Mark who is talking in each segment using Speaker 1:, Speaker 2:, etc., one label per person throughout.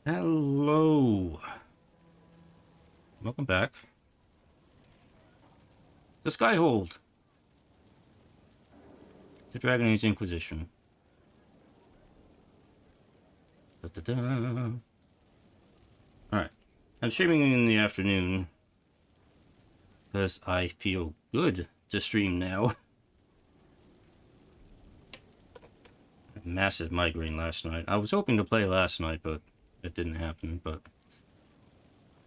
Speaker 1: Hello. Welcome back. The Skyhold. The Dragon Age Inquisition. Da, da, da. Alright. I'm streaming in the afternoon because I feel good to stream now. Massive migraine last night. I was hoping to play last night, but it didn't happen. But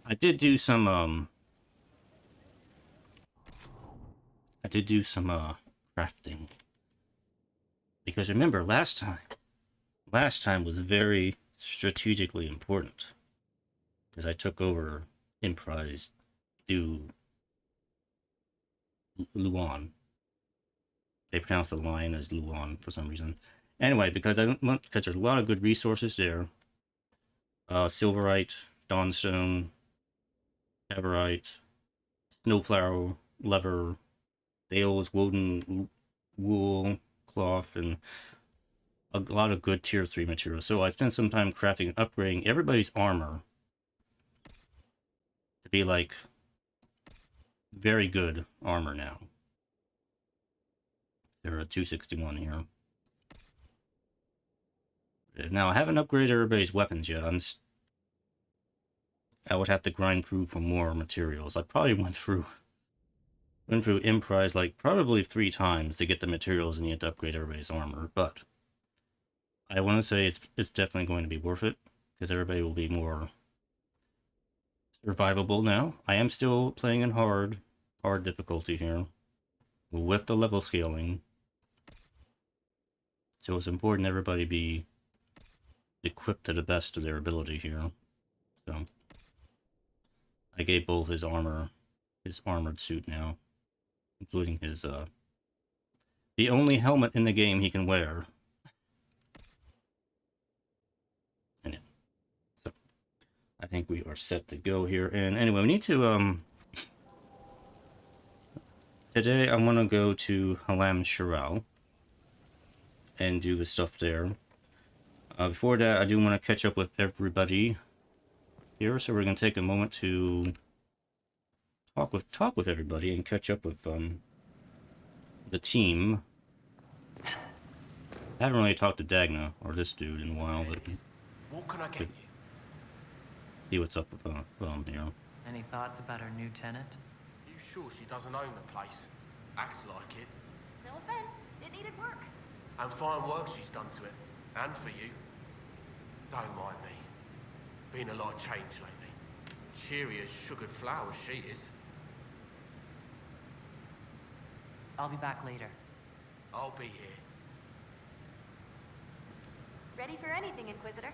Speaker 1: I did do some crafting. Because remember, last time was very strategically important. Because I took over Empress du Luan. They pronounce the lion as Luan for some reason. Anyway, because there's a lot of good resources there. Silverite, Dawnstone, Everite, Snowflower, Lever, Dale's Woden Wool, Cloth, and a lot of good tier 3 materials. So I spent some time crafting and upgrading everybody's armor to be like very good armor now. They're at 261 here. Now I haven't upgraded everybody's weapons yet. I would have to grind through for more materials. I probably went through Empress like probably 3 times to get the materials and you have to upgrade everybody's armor, but I want to say it's definitely going to be worth it because everybody will be more survivable now. I am still playing in hard difficulty here with the level scaling, so it's important everybody be equipped to the best of their ability here. So I gave both his armored suit now, including his the only helmet in the game he can wear. And yeah, so I think we are set to go here. And anyway, we need to today I want to go to Halamshiral and do the stuff there. Before that, I do want to catch up with everybody here, so we're going to take a moment to talk with everybody and catch up with the team. I haven't really talked to Dagna or this dude in a while, but
Speaker 2: what can I get you?
Speaker 1: See what's up with here.
Speaker 3: Any thoughts about our new tenant?
Speaker 2: You sure she doesn't own the place? Acts like it.
Speaker 4: No offense, it needed work.
Speaker 2: And fine work she's done to it. And for you. Don't mind me. Been a lot of change lately. Cheery as sugared flowers she is.
Speaker 3: I'll be back later.
Speaker 2: I'll be here.
Speaker 4: Ready for anything, Inquisitor.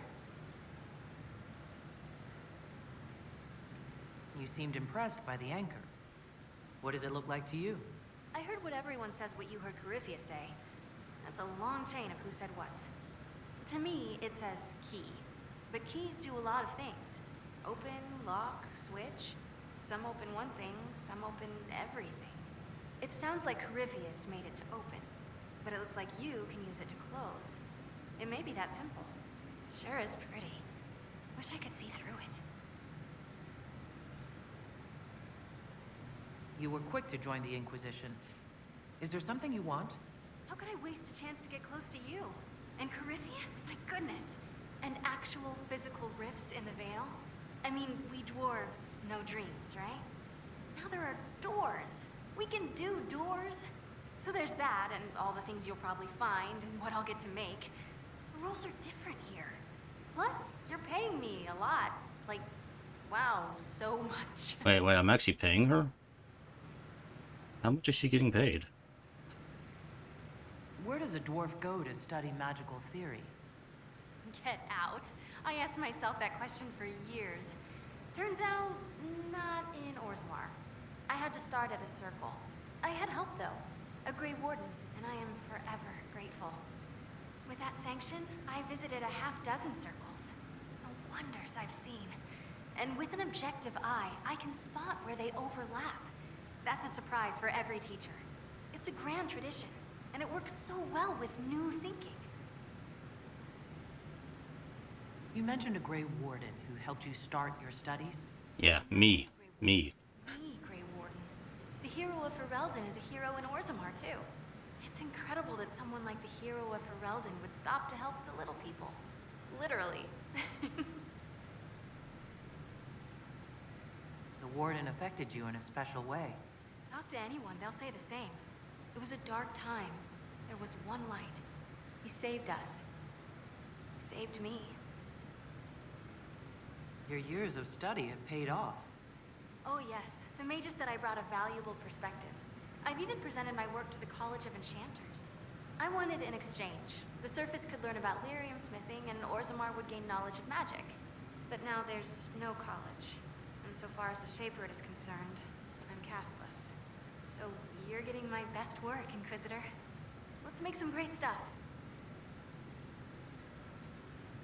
Speaker 3: You seemed impressed by the anchor. What does it look like to you?
Speaker 4: I heard what everyone says what you heard Coryphia say. That's a long chain of who said what's. To me, it says key. But keys do a lot of things. Open, lock, switch. Some open one thing, some open everything. It sounds like Coryphius made it to open, but it looks like you can use it to close. It may be that simple. It sure is pretty. Wish I could see through it.
Speaker 3: You were quick to join the Inquisition. Is there something you want?
Speaker 4: How could I waste a chance to get close to you? And Coryphius? My goodness. And actual physical rifts in the Veil? I mean, we dwarves know dreams, right? Now there are doors. We can do doors. So there's that, and all the things you'll probably find, and what I'll get to make. The rules are different here. Plus, you're paying me a lot. Like, wow, so much.
Speaker 1: Wait, I'm actually paying her? How much is she getting paid?
Speaker 3: Where does a dwarf go to study magical theory?
Speaker 4: Get out. I asked myself that question for years. Turns out, not in Orzammar. I had to start at a circle. I had help, though. A Grey Warden, and I am forever grateful. With that sanction, I visited a half-dozen circles. The wonders I've seen. And with an objective eye, I can spot where they overlap. That's a surprise for every teacher. It's a grand tradition, and it works so well with new thinking.
Speaker 3: You mentioned a Grey Warden who helped you start your studies.
Speaker 1: Yeah, me. Me.
Speaker 4: Me, Grey Warden. The hero of Ferelden is a hero in Orzammar, too. It's incredible that someone like the hero of Ferelden would stop to help the little people. Literally.
Speaker 3: The Warden affected you in a special way.
Speaker 4: Talk to anyone, they'll say the same. It was a dark time. There was one light. He saved us. He saved me.
Speaker 3: Your years of study have paid off.
Speaker 4: Oh yes, the mages said I brought a valuable perspective. I've even presented my work to the College of Enchanters. I wanted an exchange. The Surface could learn about lyrium smithing, and Orzammar would gain knowledge of magic. But now there's no college. And so far as the Shaper is concerned, I'm castless. So you're getting my best work, Inquisitor. Let's make some great stuff.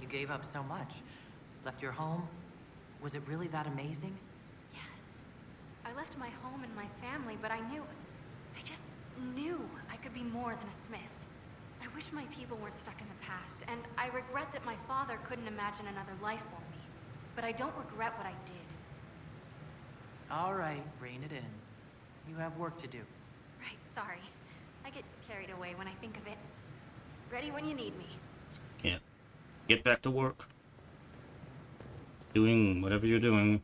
Speaker 3: You gave up so much. Left your home. Was it really that amazing?
Speaker 4: Yes. I left my home and my family, but I just knew I could be more than a smith. I wish my people weren't stuck in the past, and I regret that my father couldn't imagine another life for me. But I don't regret what I did.
Speaker 3: All right, rein it in. You have work to do.
Speaker 4: Right, sorry. I get carried away when I think of it. Ready when you need me.
Speaker 1: Yeah. Get back to work. Doing whatever you're doing.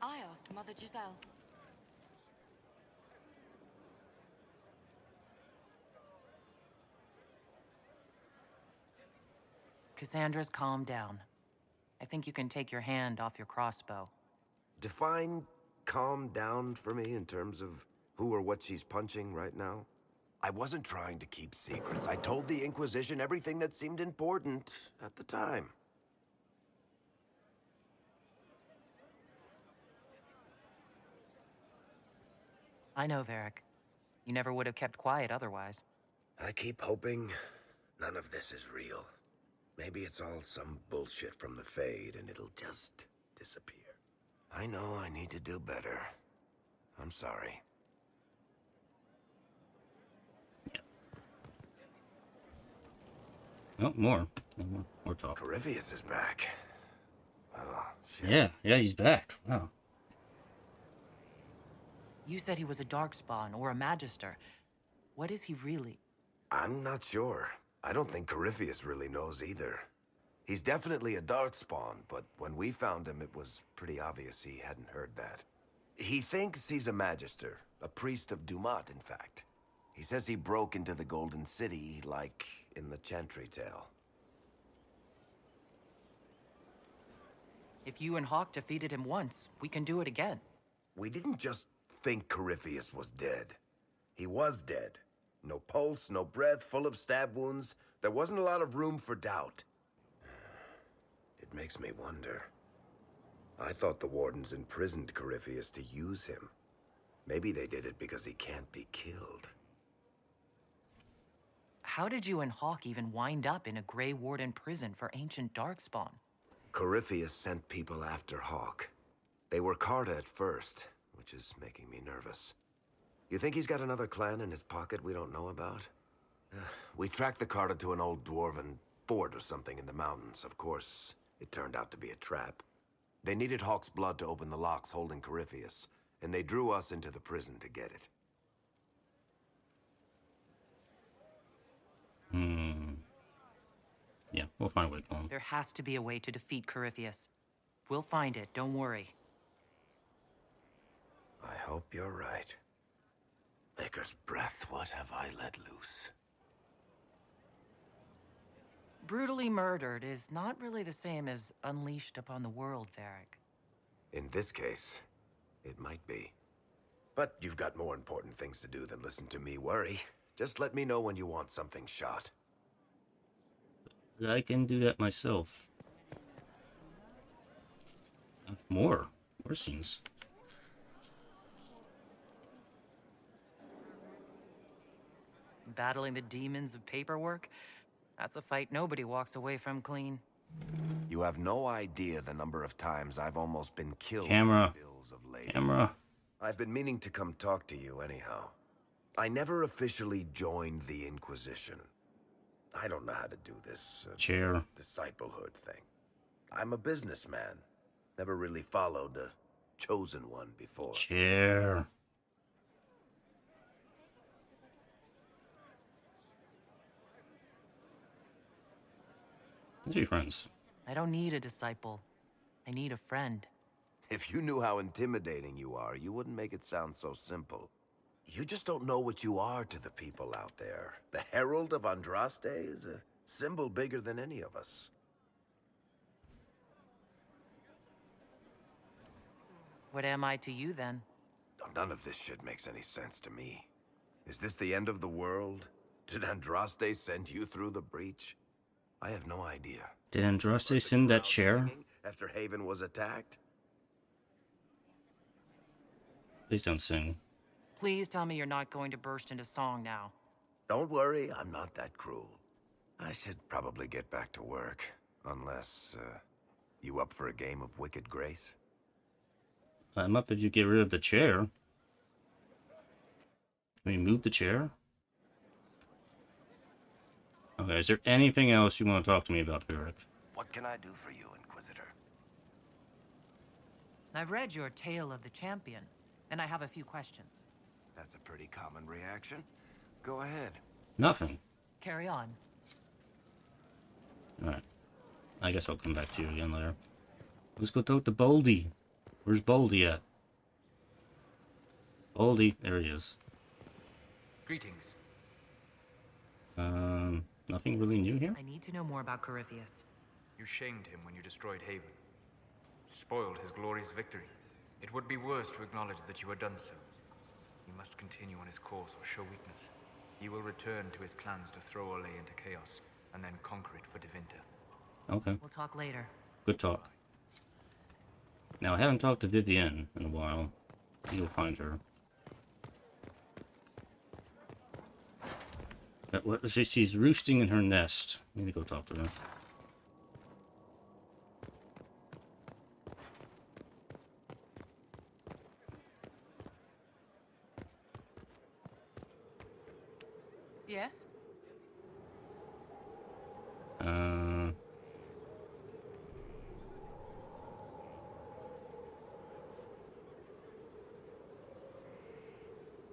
Speaker 5: I asked Mother Giselle.
Speaker 3: Cassandra's calmed down. I think you can take your hand off your crossbow.
Speaker 6: Define calm down for me in terms of who or what she's punching right now. I wasn't trying to keep secrets. I told the Inquisition everything that seemed important at the time.
Speaker 3: I know, Varric. You never would have kept quiet otherwise.
Speaker 6: I keep hoping none of this is real. Maybe it's all some bullshit from the Fade and it'll just disappear. I know I need to do better. I'm sorry.
Speaker 1: Oh, more. More talk.
Speaker 6: Corypheus is back. Oh, shit.
Speaker 1: Yeah, he's back. Wow.
Speaker 3: You said he was a Darkspawn or a Magister. What is he really?
Speaker 6: I'm not sure. I don't think Corypheus really knows either. He's definitely a Darkspawn, but when we found him, it was pretty obvious he hadn't heard that. He thinks he's a Magister, a priest of Dumat, in fact. He says he broke into the Golden City, like in the Chantry tale.
Speaker 3: If you and Hawk defeated him once, we can do it again.
Speaker 6: We didn't just think Corypheus was dead. He was dead. No pulse, no breath, full of stab wounds. There wasn't a lot of room for doubt. It makes me wonder. I thought the Wardens imprisoned Corypheus to use him. Maybe they did it because he can't be killed.
Speaker 3: How did you and Hawk even wind up in a Grey Warden prison for ancient Darkspawn?
Speaker 6: Corypheus sent people after Hawk. They were Carta at first, which is making me nervous. You think he's got another clan in his pocket we don't know about? We tracked the Carta to an old dwarven fort or something in the mountains. Of course, it turned out to be a trap. They needed Hawk's blood to open the locks holding Corypheus, and they drew us into the prison to get it.
Speaker 1: Yeah, we'll find a way going.
Speaker 3: There has to be a way to defeat Corypheus. We'll find it, don't worry.
Speaker 6: I hope you're right. Maker's breath, what have I let loose?
Speaker 3: Brutally murdered is not really the same as unleashed upon the world, Varric.
Speaker 6: In this case, it might be. But you've got more important things to do than listen to me worry. Just let me know when you want something shot.
Speaker 1: I can do that myself. More scenes.
Speaker 3: Battling the demons of paperwork? That's a fight nobody walks away from clean.
Speaker 6: You have no idea the number of times I've almost been killed
Speaker 1: Camera.
Speaker 6: by bills of lading.
Speaker 1: Camera.
Speaker 6: I've been meaning to come talk to you anyhow. I never officially joined the Inquisition. I don't know how to do this
Speaker 1: Chair.
Speaker 6: disciplehood thing. I'm a businessman. Never really followed a chosen one before.
Speaker 1: Chair. Let's be friends.
Speaker 3: I don't need a disciple. I need a friend.
Speaker 6: If you knew how intimidating you are, you wouldn't make it sound so simple. You just don't know what you are to the people out there. The Herald of Andraste is a symbol bigger than any of us.
Speaker 3: What am I to you then?
Speaker 6: None of this shit makes any sense to me. Is this the end of the world? Did Andraste send you through the breach? I have no idea.
Speaker 1: Did Andraste send that chair?
Speaker 6: After Haven was attacked?
Speaker 1: Please don't sing.
Speaker 3: Please tell me you're not going to burst into song now.
Speaker 6: Don't worry, I'm not that cruel. I should probably get back to work. Unless, you up for a game of Wicked Grace?
Speaker 1: I'm up if you get rid of the chair. Can we move the chair? Okay, is there anything else you want to talk to me about, Eric?
Speaker 6: What can I do for you, Inquisitor?
Speaker 3: I've read your Tale of the Champion, and I have a few questions.
Speaker 6: That's a pretty common reaction. Go ahead.
Speaker 1: Nothing.
Speaker 3: Carry on.
Speaker 1: Alright. I guess I'll come back to you again later. Let's go talk to Boldy. Where's Boldy at? Boldy, there he is.
Speaker 5: Greetings.
Speaker 1: Nothing really new here?
Speaker 3: I need to know more about Corypheus.
Speaker 5: You shamed him when you destroyed Haven. Spoiled his glorious victory. It would be worse to acknowledge that you had done so. He must continue on his course or show weakness. He will return to his plans to throw Orlais into chaos, and then conquer it for Devinter.
Speaker 1: Okay.
Speaker 3: We'll talk later.
Speaker 1: Good talk. Now, I haven't talked to Vivienne in a while. You'll find her. She's roosting in her nest. Let me go talk to her.
Speaker 7: Yes?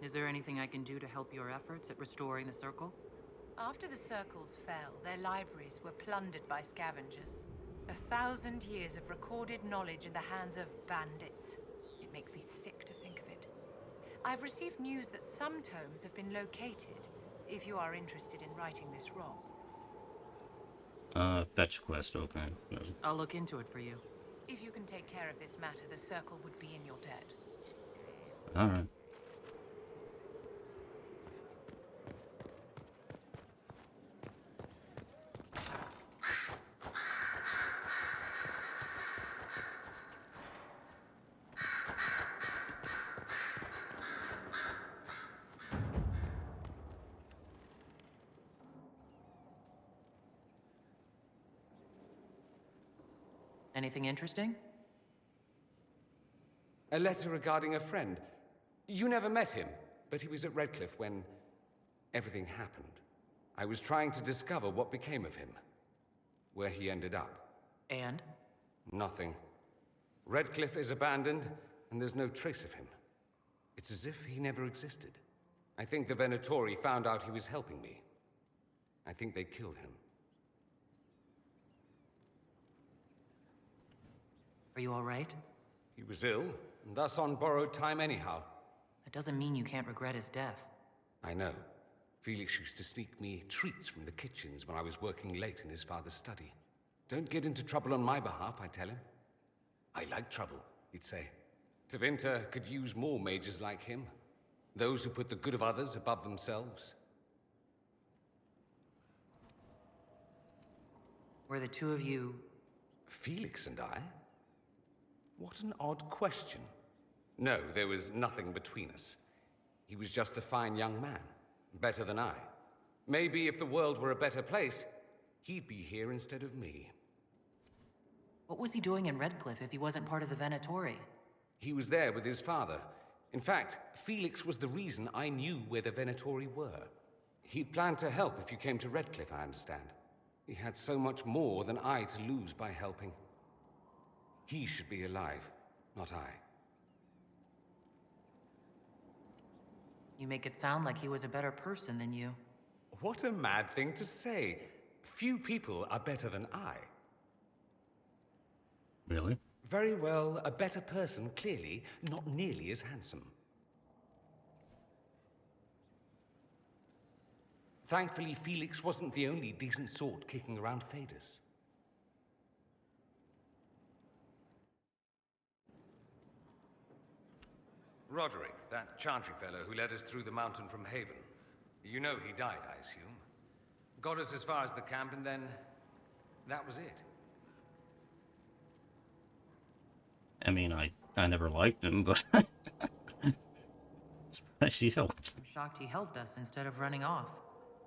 Speaker 3: Is there anything I can do to help your efforts at restoring the Circle?
Speaker 7: After the Circles fell, their libraries were plundered by scavengers. 1,000 years of recorded knowledge in the hands of bandits. It makes me sick to think of it. I've received news that some tomes have been located, if you are interested in righting this wrong.
Speaker 1: Fetch quest, okay. No.
Speaker 3: I'll look into it for you.
Speaker 7: If you can take care of this matter, the Circle would be in your debt.
Speaker 1: Alright.
Speaker 3: Anything interesting?
Speaker 8: A letter regarding a friend. You never met him, but he was at Redcliffe when everything happened. I was trying to discover what became of him, where he ended up.
Speaker 3: And?
Speaker 8: Nothing. Redcliffe is abandoned, and there's no trace of him. It's as if he never existed. I think the Venatori found out he was helping me. I think they killed him.
Speaker 3: Are you all right?
Speaker 8: He was ill, and thus on borrowed time anyhow.
Speaker 3: That doesn't mean you can't regret his death.
Speaker 8: I know. Felix used to sneak me treats from the kitchens when I was working late in his father's study. Don't get into trouble on my behalf, I tell him. I like trouble, he'd say. Tevinter could use more mages like him. Those who put the good of others above themselves.
Speaker 3: Were the two of you...
Speaker 8: Felix and I? What an odd question. No, there was nothing between us. He was just a fine young man. Better than I. Maybe if the world were a better place, he'd be here instead of me.
Speaker 3: What was he doing in Redcliffe if he wasn't part of the Venatori?
Speaker 8: He was there with his father. In fact, Felix was the reason I knew where the Venatori were. He planned to help if you came to Redcliffe, I understand. He had so much more than I to lose by helping. He should be alive, not I.
Speaker 3: You make it sound like he was a better person than you.
Speaker 8: What a mad thing to say. Few people are better than I.
Speaker 1: Really?
Speaker 8: Very well, a better person, clearly, not nearly as handsome. Thankfully, Felix wasn't the only decent sort kicking around Thedas. Roderick, that Chantry fellow who led us through the mountain from Haven. You know he died, I assume. Got us as far as the camp, and then that was it.
Speaker 1: I mean, I never liked him, but surprised he helped.
Speaker 3: I'm shocked he helped us instead of running off.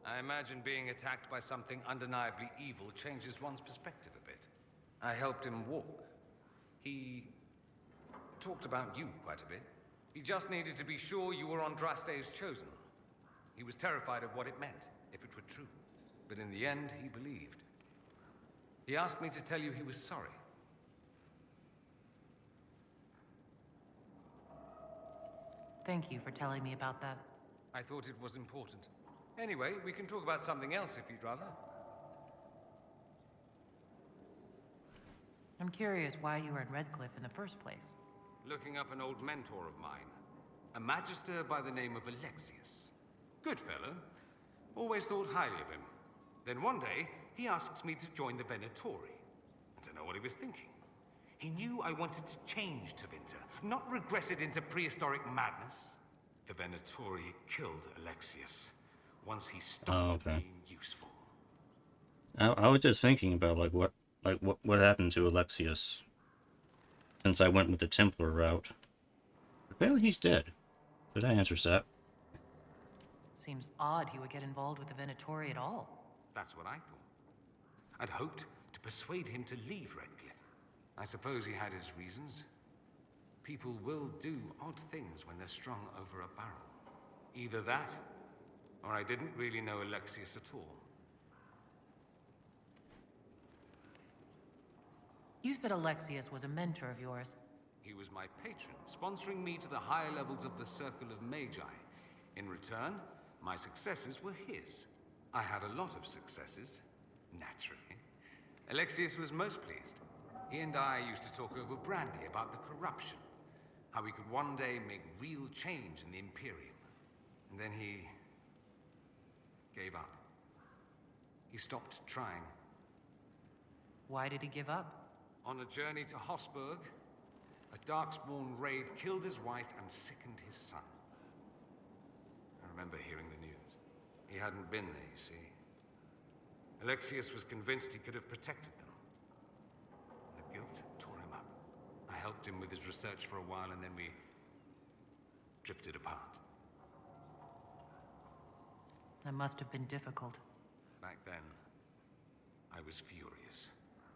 Speaker 8: I imagine being attacked by something undeniably evil changes one's perspective a bit. I helped him walk. He talked about you quite a bit. He just needed to be sure you were Andraste's chosen. He was terrified of what it meant, if it were true. But in the end, he believed. He asked me to tell you he was sorry.
Speaker 3: Thank you for telling me about that.
Speaker 8: I thought it was important. Anyway, we can talk about something else if you'd rather.
Speaker 3: I'm curious why you were in Redcliffe in the first place.
Speaker 8: Looking up an old mentor of mine. A magister by the name of Alexius. Good fellow. Always thought highly of him. Then one day, he asks me to join the Venatori. I don't know what he was thinking. He knew I wanted to change Tevinter, not regress it into prehistoric madness. The Venatori killed Alexius once he stopped being useful.
Speaker 1: I was just thinking about what happened to Alexius since I went with the Templar route. Apparently he's dead. So that answers that.
Speaker 3: Seems odd he would get involved with the Venatori at all.
Speaker 8: That's what I thought. I'd hoped to persuade him to leave Redcliffe. I suppose he had his reasons. People will do odd things when they're strung over a barrel. Either that, or I didn't really know Alexius at all.
Speaker 3: You said Alexius was a mentor of yours.
Speaker 8: He was my patron, sponsoring me to the higher levels of the Circle of Magi. In return, my successes were his. I had a lot of successes, naturally. Alexius was most pleased. He and I used to talk over brandy about the corruption, how we could one day make real change in the Imperium. And then he gave up. He stopped trying.
Speaker 3: Why did he give up?
Speaker 8: On a journey to Hosburg, a Darkspawn raid killed his wife and sickened his son. I remember hearing the news. He hadn't been there, you see. Alexius was convinced he could have protected them. The guilt tore him up. I helped him with his research for a while, and then we drifted apart.
Speaker 3: That must have been difficult.
Speaker 8: Back then, I was furious.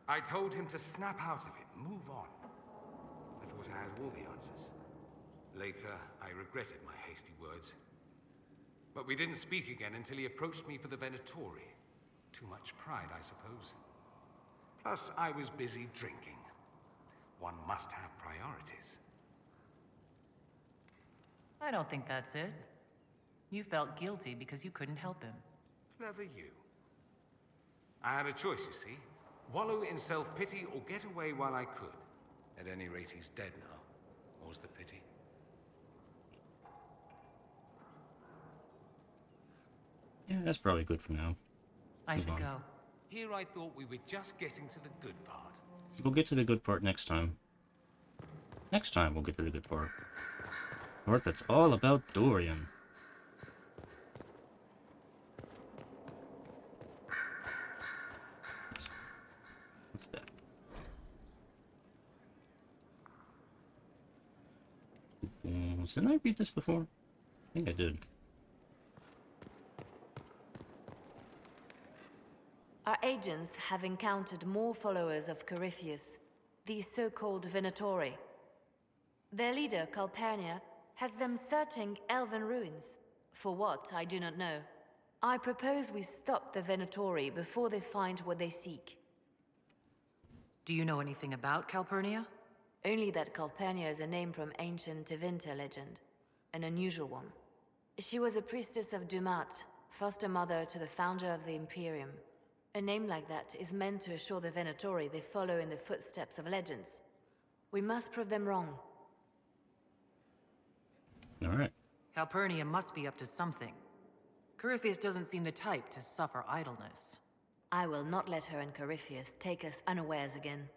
Speaker 8: I told him to snap out of it, move on. I thought I had all the answers. Later, I regretted my hasty words. But we didn't speak again until he approached me for the Venatori. Too much pride, I suppose. Plus, I was busy drinking. One must have priorities.
Speaker 3: I don't think that's it. You felt guilty because you couldn't help him.
Speaker 8: Clever you. I had a choice, you see. Wallow in self-pity or get away while I could. At any rate, he's dead now. More's the pity.
Speaker 1: Yeah, that's probably good for now.
Speaker 3: I
Speaker 1: Move
Speaker 3: should
Speaker 1: on.
Speaker 3: go.
Speaker 8: Here I thought we were just getting to the good part.
Speaker 1: We'll get to the good part next time. Next time we'll get to the good part. Part that's all about Dorian. What's that? Didn't I read this before? I think I did.
Speaker 9: Our agents have encountered more followers of Corypheus. the so-called Venatori. Their leader, Calpurnia, has them searching elven ruins. For what, I do not know. I propose we stop the Venatori before they find what they seek.
Speaker 3: Do you know anything about Calpurnia?
Speaker 9: Only that Calpurnia is a name from ancient Tevinter legend. An unusual one. She was a priestess of Dumat, foster mother to the founder of the Imperium. A name like that is meant to assure the Venatori they follow in the footsteps of legends. We must prove them wrong.
Speaker 1: Alright.
Speaker 3: Calpurnia must be up to something. Corypheus doesn't seem the type to suffer idleness.
Speaker 9: I will not let her and Corypheus take us unawares again.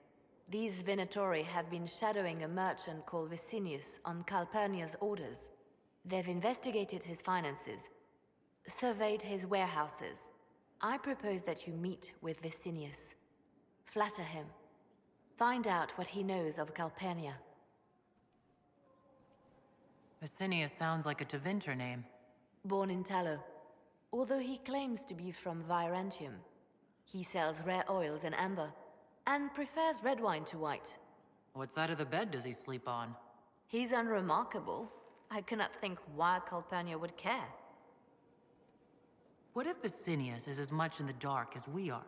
Speaker 9: These Venatori have been shadowing a merchant called Vicinius on Calpurnia's orders. They've investigated his finances, surveyed his warehouses. I propose that you meet with Vicinius. Flatter him. Find out what he knows of Calpurnia.
Speaker 3: Vicinius sounds like a Tevinter name.
Speaker 9: Born in Tallow, although he claims to be from Virantium. He sells rare oils and amber, and prefers red wine to white.
Speaker 3: What side of the bed does he sleep on?
Speaker 9: He's unremarkable. I cannot think why Calpurnia would care.
Speaker 3: What if Vicinius is as much in the dark as we are?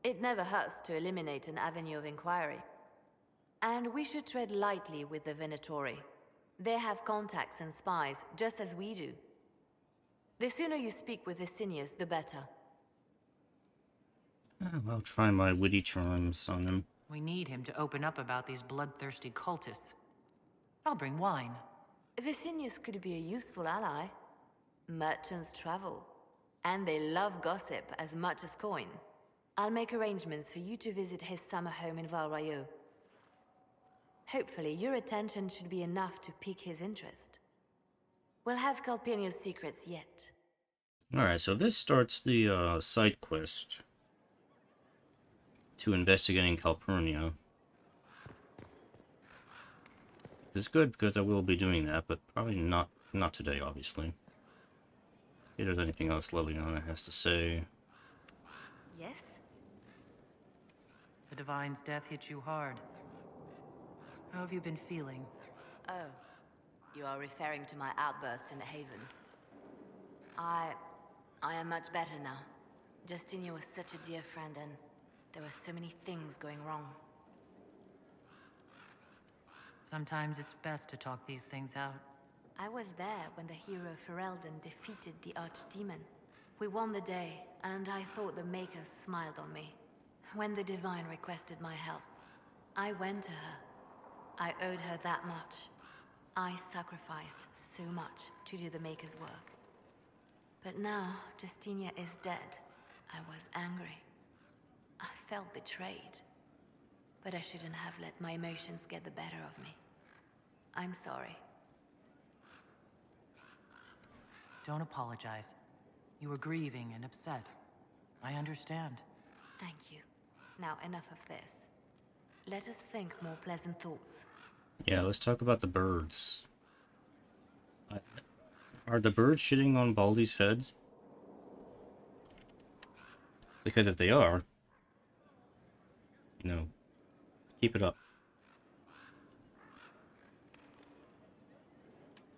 Speaker 9: It never hurts to eliminate an avenue of inquiry. And we should tread lightly with the Venatori. They have contacts and spies, just as we do. The sooner you speak with Vicinius, the better.
Speaker 1: I'll try my witty charms on him.
Speaker 3: We need him to open up about these bloodthirsty cultists. I'll bring wine.
Speaker 9: Vicinius could be a useful ally. Merchants travel, and they love gossip as much as coin. I'll make arrangements for you to visit his summer home in Val Royeaux. Hopefully, your attention should be enough to pique his interest. We'll have Calpurnia's secrets yet.
Speaker 1: Alright, so this starts the side quest to investigating Calpurnia. It's good because I will be doing that, but probably not today, obviously. If there's anything else Liliana has to say.
Speaker 9: Yes?
Speaker 3: The Divine's death hit you hard. How have you been feeling?
Speaker 9: Oh, you are referring to my outburst in Haven. I am much better now. Justinia was such a dear friend, and there were so many things going wrong.
Speaker 3: Sometimes it's best to talk these things out.
Speaker 9: I was there when the hero Ferelden defeated the Archdemon. We won the day, and I thought the Maker smiled on me. When the Divine requested my help, I went to her. I owed her that much. I sacrificed so much to do the Maker's work. But now, Justinia is dead. I was angry. I felt betrayed. But I shouldn't have let my emotions get the better of me. I'm sorry.
Speaker 3: Don't apologize. You were grieving and upset. I understand.
Speaker 9: Thank you. Now enough of this. Let us think more pleasant thoughts.
Speaker 1: Yeah, let's talk about the birds. Are the birds shitting on Baldy's head? Because if they are, you know, keep it up.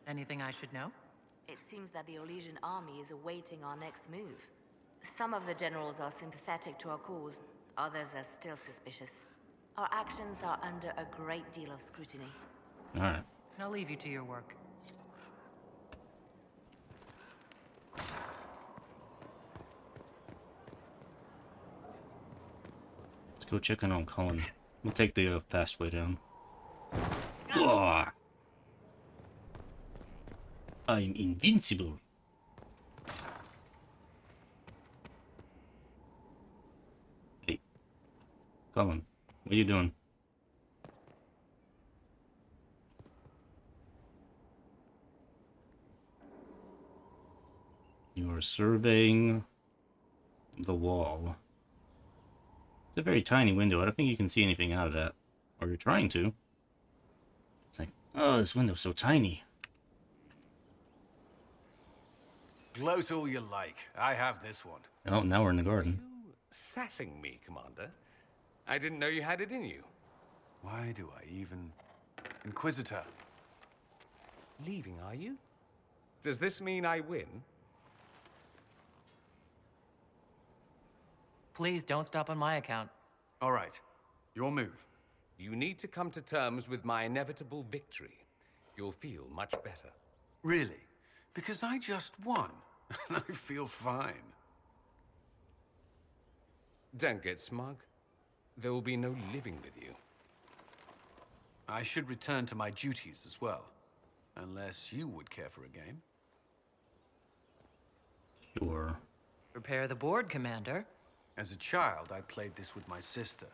Speaker 3: Anything I should know?
Speaker 9: It seems that the Orlesian army is awaiting our next move. Some of the generals are sympathetic to our cause, others are still suspicious. Our actions are under a great deal of scrutiny.
Speaker 1: Alright.
Speaker 3: I'll leave you to your work.
Speaker 1: Let's go check in on Colin. We'll take the fast way down. Ugh. I'm invincible. Hey. Colin, what are you doing? You are surveying the wall. It's a very tiny window. I don't think you can see anything out of that. Or you're trying to. It's like, oh, this window's so tiny.
Speaker 10: Gloat all you like. I have this one.
Speaker 1: Oh, now we're in the garden.
Speaker 8: You sassing me, Commander? I didn't know you had it in you.
Speaker 10: Why do I even... Inquisitor.
Speaker 8: Leaving, are you? Does this mean I win?
Speaker 3: Please don't stop on my account.
Speaker 10: All right. Your move.
Speaker 8: You need to come to terms with my inevitable victory. You'll feel much better.
Speaker 10: Really? Because I just won. And I feel fine.
Speaker 8: Don't get smug. There will be no living with you.
Speaker 10: I should return to my duties as well. Unless you would care for a game.
Speaker 1: Sure.
Speaker 3: Prepare the board, Commander.
Speaker 10: As a child, I played this with my sister.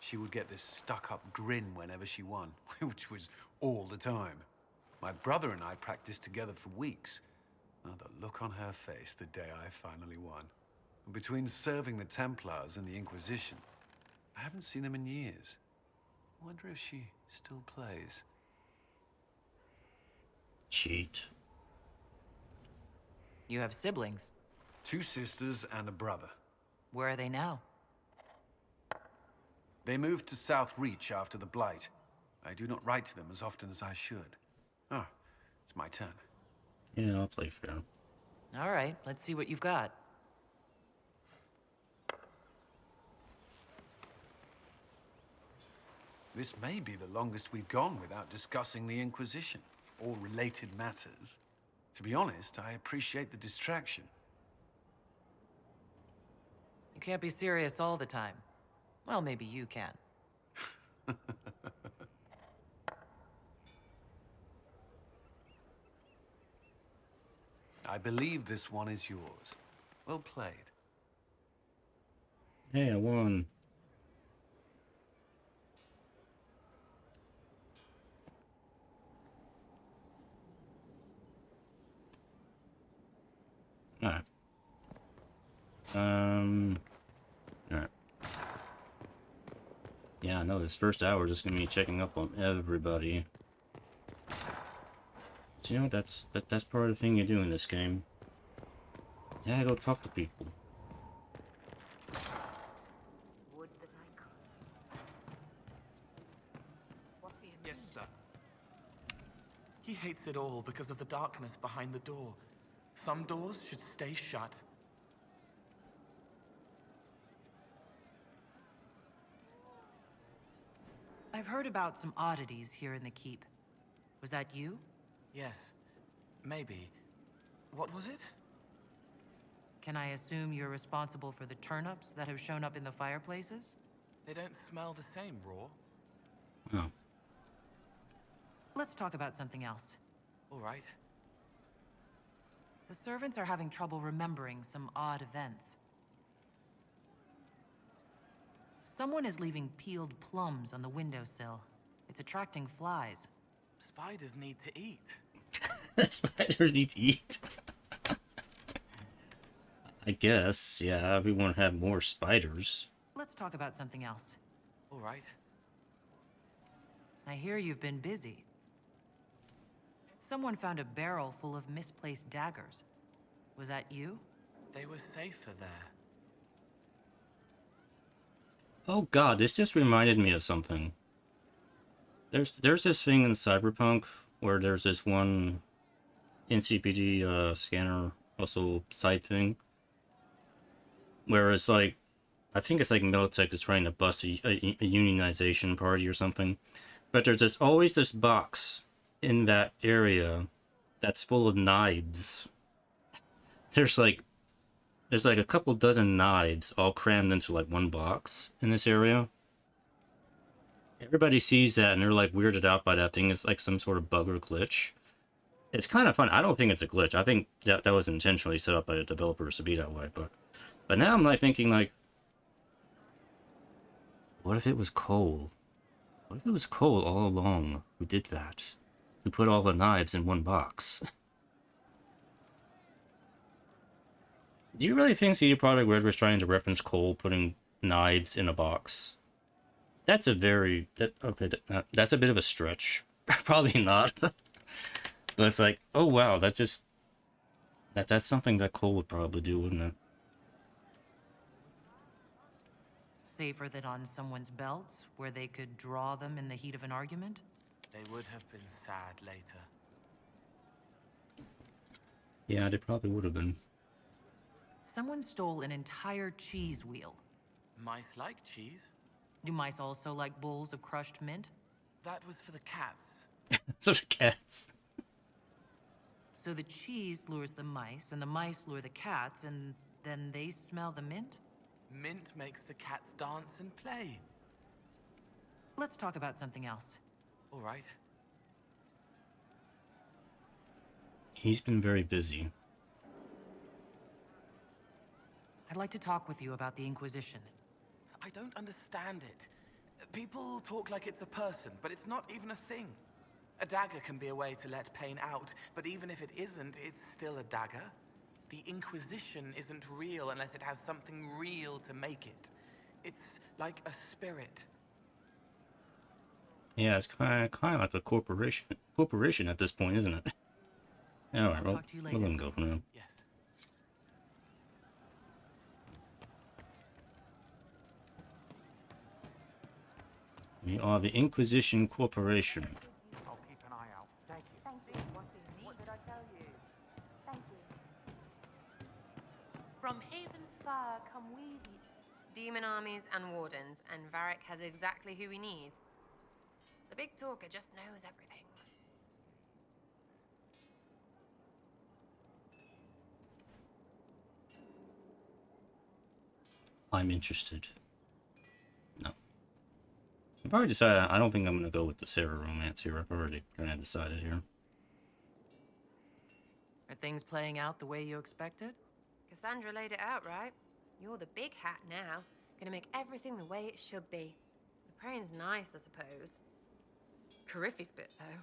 Speaker 10: She would get this stuck-up grin whenever she won, which was all the time. My brother and I practiced together for weeks. Oh, the look on her face the day I finally won. Between serving the Templars and the Inquisition, I haven't seen them in years. I wonder if she still plays.
Speaker 1: Cheat.
Speaker 3: You have siblings.
Speaker 10: 2 sisters and a brother.
Speaker 3: Where are they now?
Speaker 10: They moved to South Reach after the Blight. I do not write to them as often as I should. Oh, it's my turn.
Speaker 1: Yeah, I'll play fair.
Speaker 3: All right, let's see what you've got.
Speaker 10: This may be the longest we've gone without discussing the Inquisition, or related matters. To be honest, I appreciate the distraction.
Speaker 3: You can't be serious all the time. Well, maybe you can.
Speaker 10: I believe this one is yours. Well played.
Speaker 1: Hey, I won. Alright. Alright. Yeah, I know this first hour is just gonna be checking up on everybody. So, you know, that's part of the thing you do in this game. Yeah, go talk to people.
Speaker 2: Yes, sir. He hates it all because of the darkness behind the door. Some doors should stay shut.
Speaker 3: I've heard about some oddities here in the keep. Was that you?
Speaker 2: Yes, maybe. What was it?
Speaker 3: Can I assume you're responsible for the turnips that have shown up in the fireplaces?
Speaker 2: They don't smell the same, Raw.
Speaker 1: Oh.
Speaker 3: Let's talk about something else.
Speaker 2: All right.
Speaker 3: The servants are having trouble remembering some odd events. Someone is leaving peeled plums on the windowsill. It's attracting flies.
Speaker 2: Spiders need to eat.
Speaker 1: Spiders need to eat. I guess, yeah, everyone have more spiders.
Speaker 3: Let's talk about something else.
Speaker 2: All right.
Speaker 3: I hear you've been busy. Someone found a barrel full of misplaced daggers. Was that you?
Speaker 2: They were safer there.
Speaker 1: Oh god, this just reminded me of something. There's this thing in Cyberpunk where there's this one NCPD scanner, also side thing, where it's like, I think it's like Militech is trying to bust a unionization party or something, but there's always this box in that area that's full of knives. There's like a couple dozen knives all crammed into like one box in this area. Everybody sees that and they're like weirded out by that thing. It's like some sort of bug or glitch. It's kind of fun. I don't think it's a glitch. I think that was intentionally set up by the developers to be that way. But now I'm like thinking like, what if it was Cole? What if it was Cole all along who did that? Who put all the knives in one box? Do you really think CD Projekt Red was trying to reference Cole putting knives in a box? That's a very... that's a bit of a stretch. Probably not. But it's like, oh wow, that's just... That's something that Cole would probably do, wouldn't it?
Speaker 3: Safer than on someone's belts, where they could draw them in the heat of an argument?
Speaker 2: They would have been sad later.
Speaker 1: Yeah, they probably would have been.
Speaker 3: Someone stole an entire cheese wheel.
Speaker 2: Mice like cheese.
Speaker 3: Do mice also like bowls of crushed mint?
Speaker 2: That was for the cats.
Speaker 1: Such a cats.
Speaker 3: So the cheese lures the mice, and the mice lure the cats, and then they smell the mint?
Speaker 2: Mint makes the cats dance and play.
Speaker 3: Let's talk about something else.
Speaker 2: All right.
Speaker 1: He's been very busy.
Speaker 3: I'd like to talk with you about the Inquisition.
Speaker 2: I don't understand it. People talk like it's a person, but it's not even a thing. A dagger can be a way to let pain out, but even if it isn't, it's still a dagger. The Inquisition isn't real unless it has something real to make it. It's like a spirit.
Speaker 1: Yeah, it's kind of like a corporation at this point, isn't it? All right, well, we'll let him go for now.
Speaker 2: Yes.
Speaker 1: We are the Inquisition Corporation.
Speaker 11: I'll keep an eye out. Thank you. Thank you. What did I tell you?
Speaker 9: Thank you.
Speaker 12: From Haven's Fire come we, demon armies and wardens, and Varric has exactly who he needs. The big talker just knows everything.
Speaker 1: I'm interested. No. I've already decided I don't think I'm going to go with the Sarah romance here. I've already kind of decided here.
Speaker 3: Are things playing out the way you expected?
Speaker 12: Cassandra laid it out, right? You're the big hat now. Gonna make everything the way it should be. The praying's nice, I suppose. Corypheus bit, though.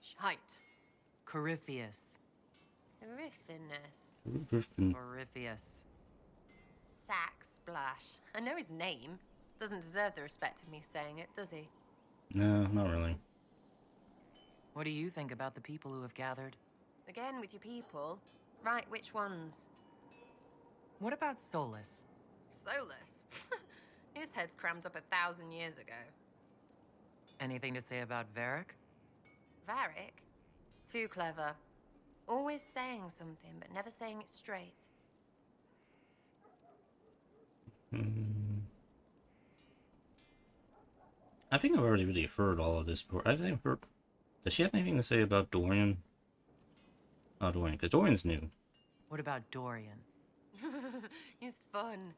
Speaker 12: Shite.
Speaker 3: Corypheus.
Speaker 12: Coryphinus.
Speaker 3: Corypheus.
Speaker 12: Sack Splash. I know his name. Doesn't deserve the respect of me saying it, does he?
Speaker 1: No, not really.
Speaker 3: What do you think about the people who have gathered?
Speaker 12: Again, with your people. Right, which ones?
Speaker 3: What about Solus?
Speaker 12: Solus. His head's crammed up 1,000 years ago.
Speaker 3: Anything to say about Varric?
Speaker 12: Varric? Too clever. Always saying something, but never saying it straight.
Speaker 1: I think I've already really heard all of this before. I think I've heard... Does she have anything to say about Dorian? Oh, Dorian, because Dorian's new.
Speaker 3: What about Dorian?
Speaker 12: He's fun.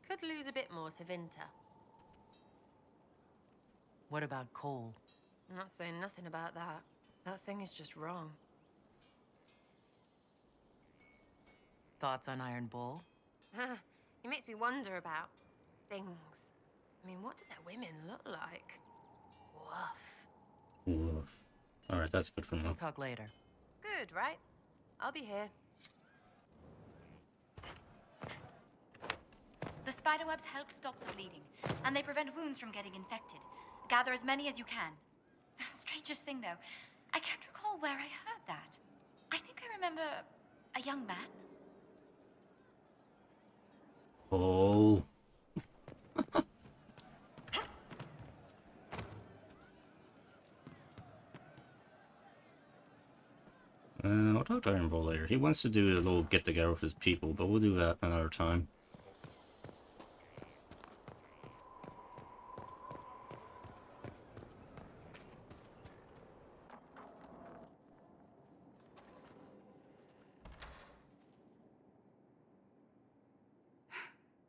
Speaker 12: Could lose a bit more to Vinter.
Speaker 3: What about Cole?
Speaker 12: I'm not saying nothing about that. That thing is just wrong.
Speaker 3: Thoughts on Iron Bull?
Speaker 12: It makes me wonder about things. I mean, what did their women look like? Woof.
Speaker 1: Woof. Alright, that's good for now.
Speaker 3: We'll talk later.
Speaker 12: Good, right? I'll be here.
Speaker 13: The spiderwebs help stop the bleeding, and they prevent wounds from getting infected. Gather as many as you can. The strangest thing, though, I can't recall where I heard that. I think I remember a young man.
Speaker 1: Oh. I'll talk to Iron Bull later. He wants to do a little get-together with his people, but we'll do that another time.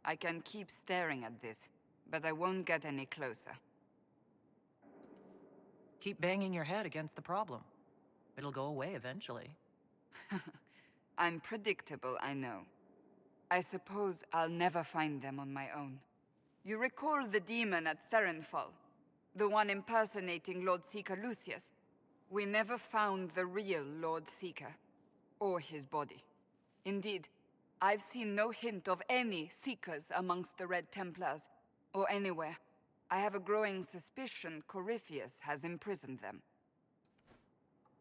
Speaker 14: I can keep staring at this, but I won't get any closer.
Speaker 3: Keep banging your head against the problem. It'll go away eventually.
Speaker 14: I'm predictable, I know. I suppose I'll never find them on my own. You recall the demon at Therenfall? The one impersonating Lord Seeker Lucius? We never found the real Lord Seeker, or his body. Indeed, I've seen no hint of any Seekers amongst the Red Templars, or anywhere. I have a growing suspicion Corypheus has imprisoned them.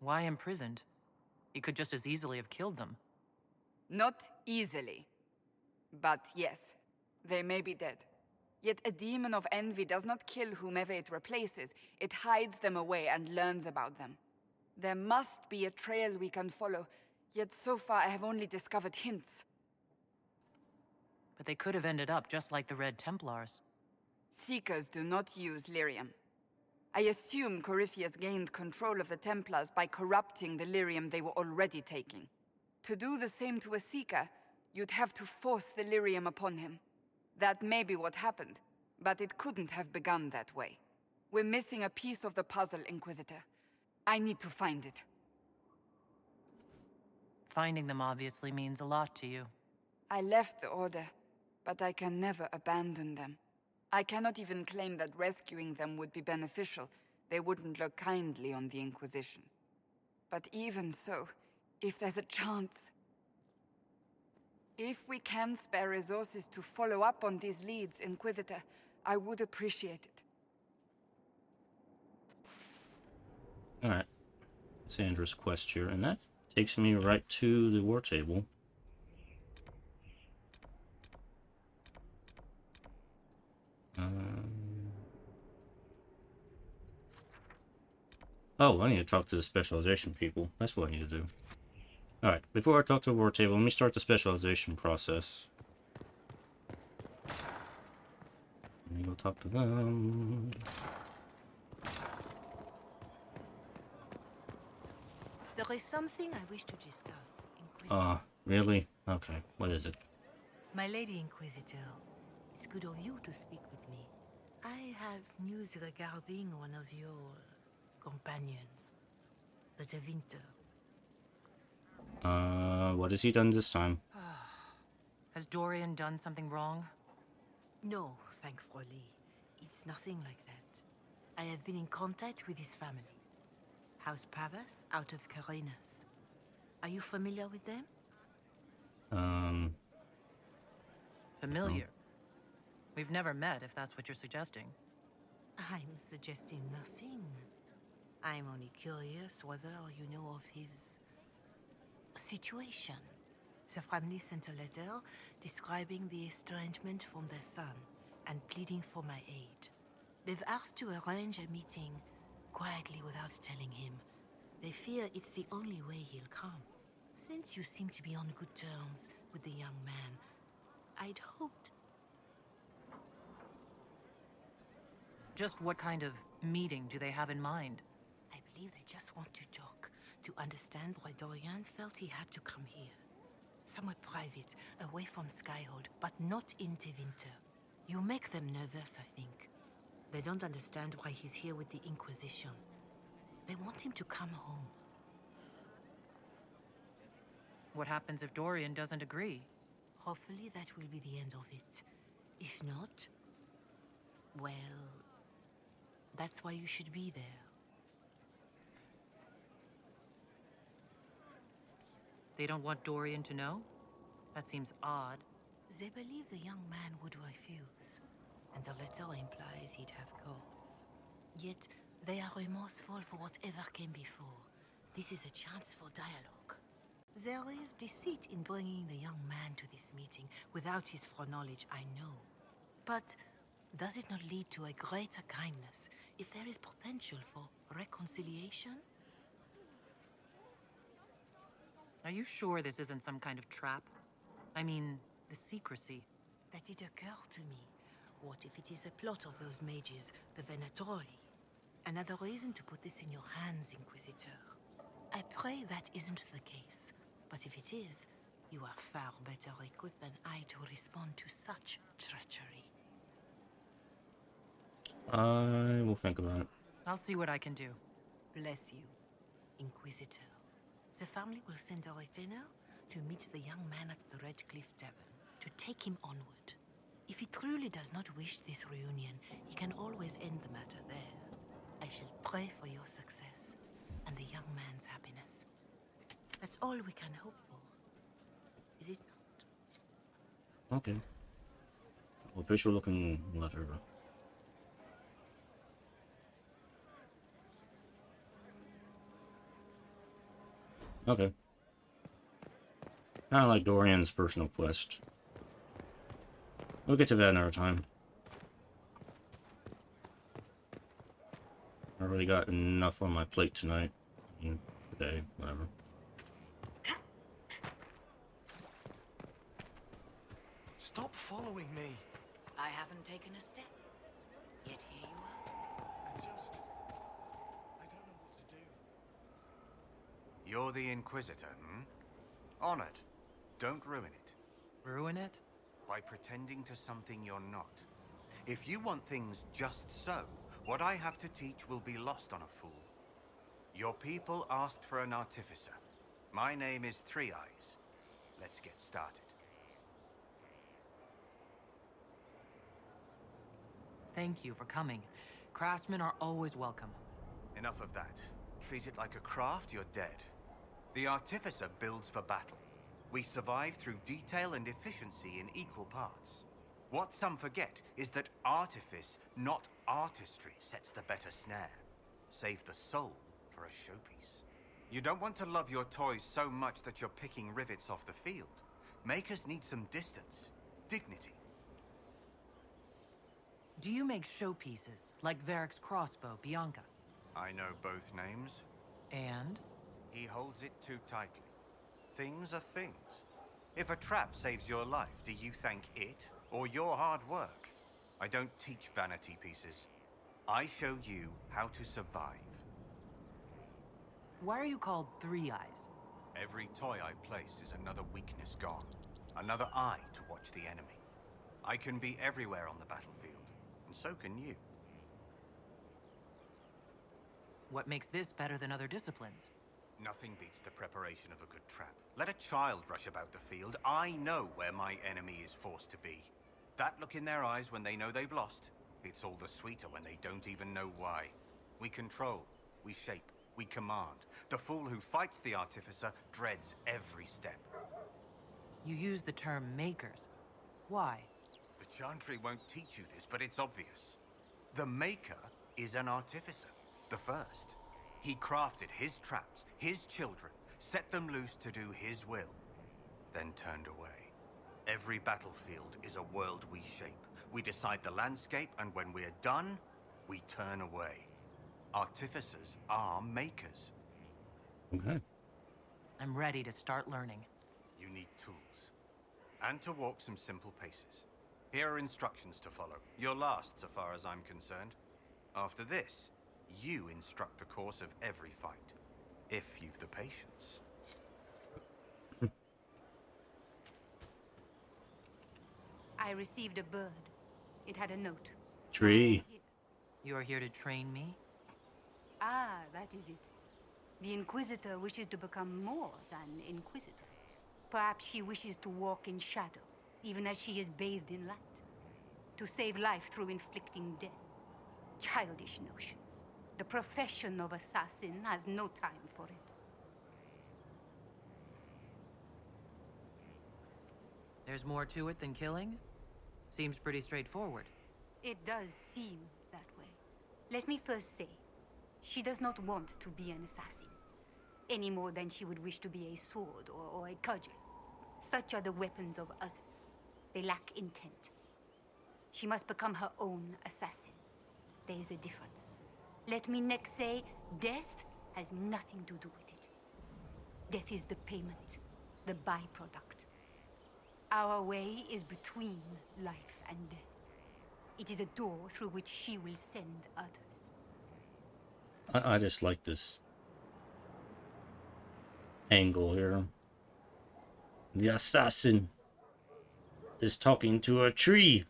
Speaker 3: Why imprisoned? He could just as easily have killed them.
Speaker 14: Not easily. But yes, they may be dead. Yet a demon of envy does not kill whomever it replaces. It hides them away and learns about them. There must be a trail we can follow, yet so far I have only discovered hints.
Speaker 3: But they could have ended up just like the Red Templars.
Speaker 14: Seekers do not use lyrium. I assume Corypheus gained control of the Templars by corrupting the lyrium they were already taking. To do the same to a Seeker, you'd have to force the lyrium upon him. That may be what happened, but it couldn't have begun that way. We're missing a piece of the puzzle, Inquisitor. I need to find it.
Speaker 3: Finding them obviously means a lot to you.
Speaker 14: I left the Order, but I can never abandon them. I cannot even claim that rescuing them would be beneficial. They wouldn't look kindly on the Inquisition. But even so, if there's a chance... If we can spare resources to follow up on these leads, Inquisitor, I would appreciate it.
Speaker 1: Alright. Sandra's quest here, and that takes me right to the war table. Oh, I need to talk to the specialization people. That's what I need to do. Alright, before I talk to the war table, let me start the specialization process. Let me go talk to them.
Speaker 15: There is something I wish to discuss, Inquisitor.
Speaker 1: Really? Okay, what is it?
Speaker 15: My Lady Inquisitor, it's good of you to speak with me. I have news regarding one of your companions, the Tevinter.
Speaker 1: What has he done this time?
Speaker 3: Has Dorian done something wrong?
Speaker 15: No, thankfully. It's nothing like that. I have been in contact with his family. House Pavas, out of Carenas. Are you familiar with them?
Speaker 3: Familiar? We've never met, if that's what you're suggesting.
Speaker 15: I'm suggesting nothing. I'm only curious whether you know of his... situation. The family sent a letter describing the estrangement from their son and pleading for my aid. They've asked to arrange a meeting quietly without telling him. They fear it's the only way he'll come. Since you seem to be on good terms with the young man, I'd hoped...
Speaker 3: Just what kind of meeting do they have in mind?
Speaker 15: I believe they just want to talk, to understand why Dorian felt he had to come here. Somewhere private, away from Skyhold, but not in Tevinter. You make them nervous, I think. They don't understand why he's here with the Inquisition. They want him to come home.
Speaker 3: What happens if Dorian doesn't agree?
Speaker 15: Hopefully that will be the end of it. If not, well, that's why you should be there.
Speaker 3: They don't want Dorian to know? That seems odd.
Speaker 15: They believe the young man would refuse, and the letter implies he'd have cause. Yet, they are remorseful for whatever came before. This is a chance for dialogue. There is deceit in bringing the young man to this meeting without his foreknowledge, I know. But does it not lead to a greater kindness if there is potential for reconciliation?
Speaker 3: Are you sure this isn't some kind of trap? I mean, the secrecy.
Speaker 15: That did occur to me. What if it is a plot of those mages, the Venatori? Another reason to put this in your hands, Inquisitor. I pray that isn't the case. But if it is, you are far better equipped than I to respond to such treachery.
Speaker 1: I will think about it.
Speaker 3: I'll see what I can do.
Speaker 15: Bless you, Inquisitor. The family will send a retainer to meet the young man at the Red Cliff Tavern, to take him onward. If he truly does not wish this reunion, he can always end the matter there. I shall pray for your success, and the young man's happiness. That's all we can hope for, is it not?
Speaker 1: Okay. Official looking letter. Okay. Kind of like Dorian's personal quest. We'll get to that another time. I already got enough on my plate tonight. I mean, today, whatever.
Speaker 2: Stop following me.
Speaker 15: I haven't taken a step. Yet here you are.
Speaker 2: I don't know what to do.
Speaker 10: You're the Inquisitor, hmm? On it. Don't ruin it.
Speaker 3: Ruin it?
Speaker 10: By pretending to something you're not. If you want things just so, what I have to teach will be lost on a fool. Your people asked for an artificer. My name is Three Eyes. Let's get started.
Speaker 3: Thank you for coming. Craftsmen are always welcome.
Speaker 10: Enough of that. Treat it like a craft, you're dead. The artificer builds for battle. We survive through detail and efficiency in equal parts. What some forget is that artifice, not artistry, sets the better snare. Save the soul for a showpiece. You don't want to love your toys so much that you're picking rivets off the field. Makers need some distance, dignity.
Speaker 3: Do you make showpieces, like Varric's crossbow, Bianca?
Speaker 10: I know both names.
Speaker 3: And?
Speaker 10: He holds it too tightly. Things are things. If a trap saves your life, do you thank it or your hard work? I don't teach vanity pieces. I show you how to survive.
Speaker 3: Why are you called Three Eyes?
Speaker 10: Every toy I place is another weakness gone. Another eye to watch the enemy. I can be everywhere on the battlefield, and so can you.
Speaker 3: What makes this better than other disciplines?
Speaker 10: Nothing beats the preparation of a good trap. Let a child rush about the field. I know where my enemy is forced to be. That look in their eyes when they know they've lost, it's all the sweeter when they don't even know why. We control, we shape, we command. The fool who fights the artificer dreads every step.
Speaker 3: You use the term makers. Why?
Speaker 10: The Chantry won't teach you this, but it's obvious. The maker is an artificer, the first. He crafted his traps, his children, set them loose to do his will, then turned away. Every battlefield is a world we shape. We decide the landscape, and when we're done, we turn away. Artificers are makers.
Speaker 1: Okay.
Speaker 3: I'm ready to start learning.
Speaker 10: You need tools, and to walk some simple paces. Here are instructions to follow. Your last, so far as I'm concerned. After this, you instruct the course of every fight, if you've the patience.
Speaker 16: I received a bird. It had a note.
Speaker 1: Tree.
Speaker 3: You are here to train me?
Speaker 16: Ah, that is it. The Inquisitor wishes to become more than Inquisitor. Perhaps she wishes to walk in shadow, even as she is bathed in light. To save life through inflicting death. Childish notions. The profession of assassin has no time for it.
Speaker 3: There's more to it than killing? Seems pretty straightforward.
Speaker 16: It does seem that way. Let me first say, she does not want to be an assassin. Any more than she would wish to be a sword or a cudgel. Such are the weapons of others. They lack intent. She must become her own assassin. There is a difference. Let me next say, death has nothing to do with it. Death is the payment, the byproduct. Our way is between life and death. It is a door through which she will send others.
Speaker 1: I just like this angle here. The assassin is talking to a tree.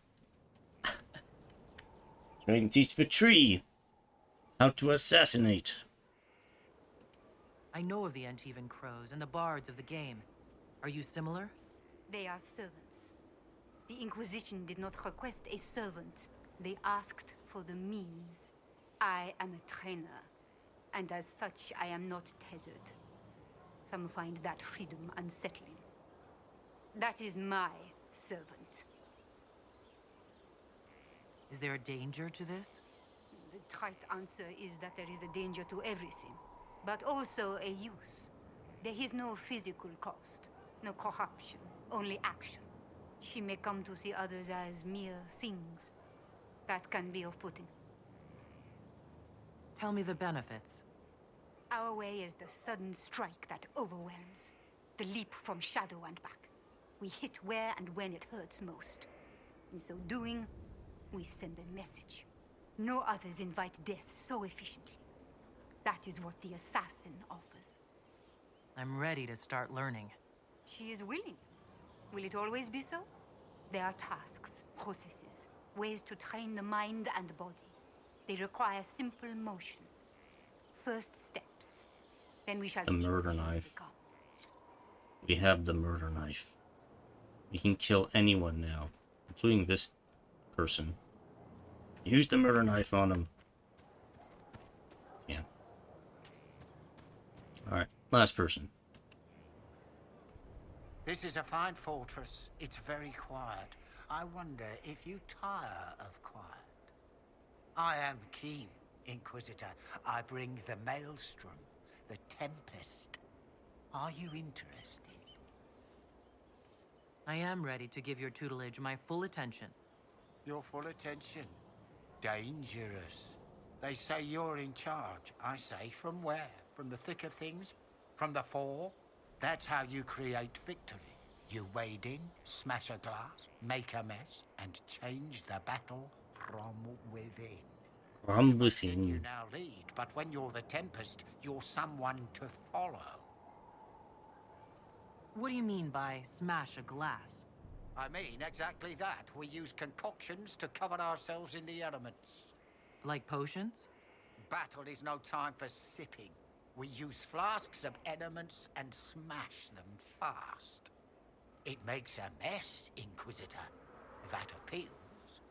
Speaker 1: Trying to teach the tree how to assassinate.
Speaker 3: I know of the Antivan crows and the bards of the game. Are you similar?
Speaker 16: They are servants. The Inquisition did not request a servant. They asked for the means. I am a trainer, and as such, I am not tethered. Some find that freedom unsettling. That is my servant.
Speaker 3: Is there a danger to this?
Speaker 16: The trite answer is that there is a danger to everything, but also a use. There is no physical cost, no corruption, only action. She may come to see others as mere things. That can be off-putting.
Speaker 3: Tell me the benefits.
Speaker 16: Our way is the sudden strike that overwhelms. The leap from shadow and back. We hit where and when it hurts most. In so doing, we send a message. No others invite death so efficiently. That is what the assassin offers.
Speaker 3: I'm ready to start learning.
Speaker 16: She is willing. Will it always be so? There are tasks, processes, ways to train the mind and body. They require simple motions. First steps. Then we shall
Speaker 1: The
Speaker 16: see
Speaker 1: murder
Speaker 16: what she will
Speaker 1: knife.
Speaker 16: become.
Speaker 1: We have the murder knife. We can kill anyone now, including this person. Use the murder knife on him. Yeah. Alright, last person.
Speaker 11: This is a fine fortress. It's very quiet. I wonder if you tire of quiet. I am keen, Inquisitor. I bring the Maelstrom, the Tempest. Are you interested?
Speaker 3: I am ready to give your tutelage my full attention.
Speaker 11: Your full attention? Dangerous. They say you're in charge. I say, from where? From the thick of things? From the fore? That's how you create victory. You wade in, smash a glass, make a mess, and change the battle from within.
Speaker 1: From
Speaker 11: You
Speaker 1: within.
Speaker 11: now lead, but when you're the Tempest, you're someone to follow.
Speaker 3: What do you mean by smash a glass?
Speaker 11: I mean exactly that. We use concoctions to cover ourselves in the elements.
Speaker 3: Like potions?
Speaker 11: Battle is no time for sipping. We use flasks of elements and smash them fast. It makes a mess, Inquisitor. That appeals,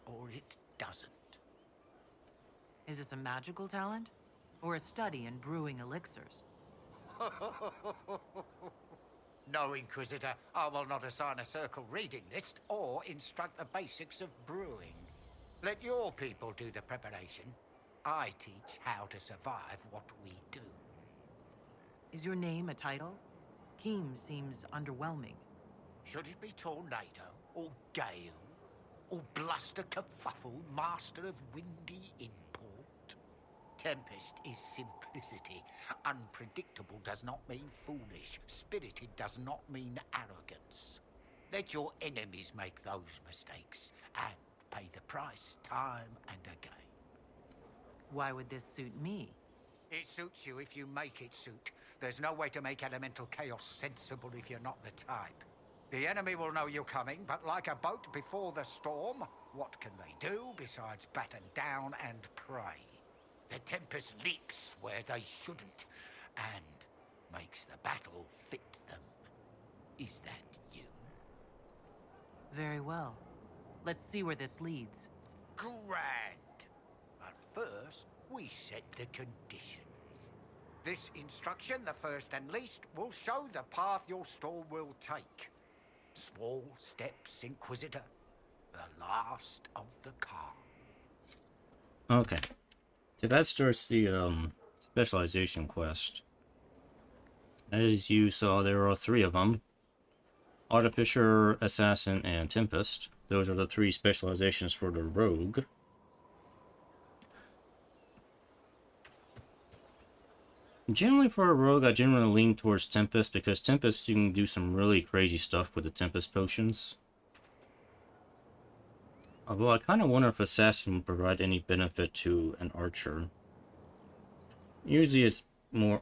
Speaker 11: or it doesn't.
Speaker 3: Is this a magical talent? Or a study in brewing elixirs?
Speaker 11: No, Inquisitor. I will not assign a circle reading list or instruct the basics of brewing. Let your people do the preparation. I teach how to survive what we do.
Speaker 3: Is your name a title? Keem seems underwhelming.
Speaker 11: Should it be Tornado, or Gale, or Bluster Kerfuffle, Master of Windy Import? Tempest is simplicity. Unpredictable does not mean foolish. Spirited does not mean arrogance. Let your enemies make those mistakes, and pay the price time and again.
Speaker 3: Why would this suit me?
Speaker 11: It suits you if you make it suit. There's no way to make elemental chaos sensible if you're not the type. The enemy will know you're coming, but like a boat before the storm, what can they do besides batten down and pray? The Tempest leaps where they shouldn't, and makes the battle fit them. Is that you?
Speaker 3: Very well. Let's see where this leads.
Speaker 11: Grand. But first, we set the conditions. This instruction, the first and least, will show the path your store will take. Small steps, Inquisitor. The last of the calm.
Speaker 1: Okay. So that starts the specialization quest. As you saw, there are 3 of them. Artificer, Assassin, and Tempest. Those are the 3 specializations for the Rogue. Generally for a Rogue, I generally lean towards Tempest, because Tempest, you can do some really crazy stuff with the Tempest potions. Although I kind of wonder if Assassin will provide any benefit to an Archer. Usually it's more...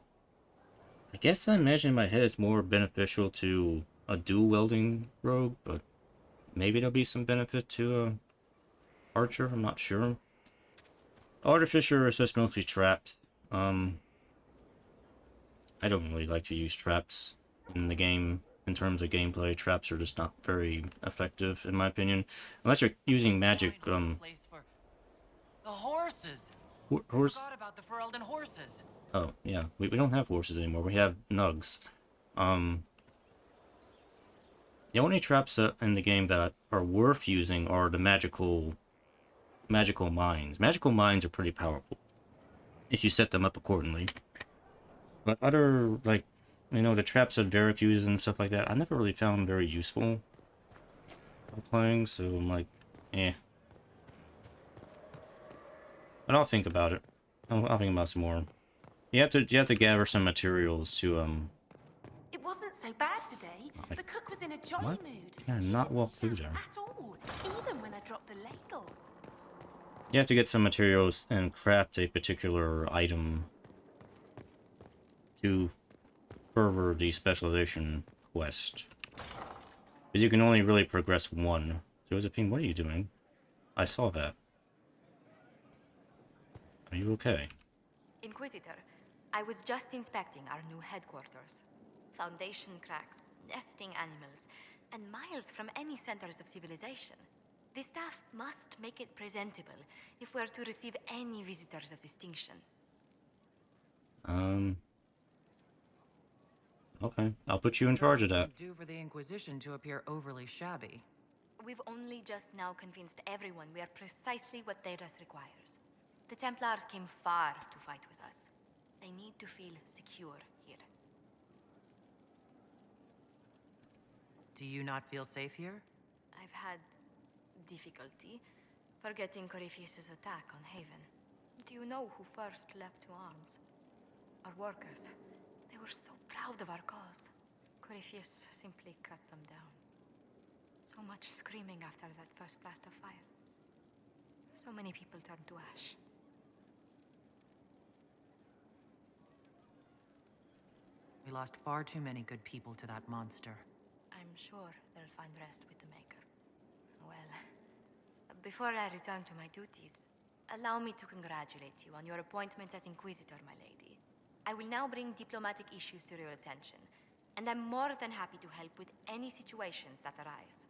Speaker 1: I guess I imagine in my head it's more beneficial to a dual-wielding Rogue, but maybe there'll be some benefit to a Archer, I'm not sure. Artificer is just mostly traps. I don't really like to use traps in the game. In terms of gameplay, traps are just not very effective, in my opinion. Unless you're using magic,
Speaker 3: The horses!
Speaker 1: Horse?
Speaker 3: Forgot about the Ferelden horses.
Speaker 1: Oh, yeah. We don't have horses anymore. We have nugs. The only traps in the game that are worth using are the magical mines. Magical mines are pretty powerful, if you set them up accordingly. But other, like, you know, the traps that Varric uses and stuff like that, I never really found very useful while playing, so I'm like, eh. But I'll think about it. I'll think about some more. You have to gather some materials to
Speaker 17: It wasn't so bad today. The cook was in a jolly
Speaker 1: what?
Speaker 17: mood.
Speaker 1: Can I not walk through there?
Speaker 17: At all, even when I dropped the ladle.
Speaker 1: You have to get some materials and craft a particular item to further the specialization quest. But you can only really progress one. Josephine, what are you doing? I saw that. Are you okay?
Speaker 9: Inquisitor, I was just inspecting our new headquarters. Foundation cracks, nesting animals, and miles from any centers of civilization. The staff must make it presentable if we're to receive any visitors of distinction.
Speaker 1: Okay, I'll put you in charge of that.
Speaker 3: Do for the Inquisition to appear overly shabby.
Speaker 9: We've only just now convinced everyone we are precisely what Thedas requires. The Templars came far to fight with us. They need to feel secure here.
Speaker 3: Do you not feel safe here?
Speaker 9: I've had difficulty forgetting Corypheus' attack on Haven. Do you know who first leapt to arms? Our workers. They were so proud of our cause. Corypheus simply cut them down. So much screaming after that first blast of fire. So many people turned to ash.
Speaker 3: We lost far too many good people to that monster.
Speaker 9: I'm sure they'll find rest with the Maker. Well, before I return to my duties, allow me to congratulate you on your appointment as Inquisitor, my lady. I will now bring diplomatic issues to your attention, and I'm more than happy to help with any situations that arise.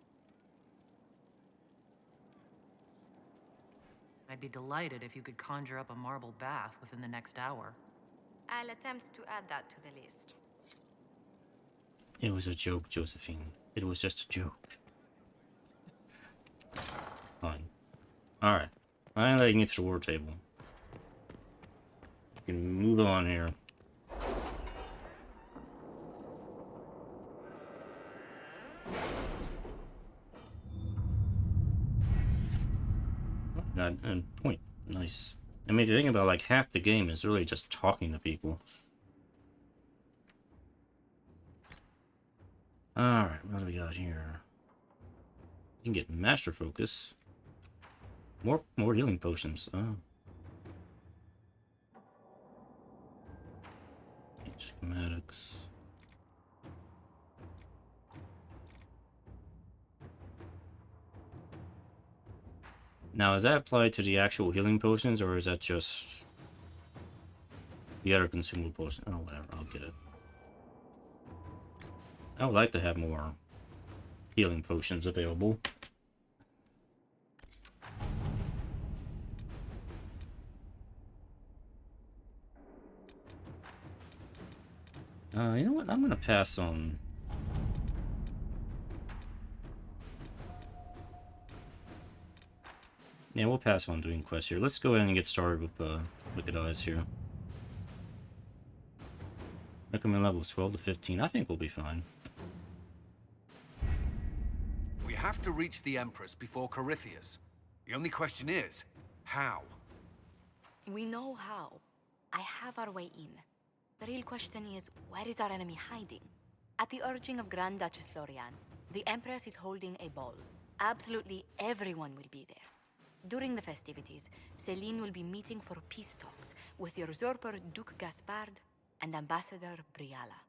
Speaker 3: I'd be delighted if you could conjure up a marble bath within the next hour.
Speaker 9: I'll attempt to add that to the list.
Speaker 1: It was a joke, Josephine. It was just a joke. Fine. Alright. I'm letting you to the war table. You can move on here. And point. Nice. I mean, if you think about like half the game is really just talking to people. Alright, what do we got here? You can get Master Focus. More healing potions. Oh. Schematics. Now, is that applied to the actual healing potions, or is that just the other consumable potion? Oh, whatever, I'll get it. I would like to have more healing potions available. You know what? I'm gonna pass on. Yeah, we'll pass on doing quests here. Let's go ahead and get started with Wicked Eyes here. Recommend levels 12 to 15. I think we'll be fine.
Speaker 10: We have to reach the Empress before Corypheus. The only question is, how?
Speaker 9: We know how. I have our way in. The real question is, where is our enemy hiding? At the urging of Grand Duchess Florian, the Empress is holding a ball. Absolutely everyone will be there. During the festivities, Celine will be meeting for peace talks with the usurper Duke Gaspard and Ambassador Briala.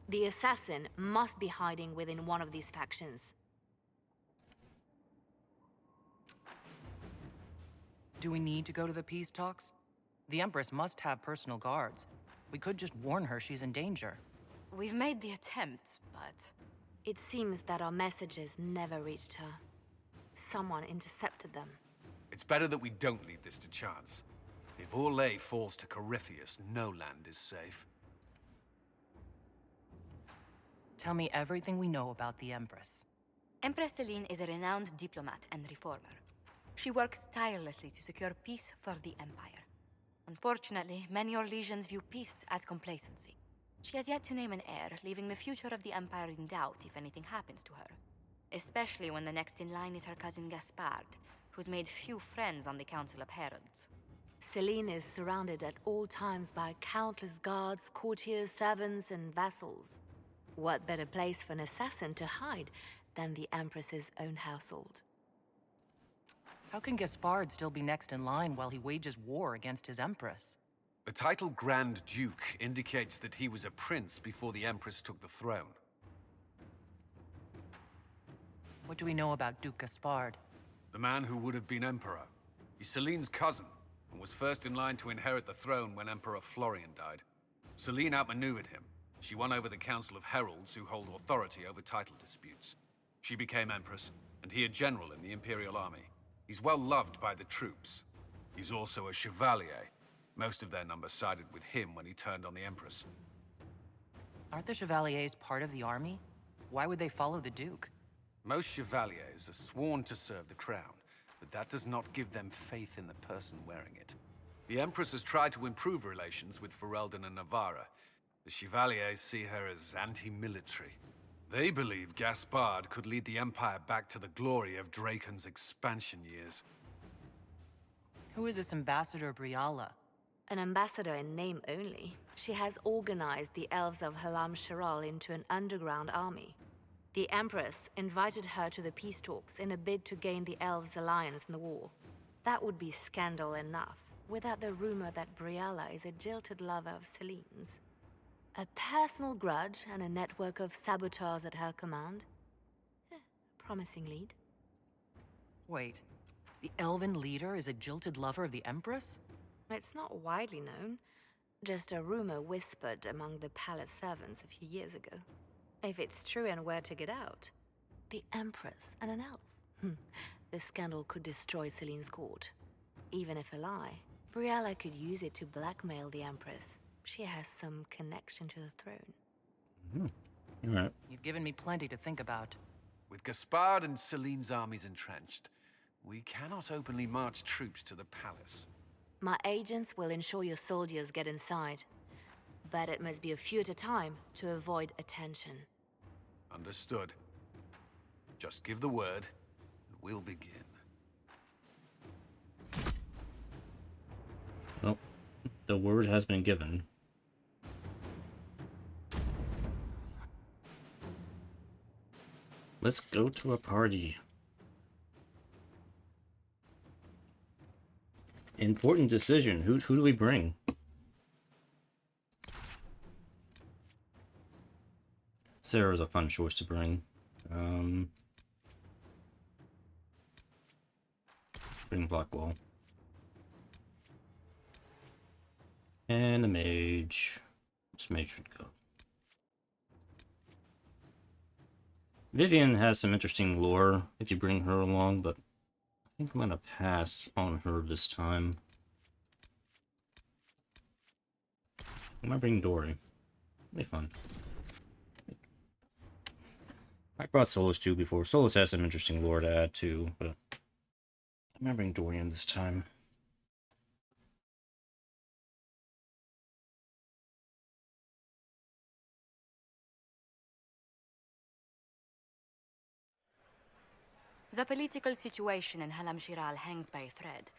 Speaker 18: The assassin must be hiding within one of these factions.
Speaker 3: Do we need to go to the peace talks? The Empress must have personal guards. We could just warn her she's in danger.
Speaker 9: We've made the attempt, but...
Speaker 18: It seems that our messages never reached her. Someone intercepted them.
Speaker 10: It's better that we don't leave this to chance. If Orlais falls to Corypheus, no land is safe.
Speaker 3: Tell me everything we know about the Empress.
Speaker 9: Empress Celine is a renowned diplomat and reformer. She works tirelessly to secure peace for the Empire. Unfortunately, many Orlesians view peace as complacency. She has yet to name an heir, leaving the future of the Empire in doubt if anything happens to her. Especially when the next in line is her cousin Gaspard, who's made few friends on the Council of Heralds. Celine is surrounded at all times by countless guards, courtiers, servants, and vassals. What better place for an assassin to hide than the Empress's own household?
Speaker 3: How can Gaspard still be next in line while he wages war against his Empress?
Speaker 10: The title Grand Duke indicates that he was a prince before the Empress took the throne.
Speaker 3: What do we know about Duke Gaspard?
Speaker 10: The man who would have been Emperor. He's Celine's cousin, and was first in line to inherit the throne when Emperor Florian died. Celine outmaneuvered him. She won over the Council of Heralds, who hold authority over title disputes. She became Empress, and he a general in the Imperial Army. He's well loved by the troops. He's also a chevalier. Most of their number sided with him when he turned on the Empress.
Speaker 3: Aren't the Chevaliers part of the army? Why would they follow the Duke?
Speaker 10: Most chevaliers are sworn to serve the crown, but that does not give them faith in the person wearing it. The Empress has tried to improve relations with Ferelden and Navarra. The Chevaliers see her as anti-military. They believe Gaspard could lead the Empire back to the glory of Draken's expansion years.
Speaker 3: Who is this Ambassador Briala?
Speaker 9: An ambassador in name only. She has organized the elves of Halamshiral into an underground army. The Empress invited her to the peace talks in a bid to gain the elves' alliance in the war. That would be scandal enough, without the rumor that Briala is a jilted lover of Celine's. A personal grudge and a network of saboteurs at her command. Promising lead.
Speaker 3: Wait, the elven leader is a jilted lover of the Empress?
Speaker 9: It's not widely known. Just a rumor whispered among the palace servants a few years ago. If it's true and were to get out, the Empress and an elf. The scandal could destroy Celine's court. Even if a lie, Briala could use it to blackmail the Empress. She has some connection to the throne.
Speaker 1: All right.
Speaker 3: You've given me plenty to think about.
Speaker 10: With Gaspard and Celine's armies entrenched, we cannot openly march troops to the palace.
Speaker 9: My agents will ensure your soldiers get inside. But it must be a few at a time to avoid attention.
Speaker 10: Understood. Just give the word, and we'll begin.
Speaker 1: Well, the word has been given. Let's go to a party. Important decision. Who do we bring? Sarah's a fun choice to bring. Bring Blackwell. And the mage. This mage should go. Vivian has some interesting lore if you bring her along, but I think I'm gonna pass on her this time. I might bring Dory. It'll be fun. I brought Solus too before. Solus has some interesting lore to add too, but I'm gonna bring Dorian this time.
Speaker 19: The political situation in Halamshiral hangs by a thread.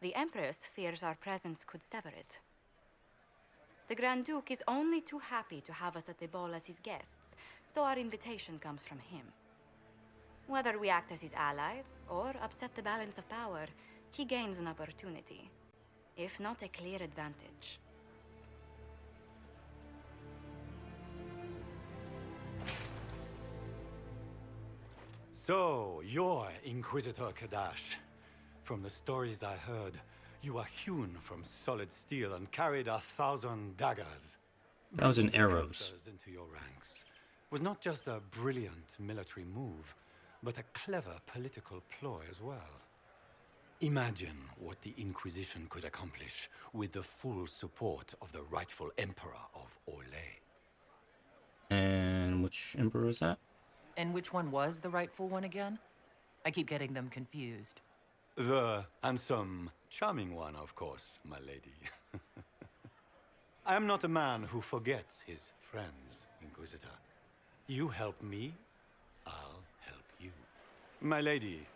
Speaker 19: The Empress fears our presence could sever it. The Grand Duke is only too happy to have us at the ball as his guests, so our invitation comes from him. Whether we act as his allies or upset the balance of power, he gains an opportunity, if not a clear advantage.
Speaker 20: So, you're Inquisitor Kadash. From the stories I heard, you are hewn from solid steel and carried 1,000 daggers.
Speaker 1: 1,000 arrows.
Speaker 20: Into your ranks was not just a brilliant military move, but a clever political ploy as well. Imagine what the Inquisition could accomplish with the full support of the rightful Emperor of Orlais.
Speaker 1: And which emperor is that?
Speaker 3: And which one was the rightful one again? I keep getting them confused.
Speaker 20: The handsome, charming one, of course, my lady. I am not a man who forgets his friends, Inquisitor. You help me, I'll help you. My lady,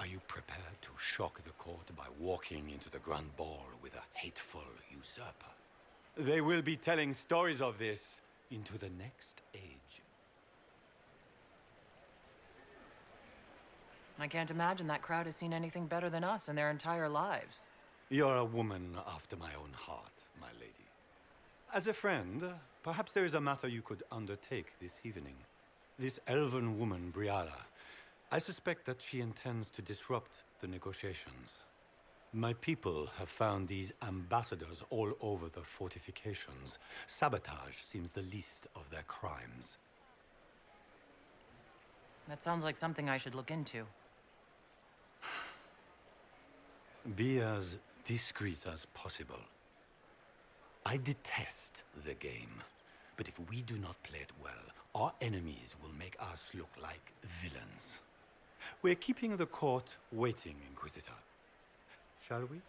Speaker 20: are you prepared to shock the court by walking into the Grand Ball with a hateful usurper. They will be telling stories of this into the next age.
Speaker 3: I can't imagine that crowd has seen anything better than us in their entire lives.
Speaker 20: You're a woman after my own heart, my lady. As a friend, perhaps there is a matter you could undertake this evening. This elven woman, Briala, I suspect that she intends to disrupt the negotiations. My people have found these ambassadors all over the fortifications. Sabotage seems the least of their crimes.
Speaker 3: That sounds like something I should look into.
Speaker 20: Be as discreet as possible. I detest the game, but if we do not play it well, our enemies will make us look like villains. We're keeping the court waiting, Inquisitor. Shall we?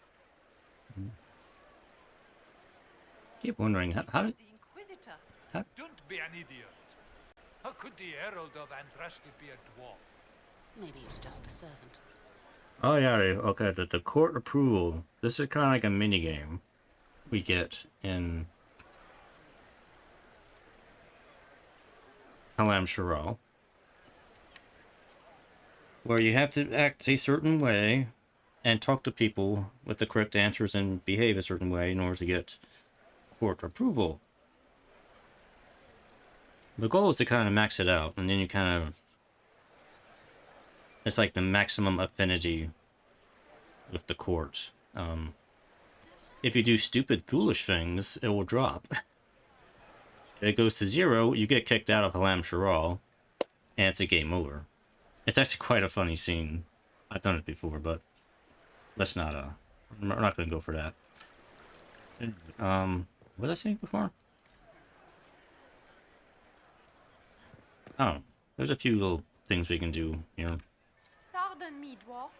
Speaker 1: Keep wondering how did
Speaker 21: The Inquisitor.
Speaker 1: Huh?
Speaker 21: Don't be an idiot. How could the Herald of Andraste be a dwarf?
Speaker 22: Maybe it's just a servant.
Speaker 1: Oh yeah, okay, the court approval. This is kind of like a mini game we get in Halamshiral, where you have to act a certain way and talk to people with the correct answers and behave a certain way in order to get court approval. The goal is to kind of max it out, and then you kind of... It's like the maximum affinity with the court. If you do stupid, foolish things, it will drop. If it goes to 0, you get kicked out of Halamshiral, and it's a game over. It's actually quite a funny scene. I've done it before, but let's not, we're not going to go for that. What did I say before? Oh, there's a few little things we can do here.
Speaker 23: Pardon me, dwarf.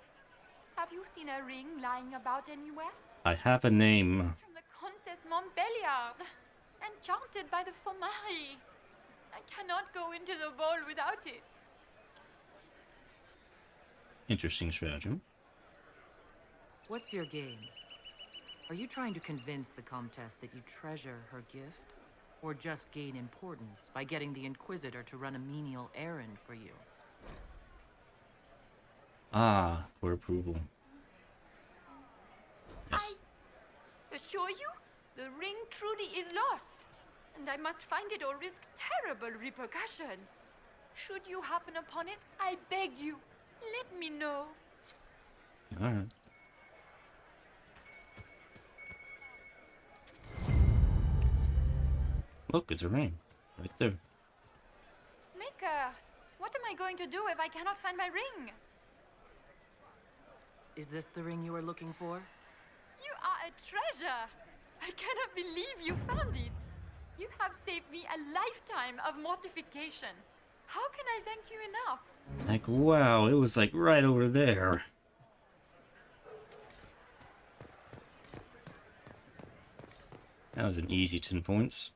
Speaker 23: Have you seen a ring lying about anywhere?
Speaker 1: I have a name.
Speaker 23: From the Countess Montbelliard, enchanted by the Fomari. I cannot go into the ball without it.
Speaker 1: Interesting stratagem.
Speaker 3: What's your game? Are you trying to convince the Comtesse that you treasure her gift? Or just gain importance by getting the Inquisitor to run a menial errand for you?
Speaker 1: Ah, court approval. Yes.
Speaker 23: I assure you, the ring truly is lost, and I must find it or risk terrible repercussions. Should you happen upon it, I beg you, let me know.
Speaker 1: Alright. Look, it's a ring. Right there.
Speaker 23: Maker, what am I going to do if I cannot find my ring?
Speaker 3: Is this the ring you are looking for?
Speaker 23: You are a treasure. I cannot believe you found it. You have saved me a lifetime of mortification. How can I thank you enough?
Speaker 1: Like, wow, it was like right over there. That was an easy 10 points.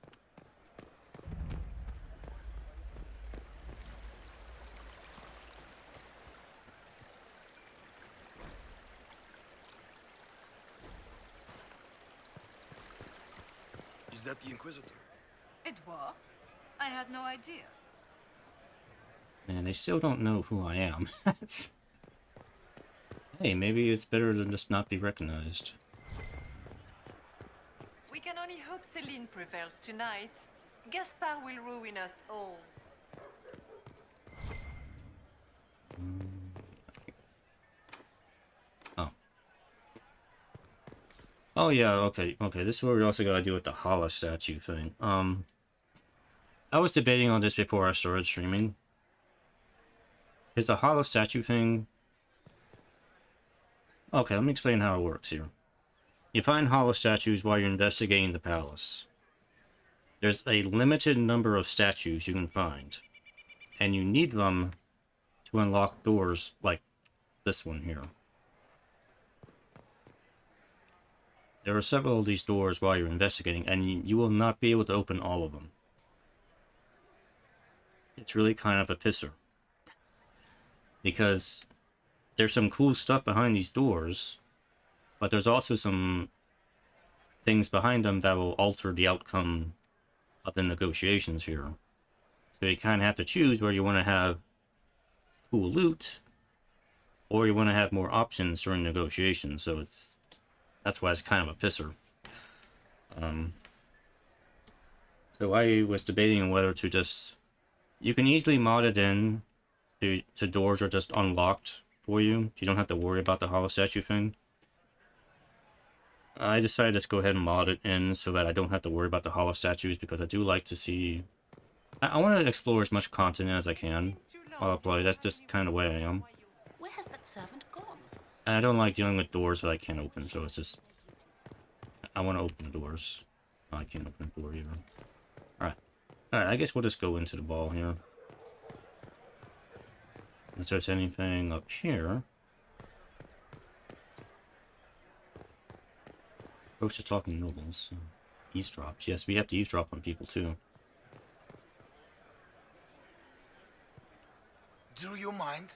Speaker 24: Is that the Inquisitor?
Speaker 7: It was? I had no idea.
Speaker 1: Man, they still don't know who I am. Hey, maybe it's better than just not be recognized.
Speaker 7: We can only hope Celine prevails tonight. Gaspard will ruin us all.
Speaker 1: Oh. Oh yeah, okay, this is what we also gotta do with the Hala statue thing. I was debating on this before I started streaming. Is the Hala statue thing... Okay, let me explain how it works here. You find Hala statues while you're investigating the palace. There's a limited number of statues you can find, and you need them to unlock doors like this one here. There are several of these doors while you're investigating, and you will not be able to open all of them. It's really kind of a pisser. Because there's some cool stuff behind these doors, but there's also some things behind them that will alter the outcome of the negotiations here. So you kind of have to choose where you want to have cool loot, or you want to have more options during negotiations. So that's why it's kind of a pisser. So I was debating whether to just... You can easily mod it in to doors are just unlocked for you. So you don't have to worry about the hollow statue thing. I decided to just go ahead and mod it in so that I don't have to worry about the hollow statues, because I do like to see... I want to explore as much content as I can while I play. That's just kind of the way I am.
Speaker 22: Where has that servant gone?
Speaker 1: And I don't like dealing with doors that I can't open, so it's just... I want to open the doors. I can't open the door either. Alright. Alright, I guess we'll just go into the ball here. Unless there's anything up here. Approach the talking nobles. Eavesdrops. Yes, we have to eavesdrop on people too.
Speaker 4: Do you mind?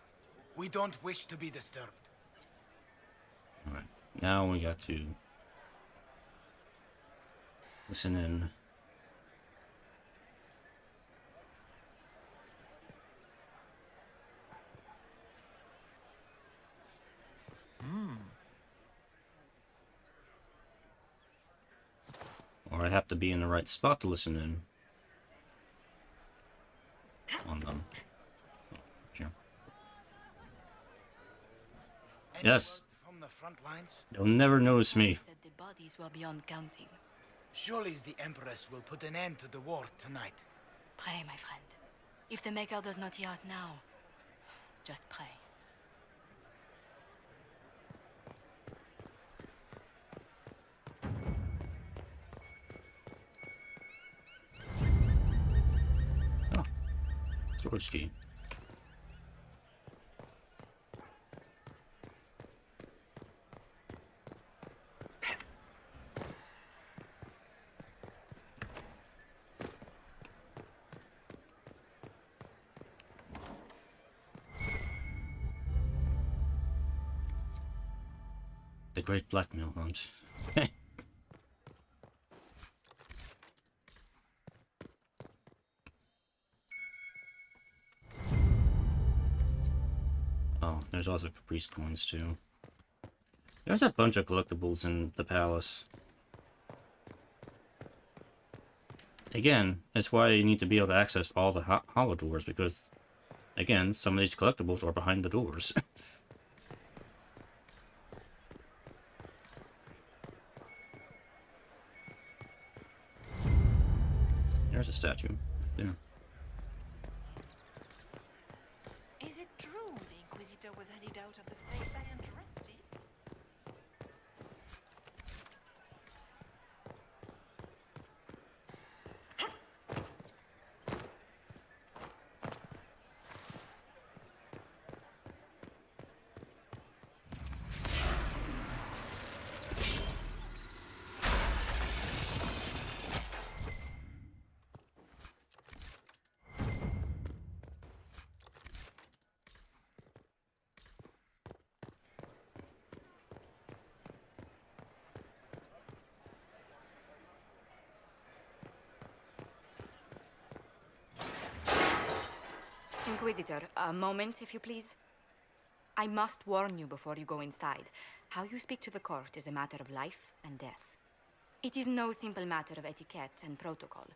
Speaker 4: We don't wish to be disturbed.
Speaker 1: Alright. Now we got to listen in. Or I have to be in the right spot to listen in on them. Oh, here. Yes.
Speaker 4: From the front lines?
Speaker 1: They'll never notice me.
Speaker 19: Said the bodies were beyond counting.
Speaker 4: Surely the Empress will put an end to the war tonight.
Speaker 19: Pray, my friend. If the Maker does not hear us now, just pray.
Speaker 1: Storage key. The Great Blackmail Hunt. Oh, there's also Caprice coins too. There's a bunch of collectibles in the palace. Again, that's why you need to be able to access all the hollow doors, because, again, some of these collectibles are behind the doors. There's a statue. There.
Speaker 22: Is it true the Inquisitor was headed out of the faith by Andraste?
Speaker 19: Inquisitor, a moment, if you please. I must warn you before you go inside. How you speak to the court is a matter of life and death. It is no simple matter of etiquette and protocol.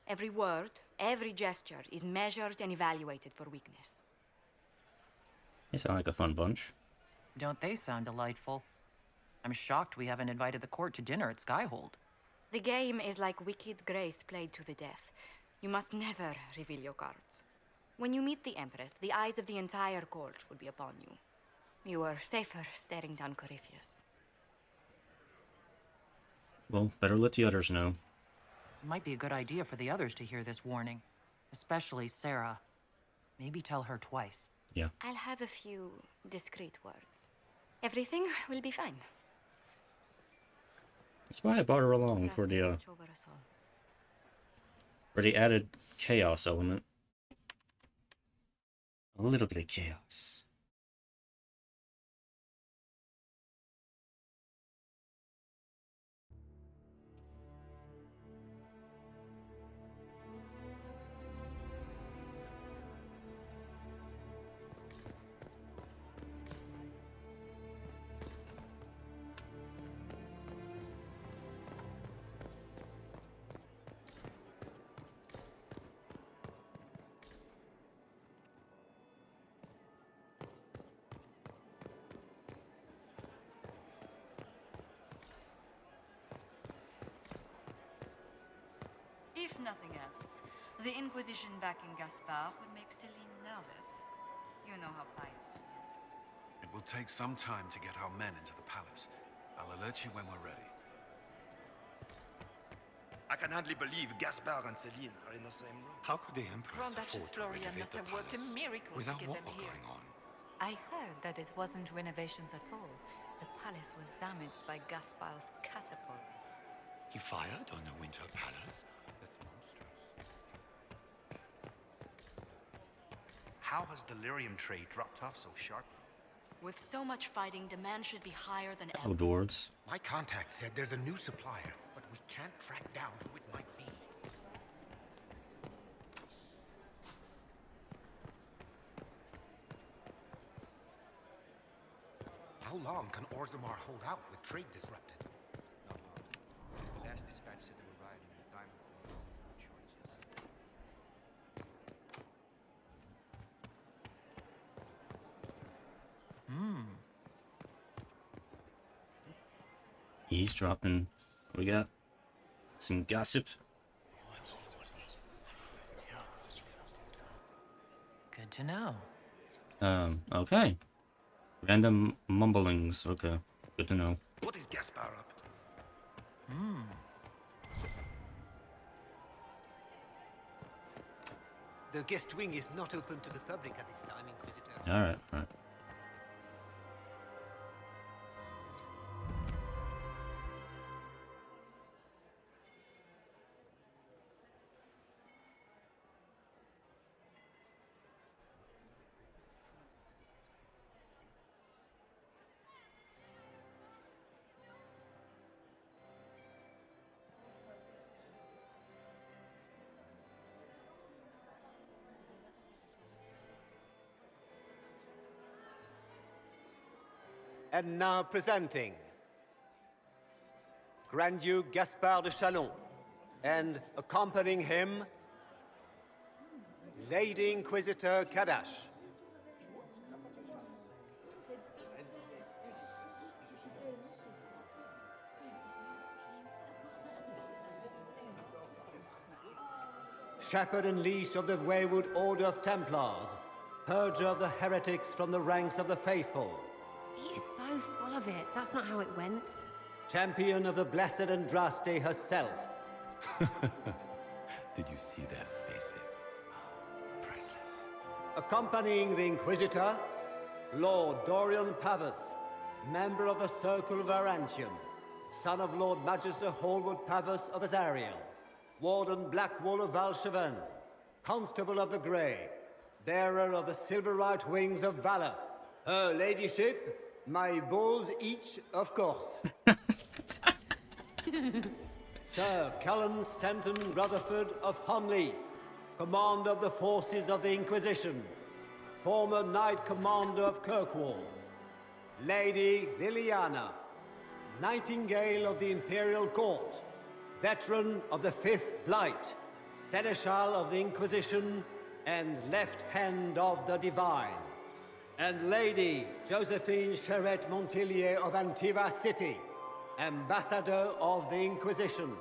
Speaker 19: Every word, every gesture is measured and evaluated for weakness.
Speaker 1: They sound like a fun bunch.
Speaker 3: Don't they sound delightful? I'm shocked we haven't invited the court to dinner at Skyhold.
Speaker 19: The game is like Wicked Grace played to the death. You must never reveal your cards. When you meet the Empress, the eyes of the entire court will be upon you. You are safer staring down Corypheus.
Speaker 1: Well, better let the others know.
Speaker 3: It might be a good idea for the others to hear this warning. Especially Sarah. Maybe tell her twice.
Speaker 1: Yeah.
Speaker 19: I'll have a few discreet words. Everything will be fine.
Speaker 1: That's why I brought her along for the added chaos element. A little bit of chaos.
Speaker 13: If nothing else, the Inquisition backing Gaspard would make Celine nervous. You know how pious she is.
Speaker 10: It will take some time to get our men into the palace. I'll alert you when we're ready.
Speaker 5: I can hardly believe Gaspard and Celine are in the same room.
Speaker 20: How could the Empress
Speaker 22: Grand Duchess
Speaker 20: afford to
Speaker 22: Florian
Speaker 20: renovate
Speaker 22: must
Speaker 20: the
Speaker 22: have worked a
Speaker 20: palace
Speaker 22: miracle to
Speaker 20: without
Speaker 22: get
Speaker 20: war
Speaker 22: them here.
Speaker 20: going on?
Speaker 19: I heard that it wasn't renovations at all. The palace was damaged by Gaspard's catapults.
Speaker 20: He fired on the Winter Palace? That's monstrous.
Speaker 6: How has the lyrium trade dropped off so sharply?
Speaker 19: With so much fighting, demand should be higher than ever.
Speaker 1: Outdoors.
Speaker 4: My contact said there's a new supplier, but we can't track down who it might be. How long can Orzammar hold out with trade disrupted?
Speaker 6: Not long. The last dispatch said they were riding in the time of the food shortages.
Speaker 1: Eavesdropping. We got some gossip.
Speaker 3: Good to know.
Speaker 1: Okay. Random mumblings. Okay. Good to know.
Speaker 5: What is Gaspard up?
Speaker 8: The guest wing is not open to the public at this time, Inquisitor.
Speaker 1: Alright, alright.
Speaker 8: And now presenting Grand Duke Gaspard de Chalon, and accompanying him, Lady Inquisitor Kadash. Shepherd and leash of the Wayward Order of Templars, purger of the heretics from the ranks of the faithful.
Speaker 12: He is so full of it. That's not how it went.
Speaker 8: Champion of the Blessed Andraste herself.
Speaker 20: Did you see their faces? Priceless.
Speaker 8: Accompanying the Inquisitor, Lord Dorian Pavus, member of the Circle of Arantium, son of Lord Magister Hallward Pavus of Azariel, Warden Blackwall of Valcheven, Constable of the Grey, bearer of the silver right wings of valor. Her ladyship, my bulls each, of course. Sir Cullen Stanton Rutherford of Honley, commander of the forces of the Inquisition, former Knight Commander of Kirkwall. Lady Liliana, Nightingale of the Imperial Court, veteran of the Fifth Blight, Seneschal of the Inquisition, and left hand of the Divine. And Lady Josephine Charette Montillier of Antiva City, Ambassador of the Inquisition.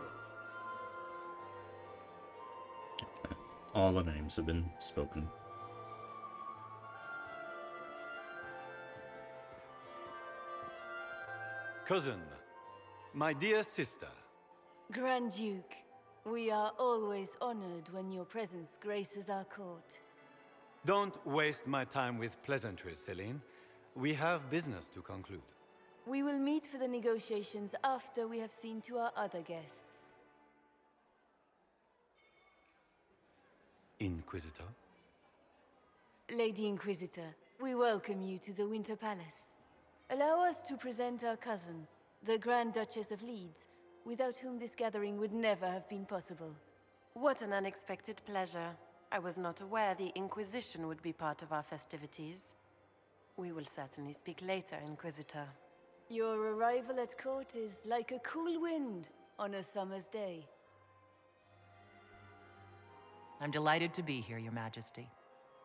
Speaker 1: All the names have been spoken.
Speaker 20: Cousin, my dear sister.
Speaker 24: Grand Duke, we are always honored when your presence graces our court.
Speaker 20: Don't waste my time with pleasantries, Celine. We have business to conclude.
Speaker 24: We will meet for the negotiations after we have seen to our other guests.
Speaker 20: Inquisitor?
Speaker 24: Lady Inquisitor, we welcome you to the Winter Palace. Allow us to present our cousin, the Grand Duchess of Leeds, without whom this gathering would never have been possible.
Speaker 25: What an unexpected pleasure. I was not aware the Inquisition would be part of our festivities. We will certainly speak later, Inquisitor.
Speaker 24: Your arrival at court is like a cool wind on a summer's day.
Speaker 3: I'm delighted to be here, Your Majesty.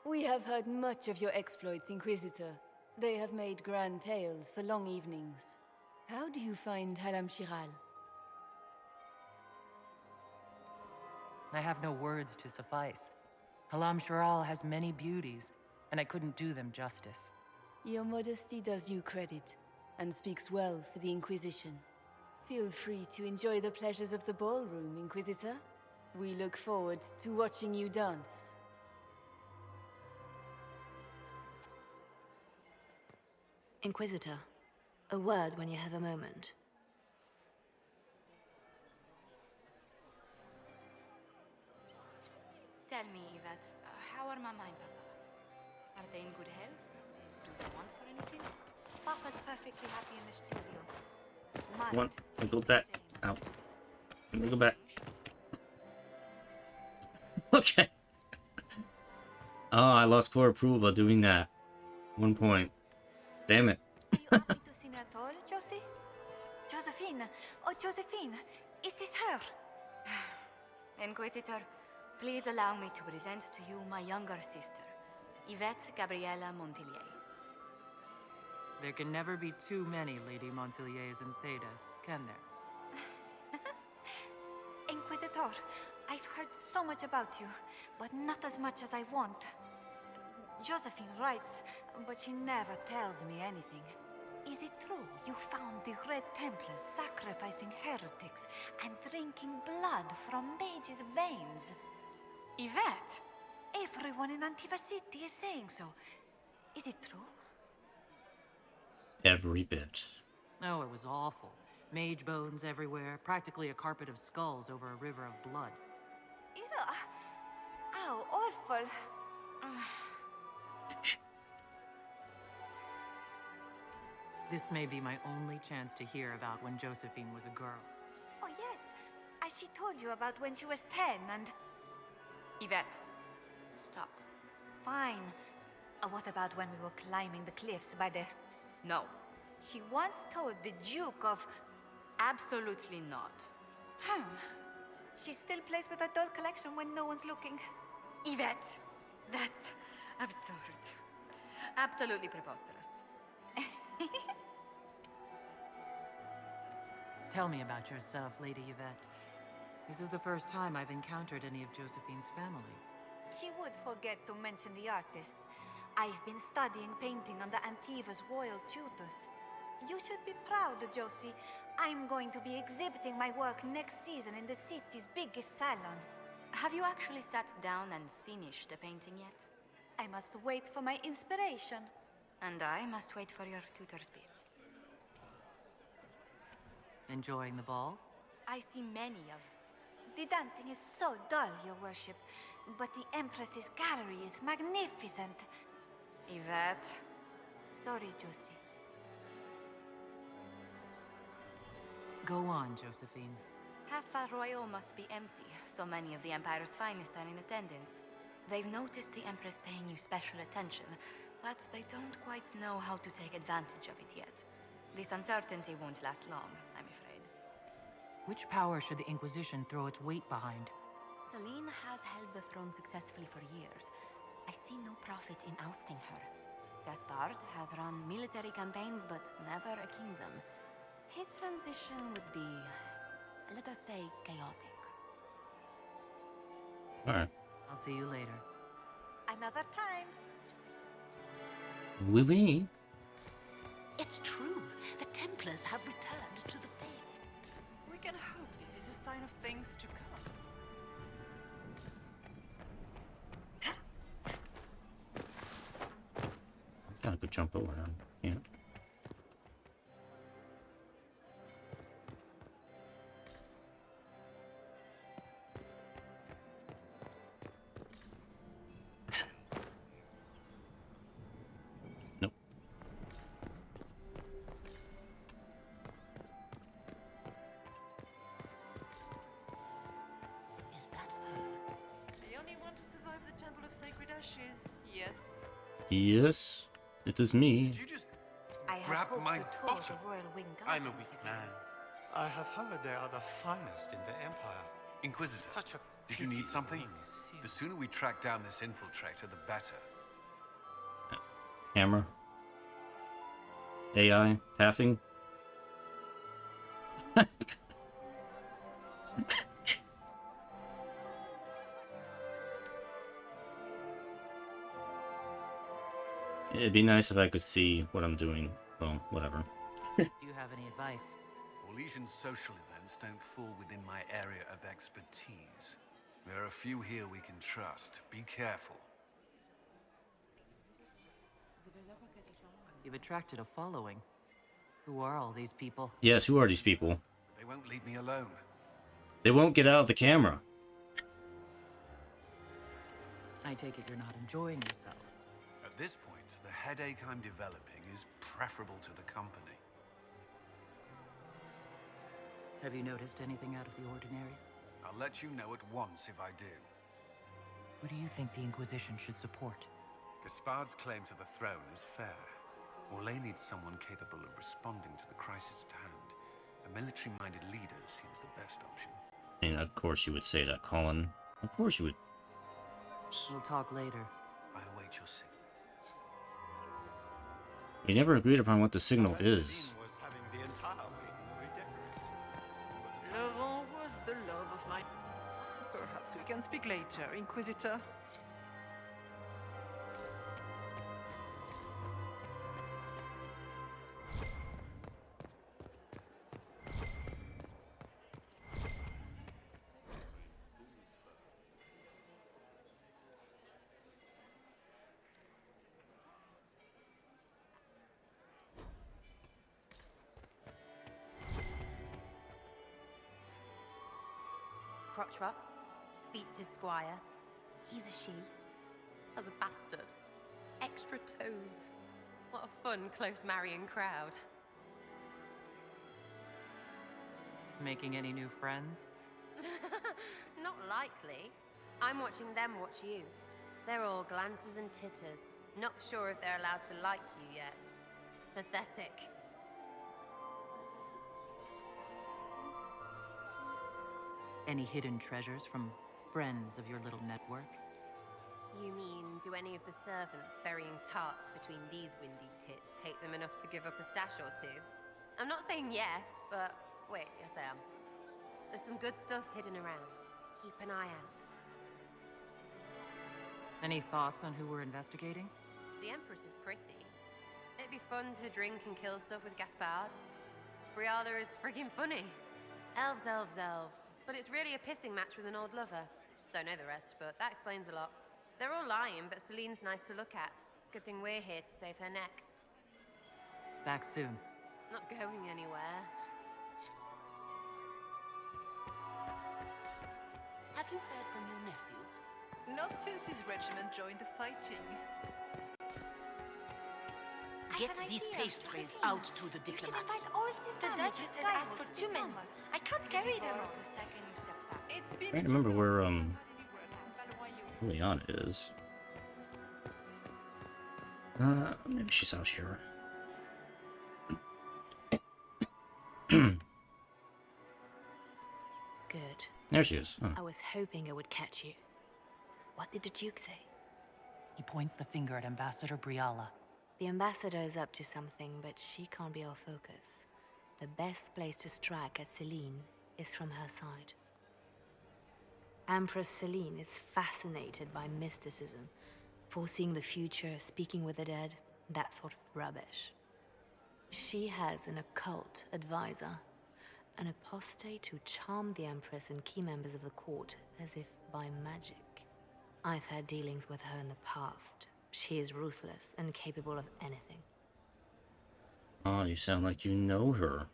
Speaker 24: We have heard much of your exploits, Inquisitor. They have made grand tales for long evenings. How do you find Halamshiral?
Speaker 3: I have no words to suffice. Halamshiral has many beauties, and I couldn't do them justice.
Speaker 24: Your modesty does you credit, and speaks well for the Inquisition. Feel free to enjoy the pleasures of the ballroom, Inquisitor. We look forward to watching you dance.
Speaker 18: Inquisitor, a word when you have a moment.
Speaker 19: Tell me, Yvette, how are Mama and Papa? Are they in good health? Do they want for anything? Papa's perfectly happy in the studio.
Speaker 1: Come on, let me go back. Out. Let me go back. Okay. Oh, I lost core approval by doing that. 1 point. Damn it.
Speaker 2: Do you want me to see me at all, Josie? Josephine! Oh, Josephine! Is this her?
Speaker 19: Inquisitor, please allow me to present to you my younger sister, Yvette Gabriella Montillier.
Speaker 3: There can never be too many Lady Montilliers in Thedas, can there?
Speaker 2: Inquisitor, I've heard so much about you, but not as much as I want. Josephine writes, but she never tells me anything. Is it true you found the Red Templars sacrificing heretics and drinking blood from mages' veins?
Speaker 19: Yvette!
Speaker 2: Everyone in Antiva City is saying so. Is it true?
Speaker 1: Every bit.
Speaker 3: Oh, it was awful. Mage bones everywhere, practically a carpet of skulls over a river of blood.
Speaker 2: Ew. Ow, awful.
Speaker 3: This may be my only chance to hear about when Josephine was a girl.
Speaker 2: Oh, yes. As she told you about when she was 10 and...
Speaker 19: Yvette, stop.
Speaker 2: Fine. What about when we were climbing the cliffs by the...
Speaker 19: No.
Speaker 2: She once told the Duke of...
Speaker 19: Absolutely not.
Speaker 2: She still plays with her doll collection when no one's looking.
Speaker 19: Yvette, that's absurd. Absolutely preposterous.
Speaker 3: Tell me about yourself, Lady Yvette. This is the first time I've encountered any of Josephine's family.
Speaker 2: She would forget to mention the artists. I've been studying painting under Antiva's royal tutors. You should be proud, Josie. I'm going to be exhibiting my work next season in the city's biggest salon.
Speaker 19: Have you actually sat down and finished the painting yet?
Speaker 2: I must wait for my inspiration.
Speaker 19: And I must wait for your tutor's bills.
Speaker 3: Enjoying the ball?
Speaker 19: I see many of...
Speaker 2: The dancing is so dull, Your Worship. But the Empress's gallery is magnificent.
Speaker 19: Yvette.
Speaker 2: Sorry, Josie.
Speaker 3: Go on, Josephine.
Speaker 19: Half Royal must be empty. So many of the Empire's finest are in attendance. They've noticed the Empress paying you special attention, but they don't quite know how to take advantage of it yet. This uncertainty won't last long, I'm afraid.
Speaker 3: Which power should the Inquisition throw its weight behind?
Speaker 19: Celine has held the throne successfully for years. I see no profit in ousting her. Gaspard has run military campaigns, but never a kingdom. His transition would be, let us say, chaotic.
Speaker 1: Alright.
Speaker 3: I'll see you later.
Speaker 2: Another time.
Speaker 1: Oui, oui.
Speaker 22: It's true. The Templars have returned to the faith.
Speaker 11: We can hope this is a sign of things to come.
Speaker 1: I thought I could jump over them. Can't. Nope.
Speaker 22: Is that her?
Speaker 11: The only one to survive the Temple of Sacred Ashes, yes.
Speaker 1: Yes, it is me.
Speaker 4: Did you just
Speaker 2: I have
Speaker 4: grab
Speaker 2: hoped
Speaker 4: my
Speaker 2: to tour
Speaker 4: bottom?
Speaker 2: the Royal Wing
Speaker 4: I'm a
Speaker 2: Gardens
Speaker 4: weak
Speaker 2: again.
Speaker 4: man.
Speaker 20: I have heard they are the finest in the Empire.
Speaker 10: Inquisitor,
Speaker 20: Such a
Speaker 10: did you need
Speaker 20: pity
Speaker 10: something?
Speaker 20: Rome is sealed.
Speaker 10: The sooner we track down this infiltrator, the better.
Speaker 1: Camera. AI. Taffing. It'd be nice if I could see what I'm doing. Well, whatever.
Speaker 3: Do you have any advice?
Speaker 10: Orlesian social events don't fall within my area of expertise. There are a few here we can trust. Be careful.
Speaker 3: You've attracted a following. Who are all these people?
Speaker 1: Yes, who are these people?
Speaker 10: They won't leave me alone.
Speaker 1: They won't get out of the camera.
Speaker 3: I take it you're not enjoying yourself.
Speaker 10: At this point, the headache I'm developing is preferable to the company.
Speaker 3: Have you noticed anything out of the ordinary?
Speaker 10: I'll let you know at once if I do.
Speaker 3: Who do you think the Inquisition should support?
Speaker 10: Gaspard's claim to the throne is fair. Orlais needs someone capable of responding to the crisis at hand. A military-minded leader seems the best option.
Speaker 1: I mean, of course you would say that, Colin. Of course you would.
Speaker 3: We'll talk later.
Speaker 10: I await your signal.
Speaker 1: We never agreed upon what the signal is.
Speaker 11: Laurent was the love of my... Perhaps we can speak later, Inquisitor.
Speaker 12: Crotchrup beats his squire. He's a she. As a bastard. Extra toes. What a fun, close marrying crowd.
Speaker 3: Making any new friends?
Speaker 12: Not likely. I'm watching them watch you. They're all glances and titters. Not sure if they're allowed to like you yet. Pathetic.
Speaker 3: Any hidden treasures from friends of your little network?
Speaker 12: You mean, do any of the servants ferrying tarts between these windy tits hate them enough to give up a stash or two? I'm not saying yes, but wait, yes I am. There's some good stuff hidden around. Keep an eye out.
Speaker 3: Any thoughts on who we're investigating?
Speaker 12: The Empress is pretty. It'd be fun to drink and kill stuff with Gaspard. Briala is friggin' funny. Elves, elves, elves. But it's really a pissing match with an old lover. Don't know the rest, but that explains a lot. They're all lying, but Celine's nice to look at. Good thing we're here to save her neck.
Speaker 3: Back soon.
Speaker 12: Not going anywhere.
Speaker 9: Have you heard from your nephew?
Speaker 11: Not since his regiment joined the fighting.
Speaker 9: Get these pastries out to the diplomats.
Speaker 2: The Duchess has asked for 2 men. I can't carry them.
Speaker 1: I can't remember where Leon is. Maybe she's out here.
Speaker 18: Good.
Speaker 1: There she is. Oh.
Speaker 18: I was hoping I would catch you. What did the Duke say?
Speaker 3: He points the finger at Ambassador Briala.
Speaker 18: The ambassador is up to something, but she can't be our focus. The best place to strike at Celine is from her side. Empress Celine is fascinated by mysticism, foreseeing the future, speaking with the dead, that sort of rubbish. She has an occult advisor, an apostate who charmed the Empress and key members of the court as if by magic. I've had dealings with her in the past. She is ruthless and capable of anything.
Speaker 1: Oh, you sound like you know her.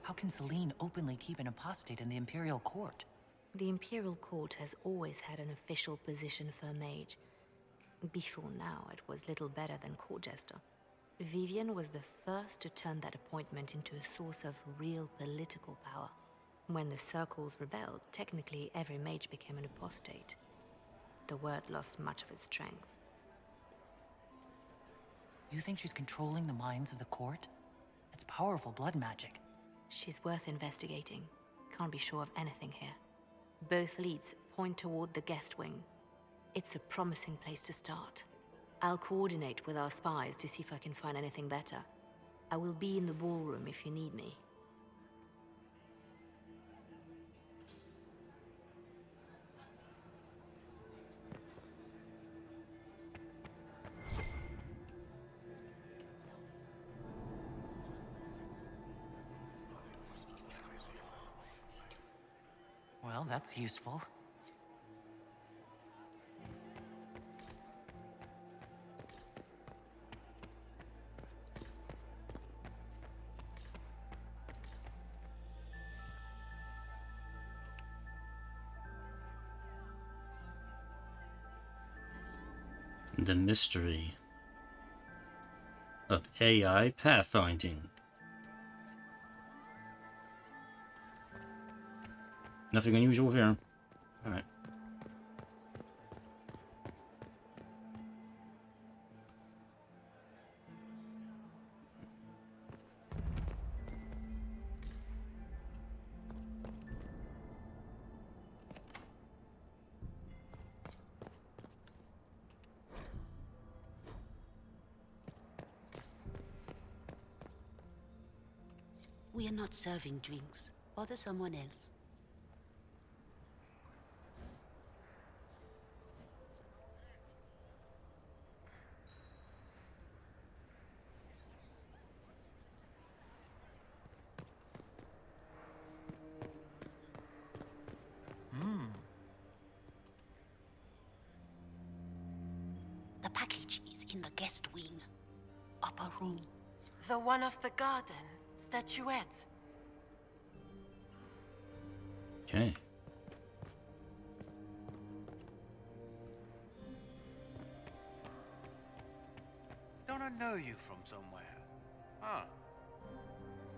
Speaker 3: How can Celine openly keep an apostate in the Imperial Court?
Speaker 18: The Imperial Court has always had an official position for a mage. Before now, it was little better than court jester. Vivian was the first to turn that appointment into a source of real political power. When the circles rebelled, technically every mage became an apostate. The word lost much of its strength.
Speaker 3: You think she's controlling the minds of the court? It's powerful blood magic.
Speaker 18: She's worth investigating. Can't be sure of anything here. Both leads point toward the guest wing. It's a promising place to start. I'll coordinate with our spies to see if I can find anything better. I will be in the ballroom if you need me.
Speaker 3: Well, that's useful.
Speaker 1: The mystery of AI pathfinding. Nothing unusual here. Alright.
Speaker 9: We are not serving drinks. Bother someone else. The package is in the guest wing. Upper room.
Speaker 25: The one of the garden. Statuette.
Speaker 1: Okay.
Speaker 10: Don't I know you from somewhere? Huh.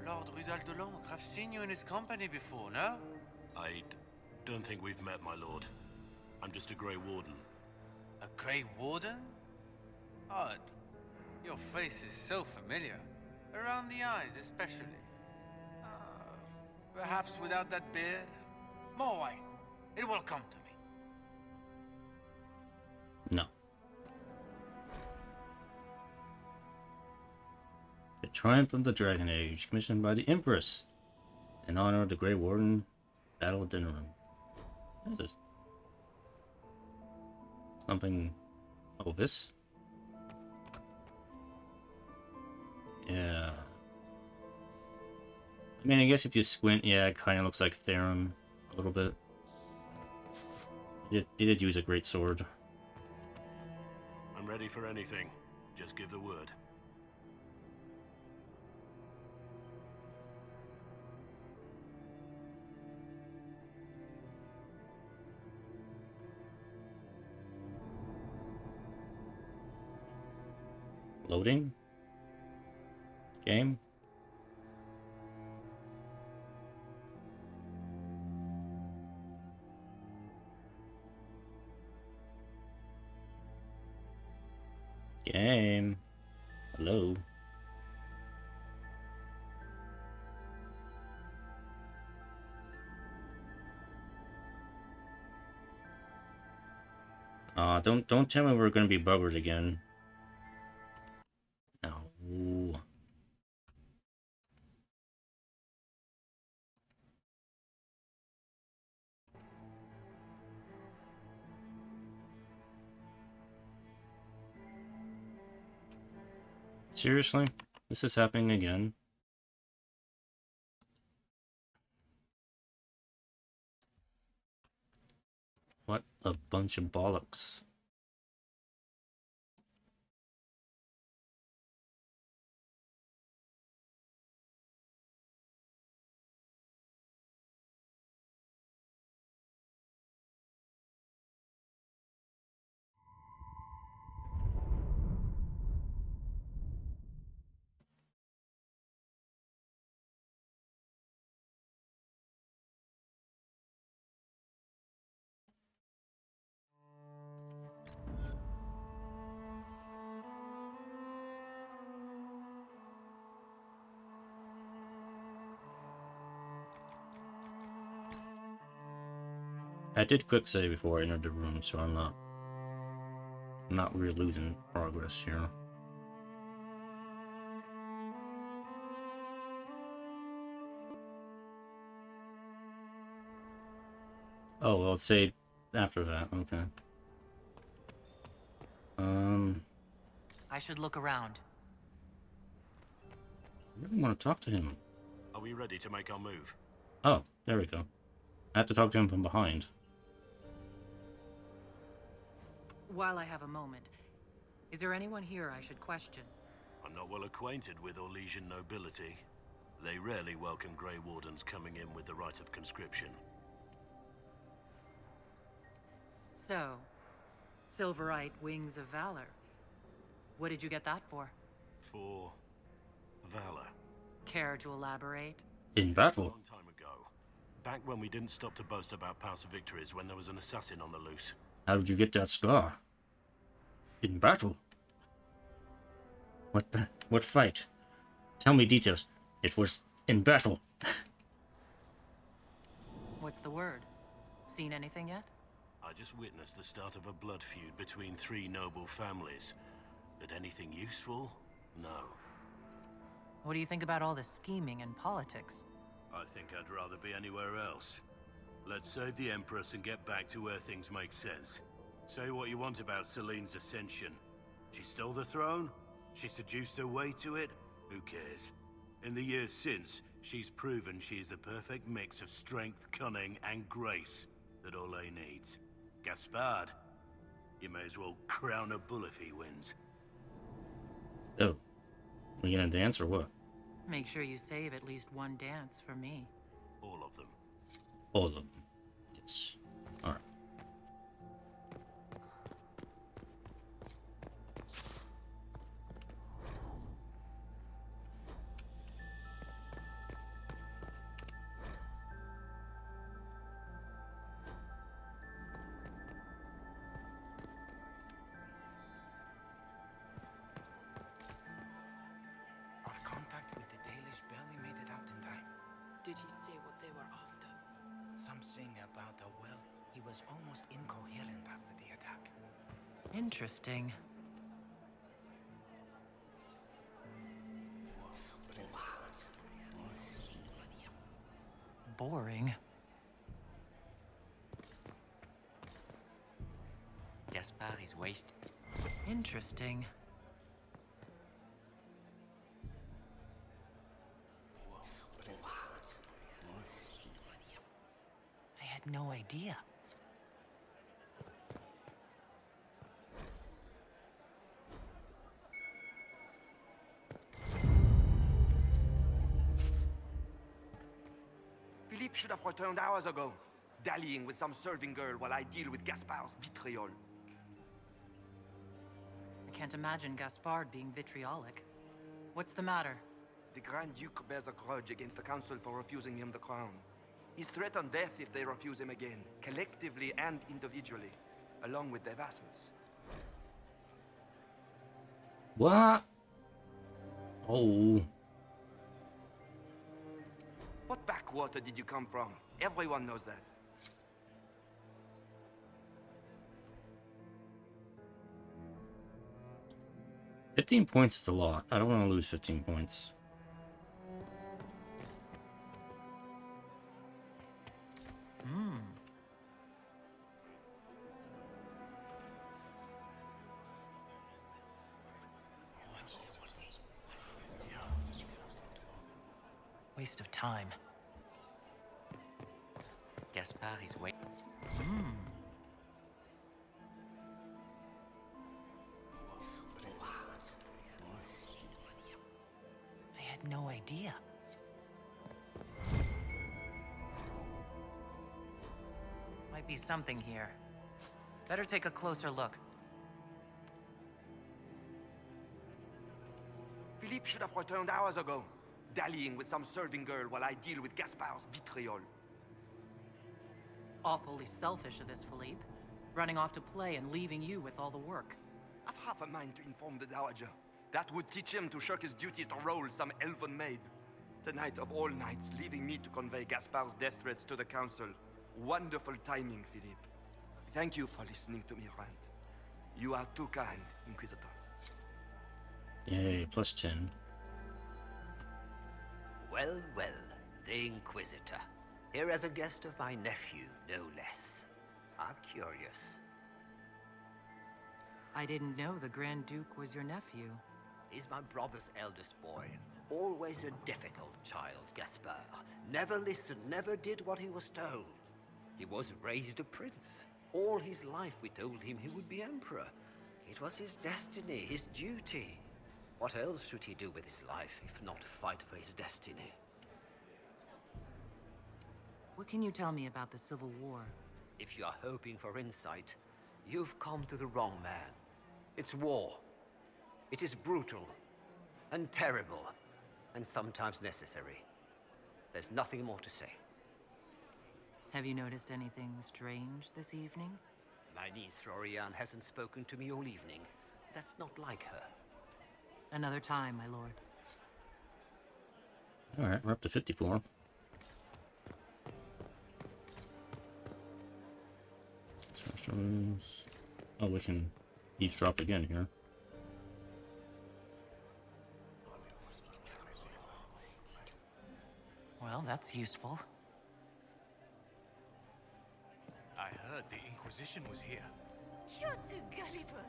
Speaker 10: Lord Rudal de Langres. I've seen you in his company before, no?
Speaker 14: I don't think we've met, my lord. I'm just a Grey Warden.
Speaker 10: A Grey Warden? Odd. Your face is so familiar. Around the eyes, especially. Perhaps without that beard? More wine. It will come to me.
Speaker 1: No. The Triumph of the Dragon Age, commissioned by the Empress, in honor of the Grey Warden Battle Dinner Room. What is this? Something. Oh, this? Yeah. I mean, I guess if you squint, yeah, it kind of looks like Theron a little bit. He did use a great sword.
Speaker 14: I'm ready for anything. Just give the word.
Speaker 1: Loading? Game? Game. Hello. Don't tell me we're gonna be buggers again. No. Seriously? This is happening again? What a bunch of bollocks. I did quick save before I entered the room, so I'm not really losing progress here. Oh, well, it's saved after that. Okay.
Speaker 3: I should look around.
Speaker 1: I really want to talk to him.
Speaker 14: Are we ready to make our move?
Speaker 1: Oh, there we go. I have to talk to him from behind.
Speaker 3: While I have a moment, is there anyone here I should question?
Speaker 14: I'm not well acquainted with Orlesian nobility. They rarely welcome Grey Wardens coming in with the right of conscription.
Speaker 3: So, Silverite Wings of Valor. What did you get that for?
Speaker 14: For valor.
Speaker 3: Care to elaborate?
Speaker 1: In battle.
Speaker 14: A long time ago. Back when we didn't stop to boast about past victories when there was an assassin on the loose.
Speaker 1: How did you get that scar? In battle. What fight? Tell me details. It was in battle.
Speaker 3: What's the word? Seen anything yet?
Speaker 14: I just witnessed the start of a blood feud between 3 noble families. But anything useful? No.
Speaker 3: What do you think about all the scheming and politics?
Speaker 14: I think I'd rather be anywhere else. Let's save the Empress and get back to where things make sense. Say what you want about Celine's ascension. She stole the throne? She seduced her way to it? Who cares? In the years since, she's proven she is the perfect mix of strength, cunning, and grace that Orlais needs. Gaspard, you may as well crown a bull if he wins.
Speaker 1: So, we gonna dance or what?
Speaker 3: Make sure you save at least one dance for me.
Speaker 14: All of them.
Speaker 1: All of them. Yes. Alright.
Speaker 4: Our contact with the Dalish barely made it out in time.
Speaker 11: Did he say what they were after?
Speaker 4: Something about a well. He was almost incoherent after the attack.
Speaker 3: Interesting. Boring.
Speaker 15: Gaspard is wasted.
Speaker 3: Interesting. I had no idea.
Speaker 5: Philippe should have returned hours ago, dallying with some serving girl while I deal with Gaspard's vitriol.
Speaker 3: I can't imagine Gaspard being vitriolic. What's the matter?
Speaker 5: The Grand Duke bears a grudge against the Council for refusing him the crown. He's threatened death if they refuse him again, collectively and individually, along with their vassals.
Speaker 1: What? Oh.
Speaker 5: What backwater did you come from? Everyone knows that.
Speaker 1: $15 points is a lot. I don't want to lose 15 points.
Speaker 3: Waste of time.
Speaker 15: Gaspard is waiting.
Speaker 3: I had no idea. Might be something here. Better take a closer look.
Speaker 5: Philippe should have returned hours ago, dallying with some serving girl while I deal with Gaspard's vitriol.
Speaker 3: Awfully selfish of this, Philippe. Running off to play and leaving you with all the work.
Speaker 5: I've half a mind to inform the Dowager. That would teach him to shirk his duties to roll some elven maid. Tonight of all nights, leaving me to convey Gaspard's death threats to the Council. Wonderful timing, Philippe. Thank you for listening to me rant. You are too kind, Inquisitor.
Speaker 1: Yay, plus 10.
Speaker 16: Well, well, the Inquisitor. Here as a guest of my nephew, no less. How curious.
Speaker 3: I didn't know the Grand Duke was your nephew.
Speaker 16: He's my brother's eldest boy. Always a difficult child, Gaspard. Never listened, never did what he was told. He was raised a prince. All his life we told him he would be emperor. It was his destiny, his duty. What else should he do with his life if not fight for his destiny?
Speaker 3: What can you tell me about the Civil War?
Speaker 16: If you are hoping for insight, you've come to the wrong man. It's war. It is brutal, and terrible, and sometimes necessary. There's nothing more to say.
Speaker 3: Have you noticed anything strange this evening?
Speaker 16: My niece Florian hasn't spoken to me all evening. That's not like her.
Speaker 3: Another time, my lord.
Speaker 1: Alright, we're up to 54. Oh, we can eavesdrop again here.
Speaker 3: Well, that's useful.
Speaker 4: I heard the Inquisition was here.
Speaker 24: You're too gullible.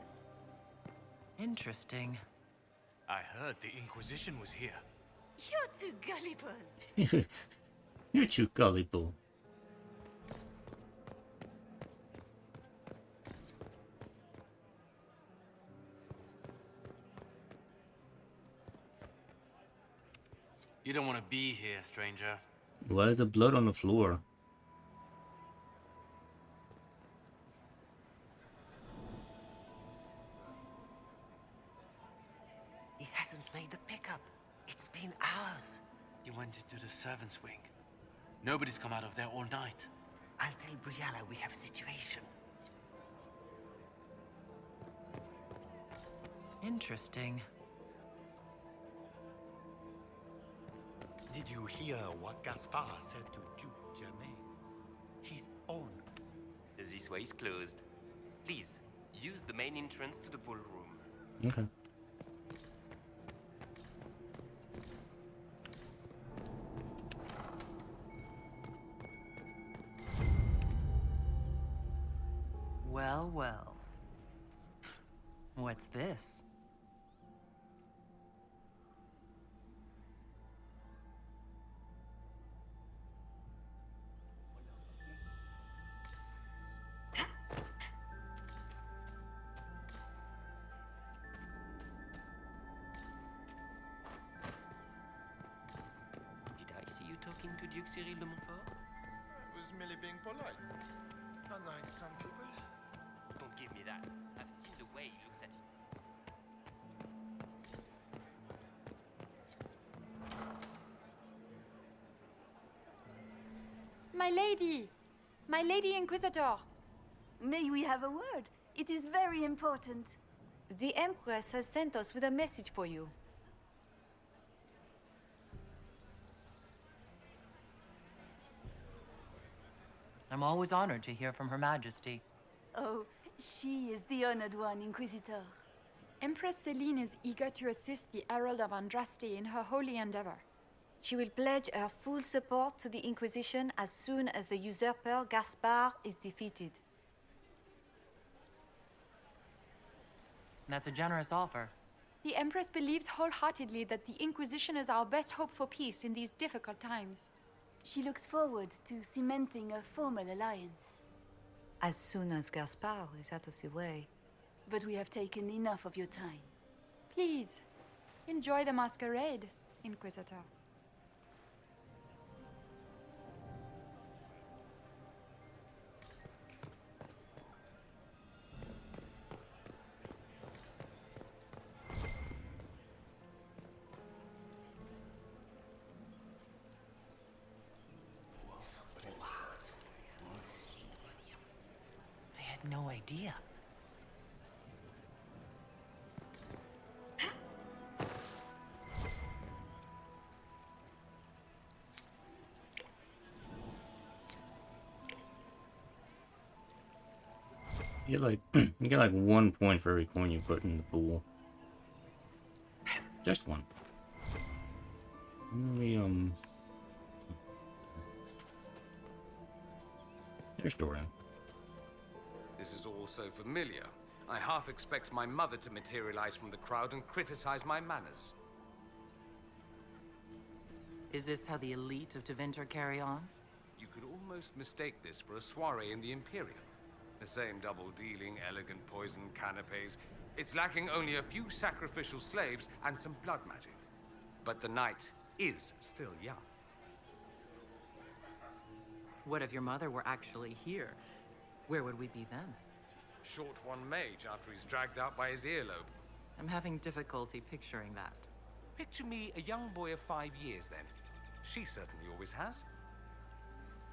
Speaker 3: Interesting.
Speaker 4: I heard the Inquisition was here.
Speaker 24: You're too gullible.
Speaker 1: You're too gullible.
Speaker 10: You don't want to be here, stranger.
Speaker 1: Why is the blood on the floor?
Speaker 16: He hasn't made the pickup. It's been hours.
Speaker 10: He went into the servants' wing. Nobody's come out of there all night.
Speaker 16: I'll tell Briala we have a situation.
Speaker 3: Interesting.
Speaker 20: Did you hear what Gaspard said to Duke Germain? His own.
Speaker 15: This way is closed. Please, use the main entrance to the ballroom.
Speaker 1: Okay.
Speaker 3: Well, well. What's this?
Speaker 15: Talking to Duke Cyril de Montfort?
Speaker 4: I was merely being polite. Unlike some people.
Speaker 15: Don't give me that. I've seen the way he looks at you.
Speaker 24: My lady! My lady Inquisitor! May we have a word? It is very important.
Speaker 2: The Empress has sent us with a message for you.
Speaker 3: I'm always honored to hear from Her Majesty.
Speaker 24: Oh, she is the honored one, Inquisitor.
Speaker 7: Empress Celine is eager to assist the Herald of Andraste in her holy endeavor.
Speaker 2: She will pledge her full support to the Inquisition as soon as the usurper Gaspard is defeated.
Speaker 3: That's a generous offer.
Speaker 7: The Empress believes wholeheartedly that the Inquisition is our best hope for peace in these difficult times.
Speaker 24: She looks forward to cementing a formal alliance.
Speaker 2: As soon as Gaspard is out of the way.
Speaker 24: But we have taken enough of your time.
Speaker 7: Please, enjoy the masquerade, Inquisitor.
Speaker 3: No idea.
Speaker 1: You get like 1 point for every coin you put in the pool. Just one. There's Dorian.
Speaker 13: This is all so familiar. I half expect my mother to materialize from the crowd and criticize my manners.
Speaker 3: Is this how the elite of Tevinter carry on?
Speaker 13: you could almost mistake this for a soiree in the Imperium. The same double-dealing, elegant poison canapes. It's lacking only a few sacrificial slaves and some blood magic. But the night is still young.
Speaker 3: What if your mother were actually here? Where would we be then?
Speaker 13: Short one mage after he's dragged out by his earlobe.
Speaker 3: I'm having difficulty picturing that.
Speaker 13: Picture me a young boy of 5 years, then. She certainly always has.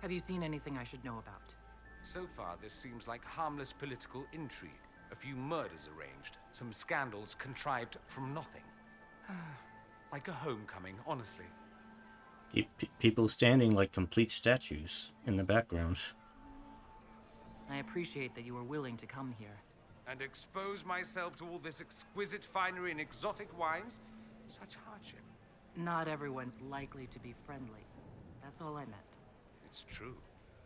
Speaker 3: Have you seen anything I should know about?
Speaker 13: So far, this seems like harmless political intrigue. A few murders arranged, some scandals contrived from nothing. Like a homecoming, honestly.
Speaker 1: People standing like complete statues in the background.
Speaker 3: I appreciate that you were willing to come here.
Speaker 13: And expose myself to all this exquisite finery and exotic wines? Such hardship.
Speaker 3: Not everyone's likely to be friendly. That's all I meant.
Speaker 13: It's true.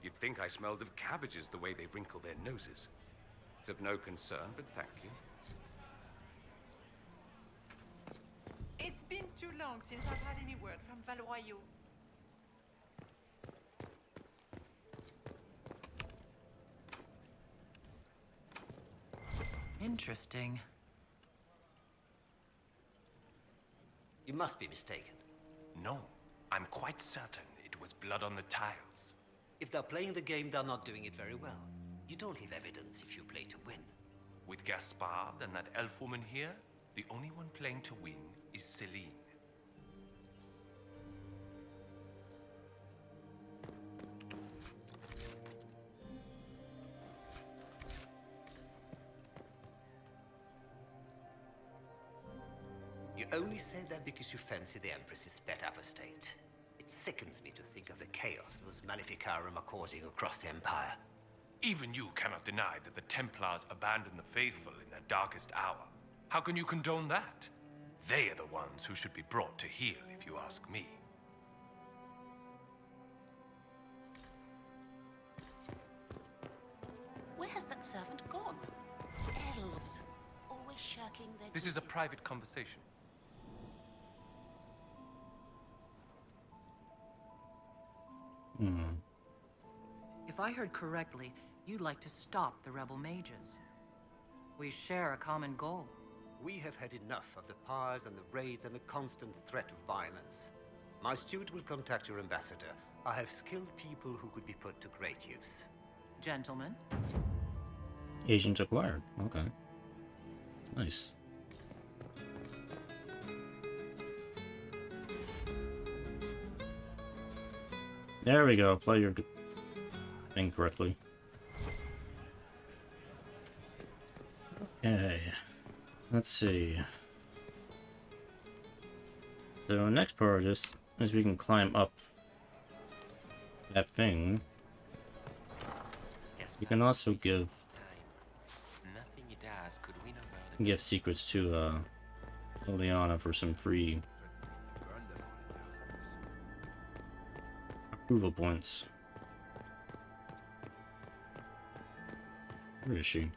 Speaker 13: You'd think I smelled of cabbages the way they wrinkle their noses. It's of no concern, but thank you.
Speaker 11: It's been too long since I've had any word from Valois.
Speaker 3: Interesting.
Speaker 16: You must be mistaken.
Speaker 4: No, I'm quite certain it was blood on the tiles.
Speaker 16: If they're playing the game, they're not doing it very well. You don't leave evidence if you play to win.
Speaker 4: With Gaspard and that elf woman here, the only one playing to win is Celine.
Speaker 16: You only say that because you fancy the Empress's pet apostate. It sickens me to think of the chaos those Maleficarum are causing across the Empire.
Speaker 4: Even you cannot deny that the Templars abandoned the faithful in their darkest hour. How can you condone that? They are the ones who should be brought to heel, if you ask me.
Speaker 9: Where has that servant gone? Elves, always shirking their
Speaker 4: This is a
Speaker 9: duties.
Speaker 4: private conversation.
Speaker 3: If I heard correctly, you'd like to stop the rebel mages. We share a common goal.
Speaker 16: We have had enough of the pyres and the raids and the constant threat of violence. My steward will contact your ambassador. I have skilled people who could be put to great use.
Speaker 3: Gentlemen?
Speaker 1: Agents acquired. Okay. Nice. There we go. Play your thing correctly. Okay. Let's see. So next part of this is we can climb up that thing. You can also give secrets to Liliana for some free approval points. Where is she?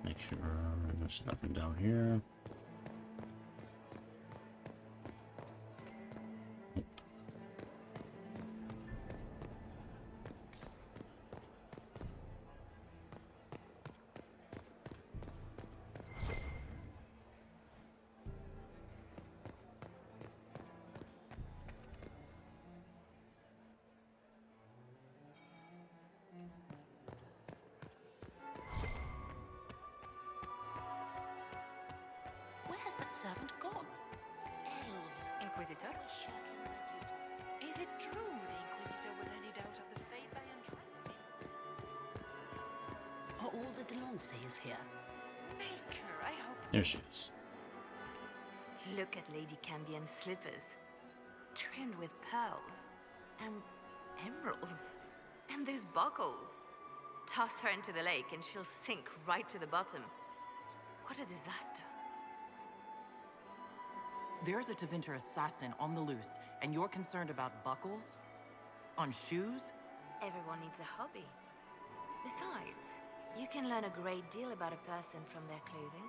Speaker 1: Make sure there's nothing down here.
Speaker 9: Where has that servant gone? Elves.
Speaker 19: Inquisitor?
Speaker 22: Is it true the Inquisitor was handed out of the faith I entrusted?
Speaker 9: Are all the Delancey's here?
Speaker 22: Maker, I hope.
Speaker 1: There she is.
Speaker 18: Look at Lady Cambion's slippers, trimmed with pearls and emeralds, and those buckles. Toss her into the lake and she'll sink right to the bottom. What a disaster.
Speaker 3: There's a Tevinter assassin on the loose, and you're concerned about buckles? On shoes?
Speaker 18: Everyone needs a hobby. Besides, you can learn a great deal about a person from their clothing.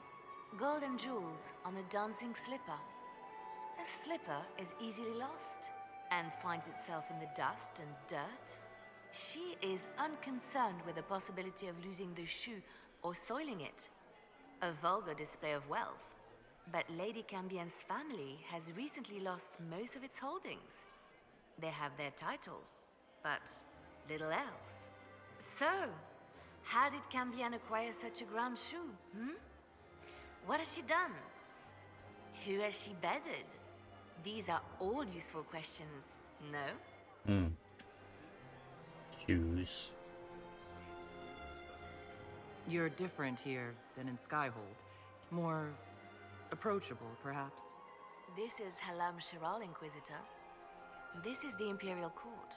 Speaker 24: Golden jewels on a dancing slipper. A slipper is easily lost and finds itself in the dust and dirt. She is unconcerned with the possibility of losing the shoe or soiling it. A vulgar display of wealth. But Lady Cambien's family has recently lost most of its holdings. They have their title, but little else. So, how did Cambien acquire such a grand shoe, What has she done? Who has she bedded? These are all useful questions, no?
Speaker 1: Shoes.
Speaker 3: You're different here than in Skyhold. More approachable, perhaps.
Speaker 24: This is Halamshiral, Inquisitor. This is the Imperial Court.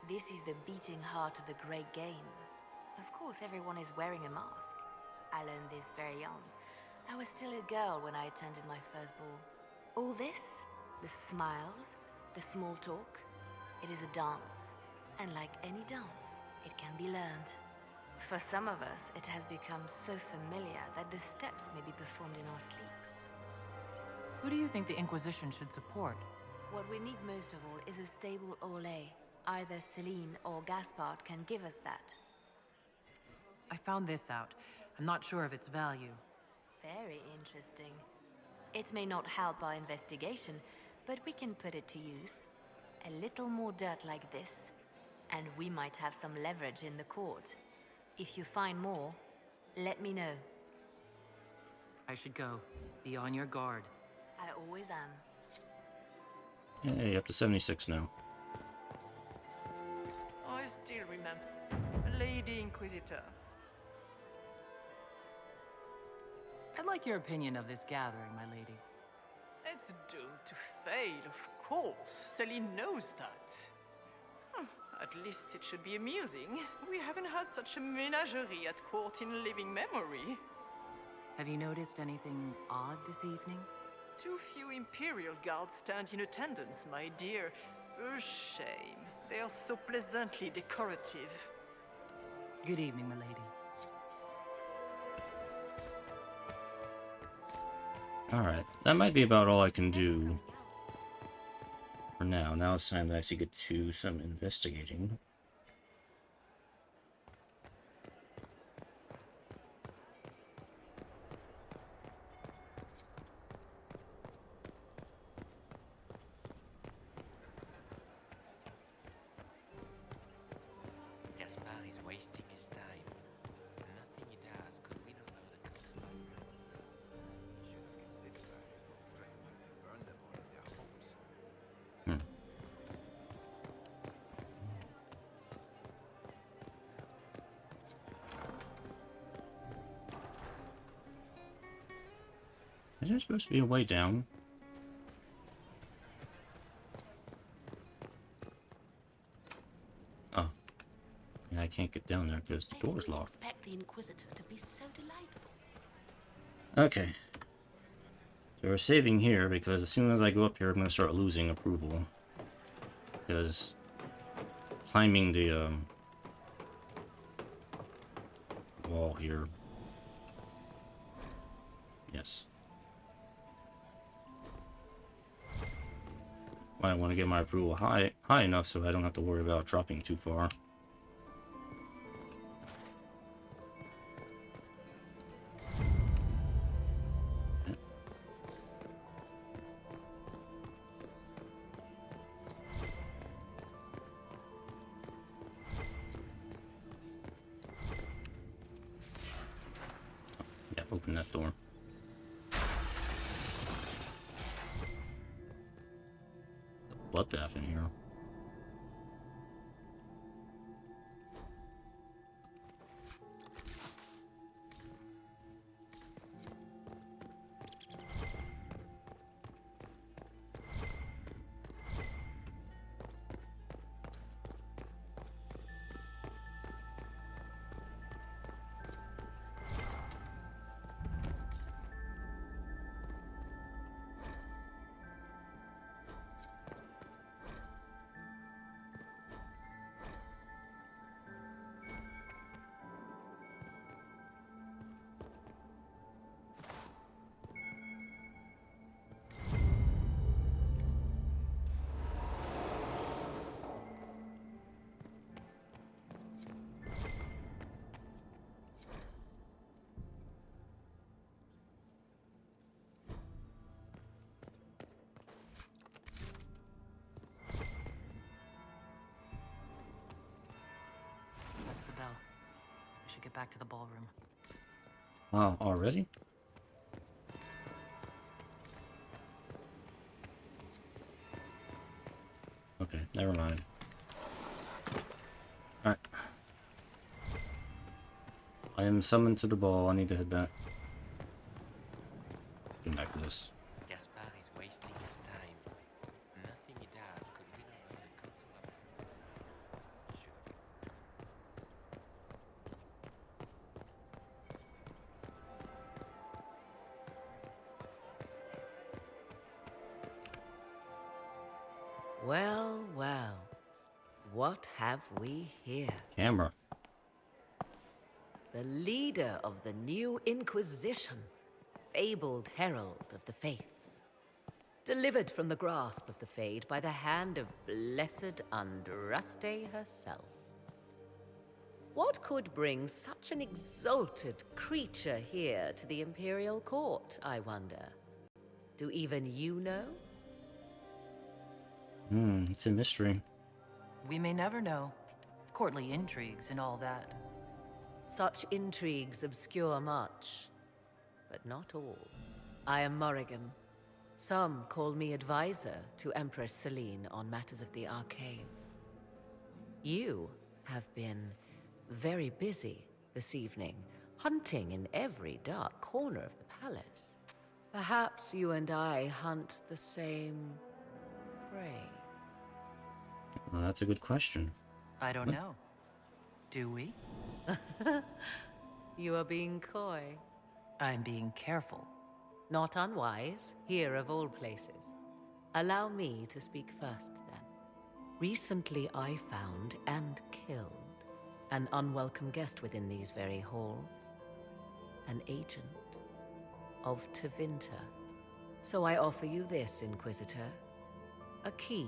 Speaker 24: This is the beating heart of the Great Game. Of course, everyone is wearing a mask. I learned this very young. I was still a girl when I attended my first ball. All this, the smiles, the small talk, it is a dance. And like any dance, it can be learned. For some of us, it has become so familiar that the steps may be performed in our sleep.
Speaker 3: Who do you think the Inquisition should support?
Speaker 24: What we need most of all is a stable Orlais. Either Celine or Gaspard can give us that.
Speaker 3: I found this out. I'm not sure of its value.
Speaker 24: Very interesting. It may not help our investigation, but we can put it to use. A little more dirt like this, and we might have some leverage in the court. If you find more, let me know.
Speaker 3: I should go. Be on your guard.
Speaker 24: I always am.
Speaker 1: Hey, up to 76 now.
Speaker 11: I still remember. Lady Inquisitor.
Speaker 3: I'd like your opinion of this gathering, my lady.
Speaker 11: It's doomed to fail, of course. Celine knows that. At least it should be amusing. We haven't had such a menagerie at court in living memory.
Speaker 3: Have you noticed anything odd this evening?
Speaker 11: Too few Imperial guards stand in attendance, my dear. A shame. They are so pleasantly decorative.
Speaker 3: Good evening, my lady.
Speaker 1: Alright, that might be about all I can do for now. Now it's time to actually get to some investigating.
Speaker 15: Gaspard is wasting his time. Nothing he does could win over the council of Earls. He should have considered that before threatening to burn them all in their homes.
Speaker 1: Is there supposed to be a way down? Oh. Yeah, I can't get down there because the door's locked.
Speaker 9: Expect the Inquisitor to be so delightful.
Speaker 1: Okay. So we're saving here because as soon as I go up here, I'm going to start losing approval. Because climbing the wall here. Yes. I want to get my approval high enough so I don't have to worry about dropping too far. Yeah, open that door. Bloodbath in here.
Speaker 3: should get back to the ballroom.
Speaker 1: Oh, already? Okay, never mind. Alright. I am summoned to the ball. I need to head back. Get back to this.
Speaker 15: Gaspar is wasting his time. Nothing he does could win over the Council of Kings. Should
Speaker 6: Well, well. What have we here?
Speaker 1: Camera.
Speaker 6: The leader of the new Inquisition, fabled herald of the faith. Delivered from the grasp of the Fade by the hand of blessed Andraste herself. What could bring such an exalted creature here to the Imperial Court, I wonder? Do even you know?
Speaker 1: It's a mystery.
Speaker 3: We may never know. Courtly intrigues and all that.
Speaker 6: Such intrigues obscure much, but not all. I am Morrigan. Some call me advisor to Empress Celine on matters of the arcane. You have been very busy this evening, hunting in every dark corner of the palace. Perhaps you and I hunt the same prey.
Speaker 1: Well, that's a good question.
Speaker 3: I don't know. Do we?
Speaker 6: You are being coy.
Speaker 3: I'm being careful.
Speaker 6: Not unwise, here of all places. Allow me to speak first, then. Recently I found and killed an unwelcome guest within these very halls. An agent of Tevinter. So I offer you this, Inquisitor. A key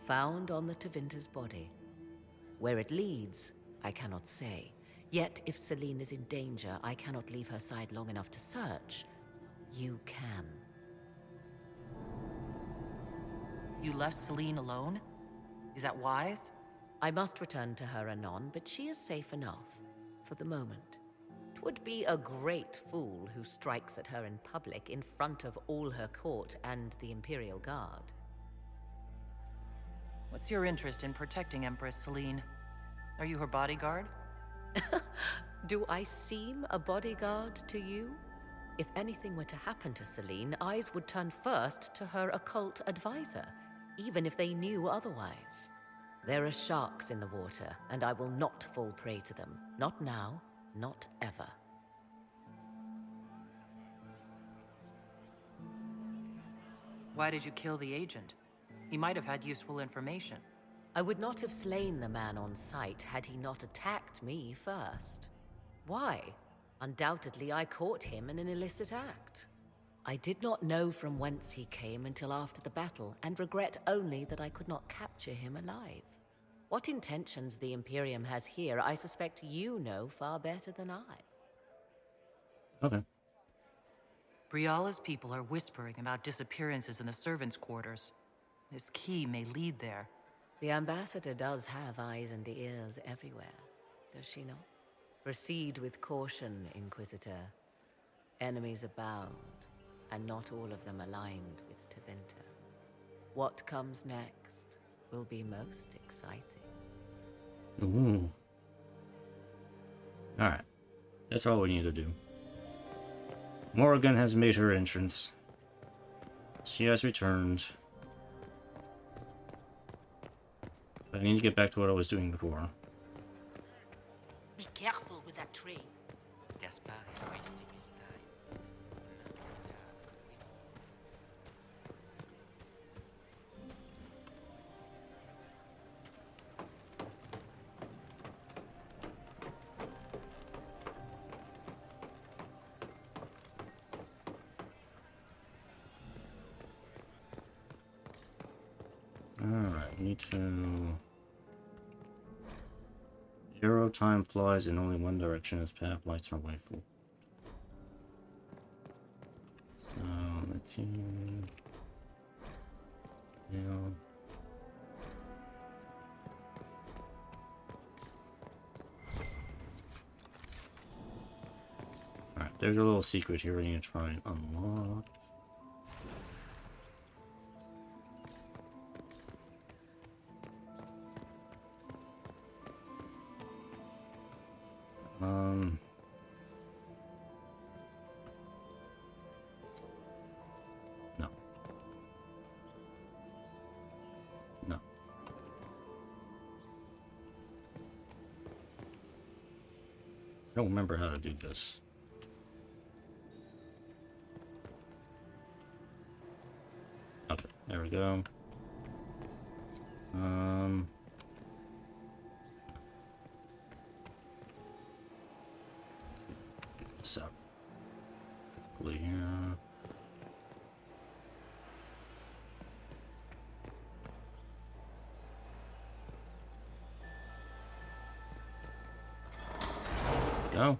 Speaker 6: found on the Tevinter's body. Where it leads, I cannot say. Yet if Celine is in danger, I cannot leave her side long enough to search. You can.
Speaker 3: You left Celine alone? Is that wise?
Speaker 6: I must return to her anon, but she is safe enough, for the moment. 'Twould be a great fool who strikes at her in public in front of all her court and the Imperial Guard.
Speaker 3: What's your interest in protecting Empress Celine? Are you her bodyguard?
Speaker 6: Do I seem a bodyguard to you? If anything were to happen to Celine, eyes would turn first to her occult advisor, even if they knew otherwise. There are sharks in the water, and I will not fall prey to them. Not now, not ever.
Speaker 3: Why did you kill the agent? He might have had useful information.
Speaker 6: I would not have slain the man on sight had he not attacked me first. Why? Undoubtedly, I caught him in an illicit act. I did not know from whence he came until after the battle, and regret only that I could not capture him alive. What intentions the Imperium has here, I suspect you know far better than I.
Speaker 1: Okay.
Speaker 3: Briala's people are whispering about disappearances in the servants' quarters. This key may lead there.
Speaker 6: The ambassador does have eyes and ears everywhere, does she not? Proceed with caution, Inquisitor. Enemies abound, and not all of them aligned with Tevinter. What comes next will be most exciting.
Speaker 1: Ooh. Alright. That's all we need to do. Morrigan has made her entrance. She has returned. But I need to get back to what I was doing before.
Speaker 9: Be careful with that tree.
Speaker 15: Gaspar is wasting his time. Nothing he does could win.
Speaker 1: Alright, need to... Arrow time flies in only one direction as path lights are way full. So, let's see... Yeah. There's a little secret here I need to try and unlock. No. No. I don't remember how to do this. Okay, there we go. Get this out quickly here. Go.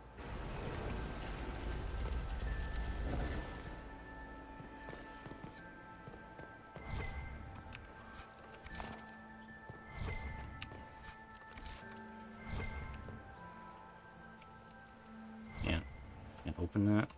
Speaker 1: Can't open that.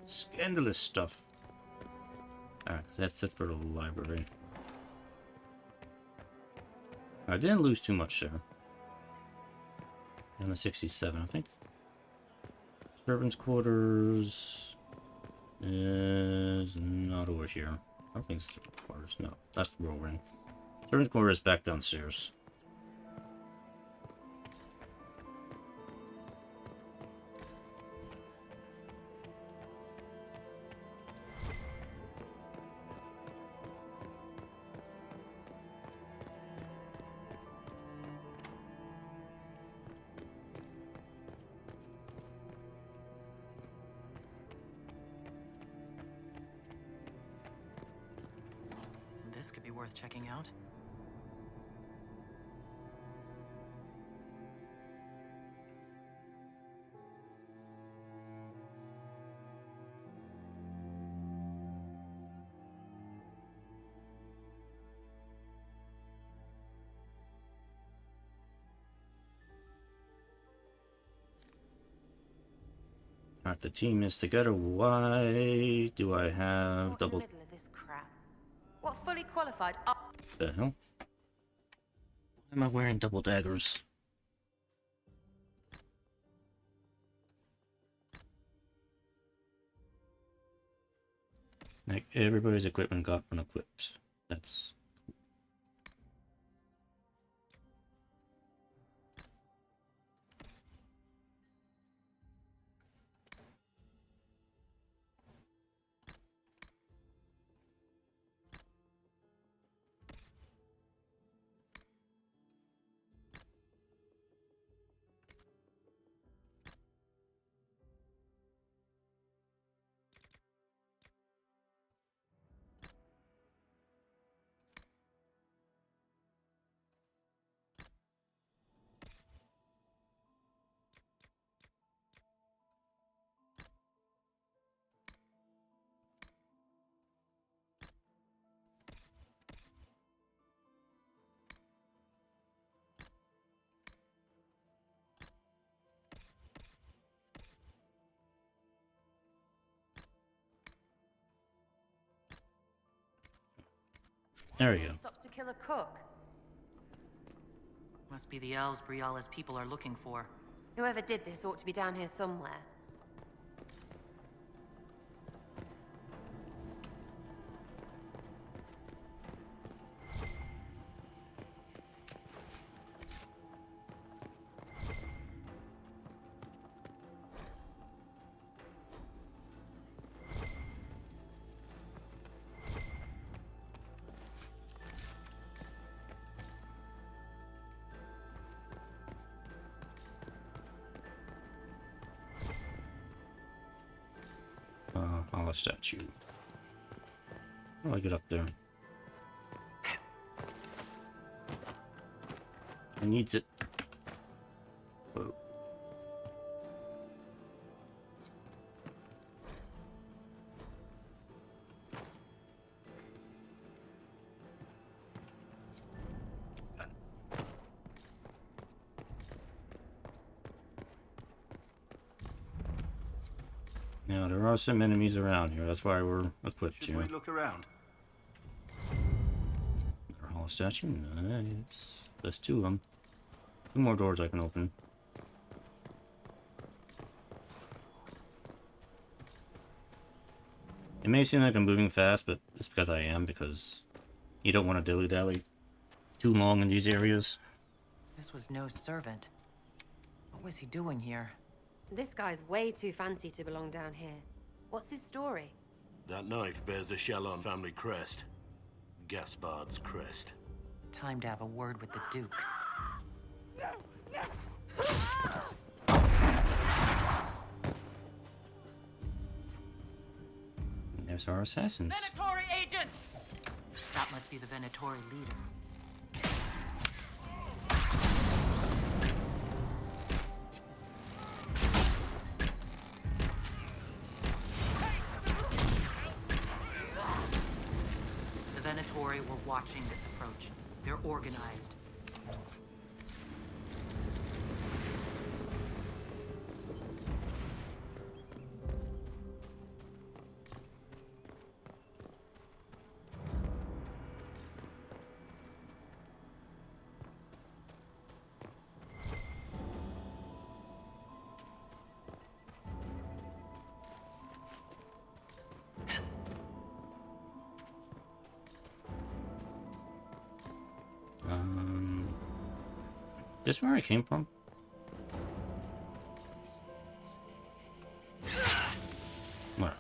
Speaker 1: Scandalous stuff. Alright, that's it for the library. I didn't lose too much there. Down to 67, I think. Servants' quarters is not over here. I don't think it's servants' quarters. No, that's the roll ring. Servants' quarters back downstairs.
Speaker 3: This could be worth checking out.
Speaker 1: Alright, the team is together. Why do I have double...
Speaker 19: Middle of this crap. What fully qualified?
Speaker 1: The hell? Why am I wearing double daggers? Like, everybody's equipment got unequipped. That's... There we go.
Speaker 24: Stops to kill a cook.
Speaker 3: Must be the elves Briala's people are looking for.
Speaker 8: Whoever did this ought to be down here somewhere.
Speaker 1: Hollow statue. How do I get up there? I needs it. Whoa. Now there are some enemies around here. That's why we're equipped
Speaker 14: Should
Speaker 1: here.
Speaker 14: we look around?
Speaker 1: Another hollow statue. Nice. There's two of them. Two more doors I can open. It may seem like I'm moving fast, but it's because I am, because you don't want to dilly-dally too long in these areas.
Speaker 3: This was no servant. What was he doing here?
Speaker 8: This guy's way too fancy to belong down here. What's his story?
Speaker 14: That knife bears a Chalon family crest. Gaspard's crest.
Speaker 3: Time to have a word with the Duke.
Speaker 1: There's our assassins.
Speaker 3: Venatori agents! That must be the Venatori leader. The Venatori were watching this approach. They're organized.
Speaker 1: This where I came from? Where?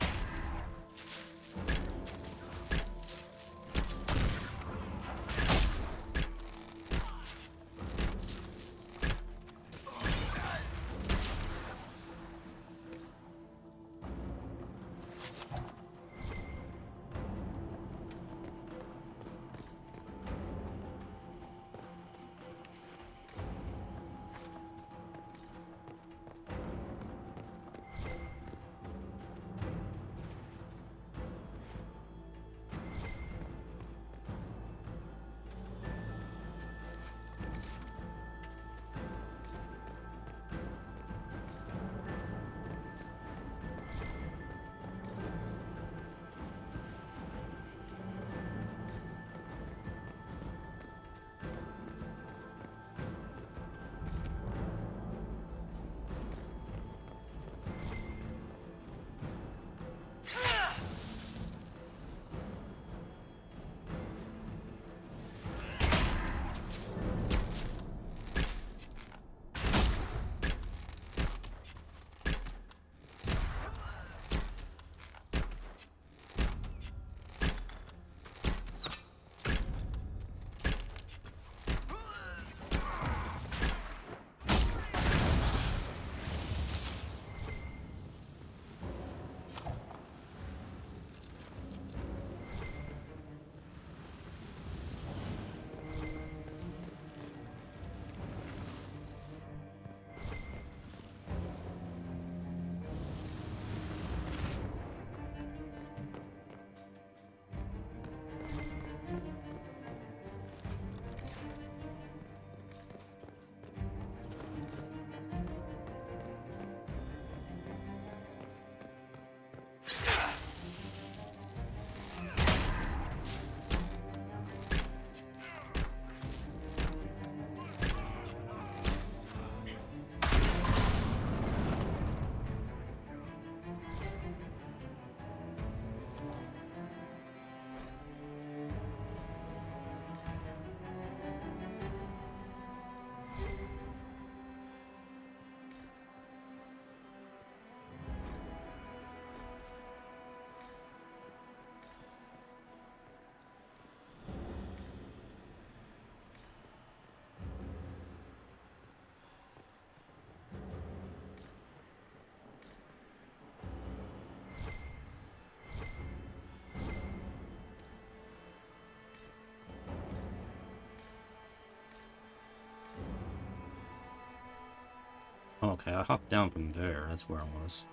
Speaker 1: Okay, I hopped down from there. That's where I was.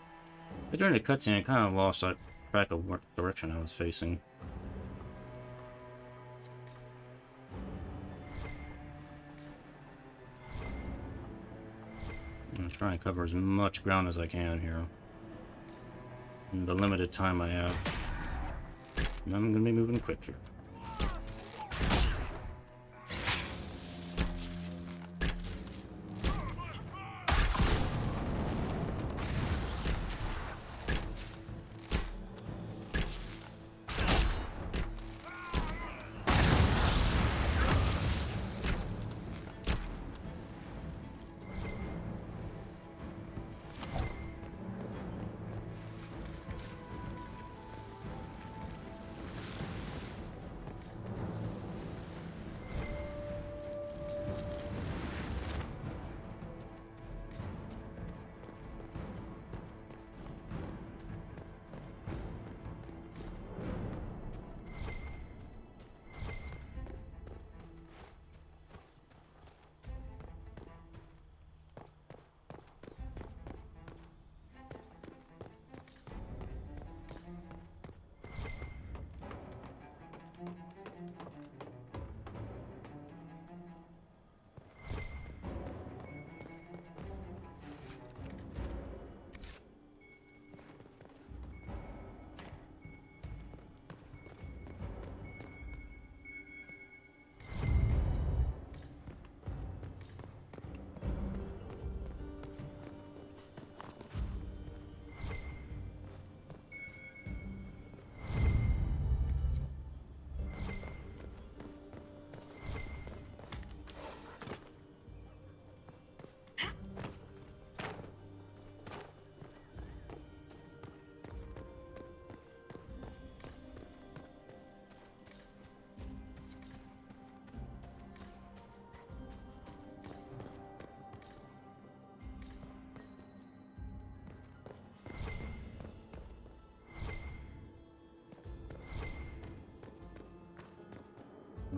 Speaker 1: But during the cutscene, I kind of lost track of what direction I was facing. I'm gonna try and cover as much ground as I can here. In the limited time I have. And I'm gonna be moving quick here.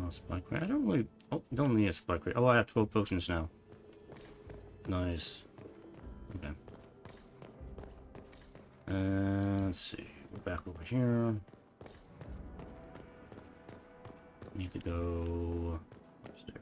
Speaker 1: Oh, spike rate. I don't really... Oh, don't need a spike rate. Oh, I have 12 potions now. Nice. Okay. Let's see. We're back over here. Need to go upstairs.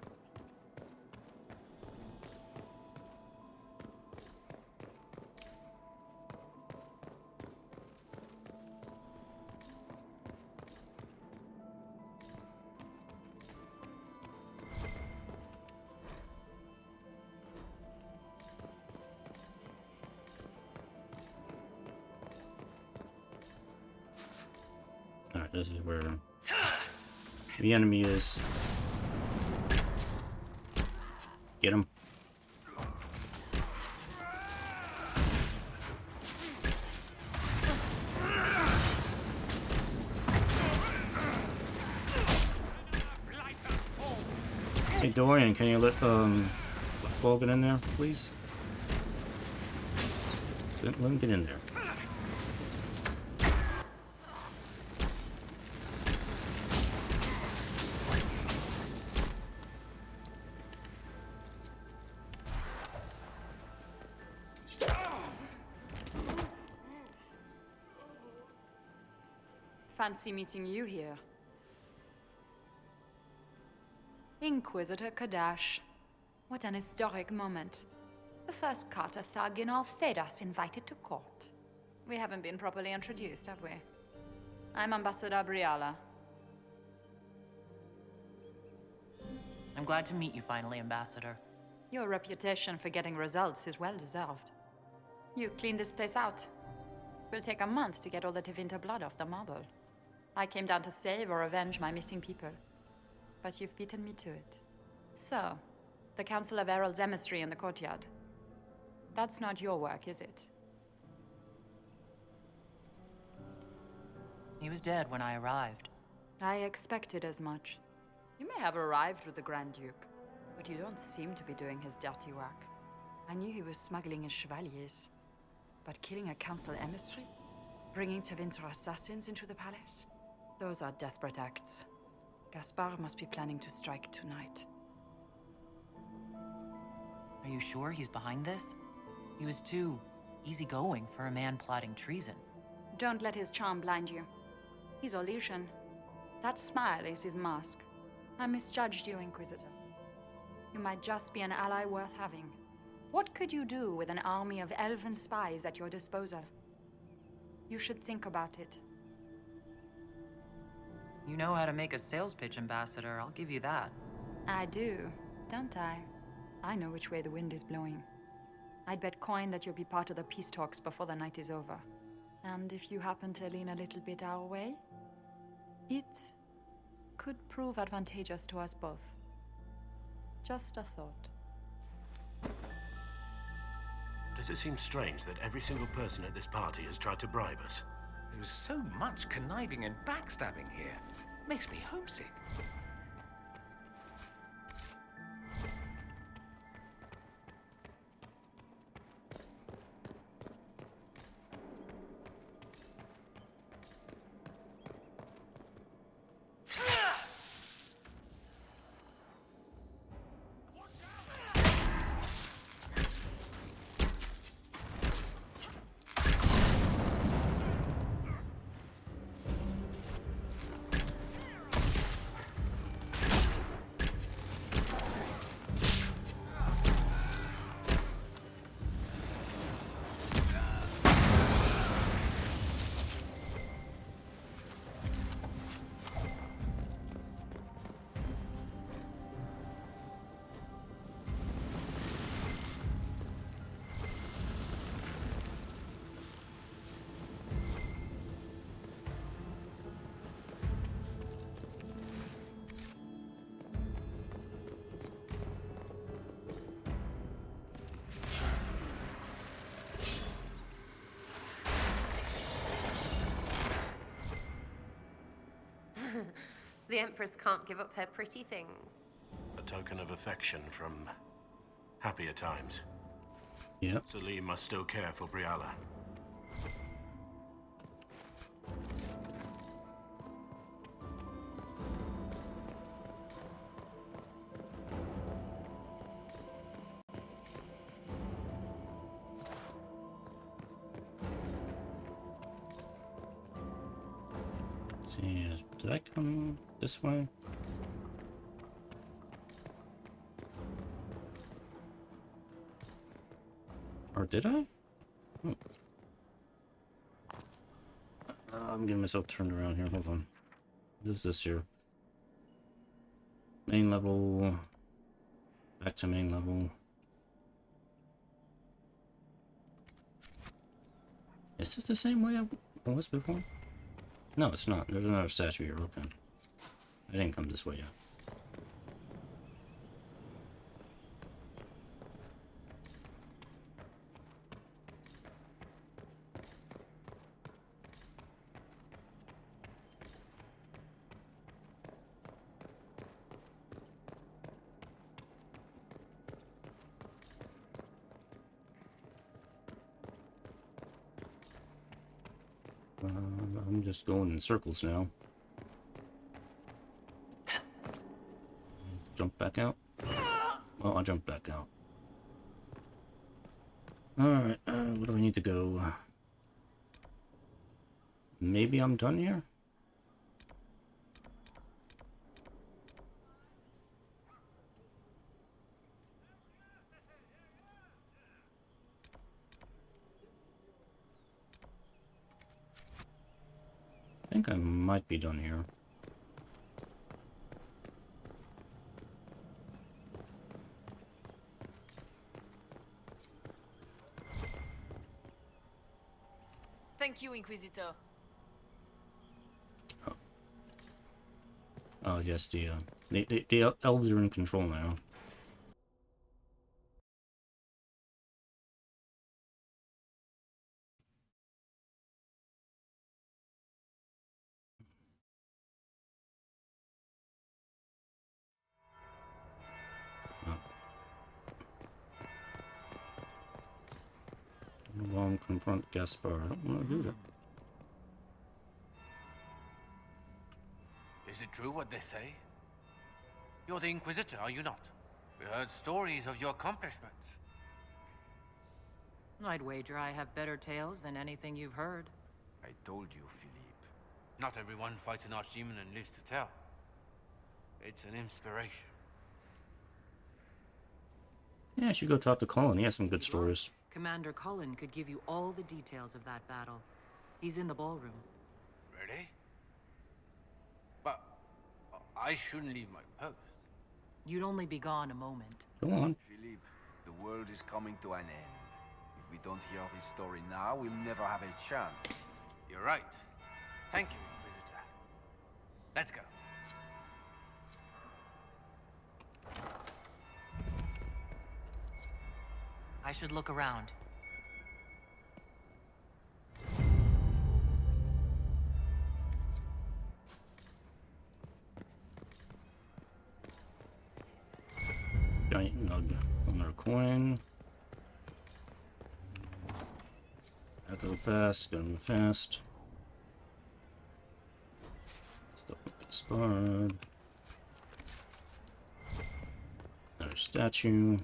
Speaker 1: Alright, this is where the enemy is. Get him. Hey Dorian, can you let Paul get in there, please? Let him get in there.
Speaker 7: Fancy meeting you here. Inquisitor Kadash. What an historic moment. The first Carter thug in all Thedas invited to court. We haven't been properly introduced, have we? I'm Ambassador Briala.
Speaker 3: I'm glad to meet you finally, Ambassador.
Speaker 7: Your reputation for getting results is well deserved. You cleaned this place out. Will take a month to get all the Tevinter blood off the marble. I came down to save or avenge my missing people. But you've beaten me to it. So, the Council of Errol's emissary in the courtyard. That's not your work, is it?
Speaker 3: He was dead when I arrived.
Speaker 7: I expected as much. You may have arrived with the Grand Duke, but you don't seem to be doing his dirty work. I knew he was smuggling his chevaliers. But killing a council emissary? Bringing Tevinter assassins into the palace? Those are desperate acts. Gaspard must be planning to strike tonight.
Speaker 3: Are you sure he's behind this? He was too easygoing for a man plotting treason.
Speaker 7: Don't let his charm blind you. He's Orlesian. That smile is his mask. I misjudged you, Inquisitor. You might just be an ally worth having. What could you do with an army of elven spies at your disposal? You should think about it.
Speaker 3: You know how to make a sales pitch, Ambassador. I'll give you that.
Speaker 7: I do, don't I? I know which way the wind is blowing. I'd bet coin that you'll be part of the peace talks before the night is over. And if you happen to lean a little bit our way, it could prove advantageous to us both. Just a thought.
Speaker 14: Does it seem strange that every single person at this party has tried to bribe us?
Speaker 13: There's so much conniving and backstabbing here. Makes me homesick.
Speaker 8: The Empress can't give up her pretty things.
Speaker 14: A token of affection from happier times.
Speaker 1: Yep.
Speaker 14: Celine must still care for Briala.
Speaker 1: See, did I come this way? Or did I? Hmm. I'm getting myself turned around here. Hold on. What is this here? Main level. Back to main level. Is this the same way I was before? No, it's not. There's another statue here. Okay. I didn't come this way yet. I'm just going in circles now. Jump back out. Well, I'll jump back out. Alright, where do I need to go? Maybe I'm done here? I think I might be done here.
Speaker 24: Thank you, Inquisitor.
Speaker 1: Oh yes, the elves are in control now. Won't confront Gaspar. I don't want to do that.
Speaker 16: Is it true what they say? You're the Inquisitor, are you not? We heard stories of your accomplishments.
Speaker 3: I'd wager I have better tales than anything you've heard.
Speaker 15: I told you, Philippe.
Speaker 12: Not everyone fights an archdemon and lives to tell. It's an inspiration.
Speaker 1: Yeah, I should go talk to Colin. He has some good stories.
Speaker 3: Commander Cullen could give you all the details of that battle. He's in the ballroom.
Speaker 12: Really? But I shouldn't leave my post.
Speaker 3: You'd only be gone a moment.
Speaker 1: Go on.
Speaker 15: Philippe, the world is coming to an end. If we don't hear this story now, we'll never have a chance.
Speaker 12: You're right. Thank you, Inquisitor. Let's go.
Speaker 3: I should look around.
Speaker 1: Giant nug. Another coin. I go fast, gotta move fast. Stuff with the spud. Another statue.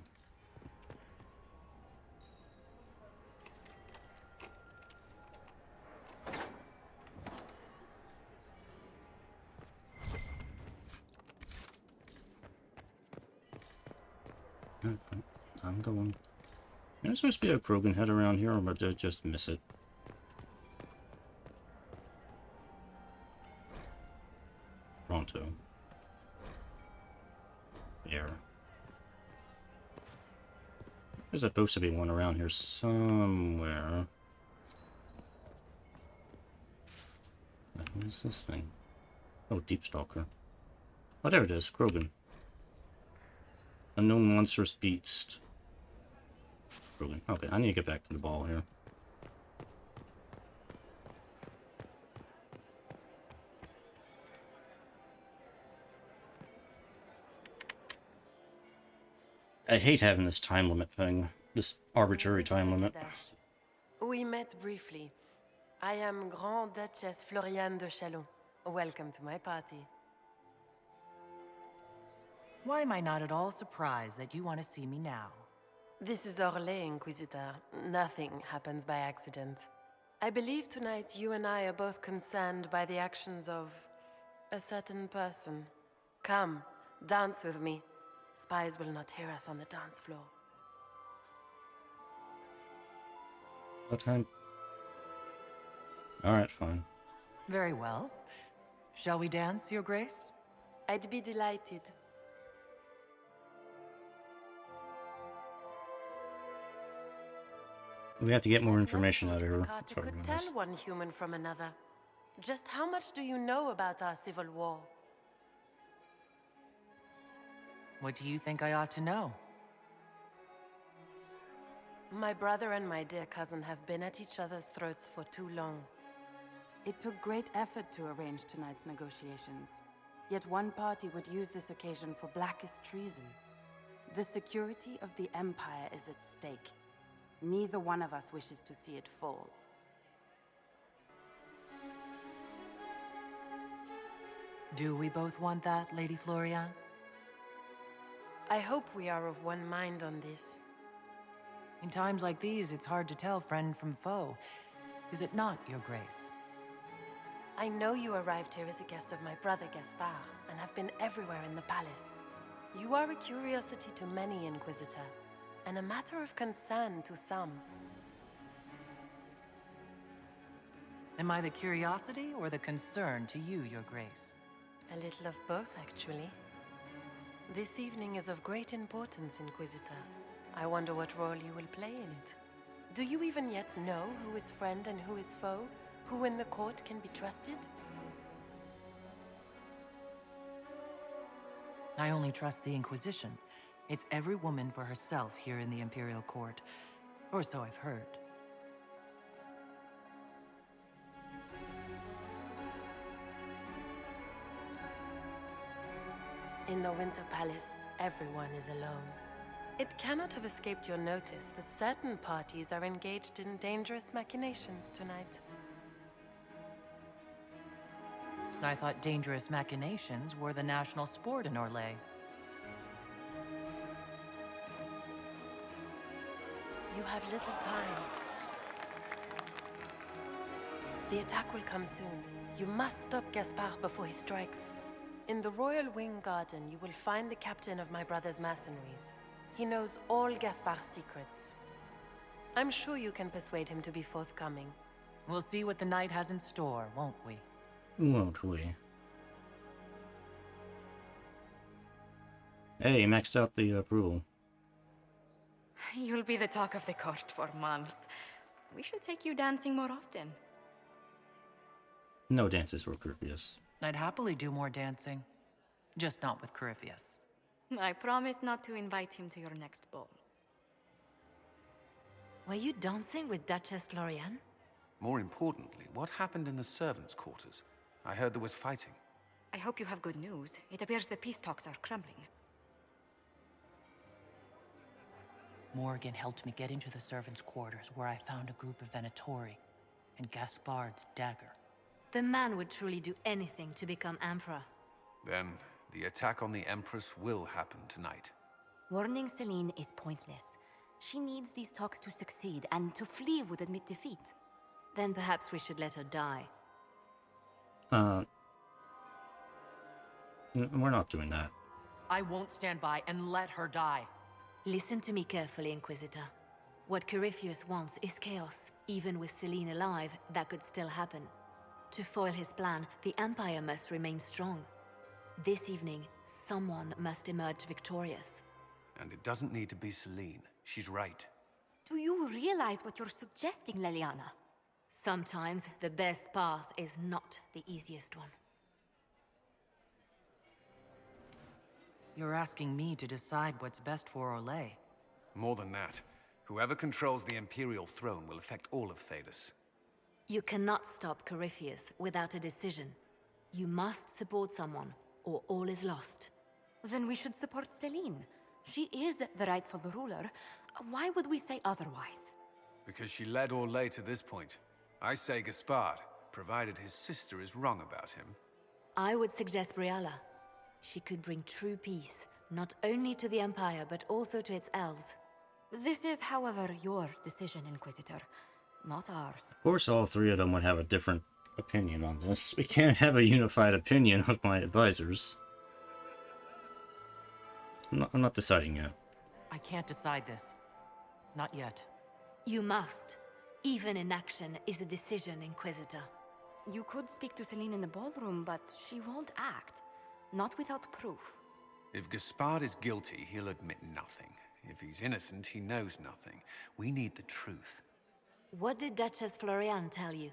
Speaker 1: I'm going. There's supposed to be a Krogan head around here, but did I just miss it? Pronto. There. There's supposed to be one around here somewhere. What is this thing? Oh, Deep Stalker. Oh, there it is. Krogan. Unknown monstrous beast. Krogan. Okay, I need to get back to the ball here. I hate having this time limit thing. This arbitrary time limit.
Speaker 17: We met briefly. I am Grand Duchess Floriane de Chalon. Welcome to my party.
Speaker 3: Why am I not at all surprised that you want to see me now?
Speaker 17: This is Orlais, Inquisitor. Nothing happens by accident. I believe tonight you and I are both concerned by the actions of a certain person. Come, dance with me. Spies will not hear us on the dance floor.
Speaker 1: What time? Alright, fine.
Speaker 3: Very well. Shall we dance, Your Grace?
Speaker 17: I'd be delighted.
Speaker 1: We have to get more information out of her.
Speaker 17: You could tell one human from another. Just how much do you know about our civil war?
Speaker 3: What do you think I ought to know?
Speaker 17: My brother and my dear cousin have been at each other's throats for too long.
Speaker 21: It took great effort to arrange tonight's negotiations. Yet one party would use this occasion for blackest treason. The security of the Empire is at stake. Neither one of us wishes to see it fall.
Speaker 3: Do we both want that, Lady Floriane?
Speaker 17: I hope we are of one mind on this.
Speaker 3: In times like these, it's hard to tell friend from foe. Is it not, Your Grace?
Speaker 17: I know you arrived here as a guest of my brother Gaspard, and have been everywhere in the palace. You are a curiosity to many, Inquisitor, and a matter of concern to some.
Speaker 3: Am I the curiosity or the concern to you, Your Grace?
Speaker 17: A little of both, actually. This evening is of great importance, Inquisitor. I wonder what role you will play in it. Do you even yet know who is friend and who is foe? Who in the court can be trusted?
Speaker 3: I only trust the Inquisition. It's every woman for herself here in the Imperial Court. Or so I've heard.
Speaker 17: In the Winter Palace, everyone is alone. It cannot have escaped your notice that certain parties are engaged in dangerous machinations tonight.
Speaker 3: I thought dangerous machinations were the national sport in Orlais.
Speaker 17: You have little time. The attack will come soon. You must stop Gaspard before he strikes. In the Royal Wing Garden, you will find the captain of my brother's mercenaries. He knows all Gaspard's secrets. I'm sure you can persuade him to be forthcoming.
Speaker 3: We'll see what the night has in store, won't we?
Speaker 1: Won't we? Hey, maxed out the approval.
Speaker 19: You'll be the talk of the court for months. We should take you dancing more often.
Speaker 1: No dances for Corypheus.
Speaker 3: I'd happily do more dancing. Just not with Corypheus.
Speaker 19: I promise not to invite him to your next ball.
Speaker 6: Were you dancing with Duchess Florian?
Speaker 13: More importantly, what happened in the servants' quarters? I heard there was fighting.
Speaker 19: I hope you have good news. It appears the peace talks are crumbling.
Speaker 3: Morgan helped me get into the servants' quarters, where I found a group of Venatori and Gaspard's dagger.
Speaker 6: The man would truly do anything to become Emperor.
Speaker 13: Then, the attack on the Empress will happen tonight.
Speaker 19: Warning Celine is pointless. She needs these talks to succeed, and to flee would admit defeat.
Speaker 6: Then perhaps we should let her die.
Speaker 1: We're not doing that.
Speaker 3: I won't stand by and let her die.
Speaker 6: Listen to me carefully, Inquisitor. What Corypheus wants is chaos. Even with Celine alive, that could still happen. To foil his plan, the Empire must remain strong. This evening, someone must emerge victorious.
Speaker 13: And it doesn't need to be Celine. She's right.
Speaker 19: Do you realize what you're suggesting, Leliana?
Speaker 6: Sometimes the best path is not the easiest one.
Speaker 3: You're asking me to decide what's best for Orlais.
Speaker 13: More than that, whoever controls the Imperial throne will affect all of Thedas.
Speaker 6: You cannot stop Corypheus without a decision. You must support someone, or all is lost.
Speaker 19: Then we should support Celine. She is the rightful ruler. Why would we say otherwise?
Speaker 13: Because she led Orlais to this point. I say Gaspard, provided his sister is wrong about him.
Speaker 6: I would suggest Brialla. She could bring true peace, not only to the Empire, but also to its elves.
Speaker 19: This is, however, your decision, Inquisitor, not ours.
Speaker 1: Of course, all three of them would have a different opinion on this. We can't have a unified opinion of my advisors. I'm not deciding yet.
Speaker 3: I can't decide this. Not yet.
Speaker 6: You must. Even inaction is a decision, Inquisitor.
Speaker 19: You could speak to Celine in the ballroom, but she won't act. Not without proof.
Speaker 13: If Gaspard is guilty, he'll admit nothing. If he's innocent, he knows nothing. We need the truth.
Speaker 6: What did Duchess Florian tell you?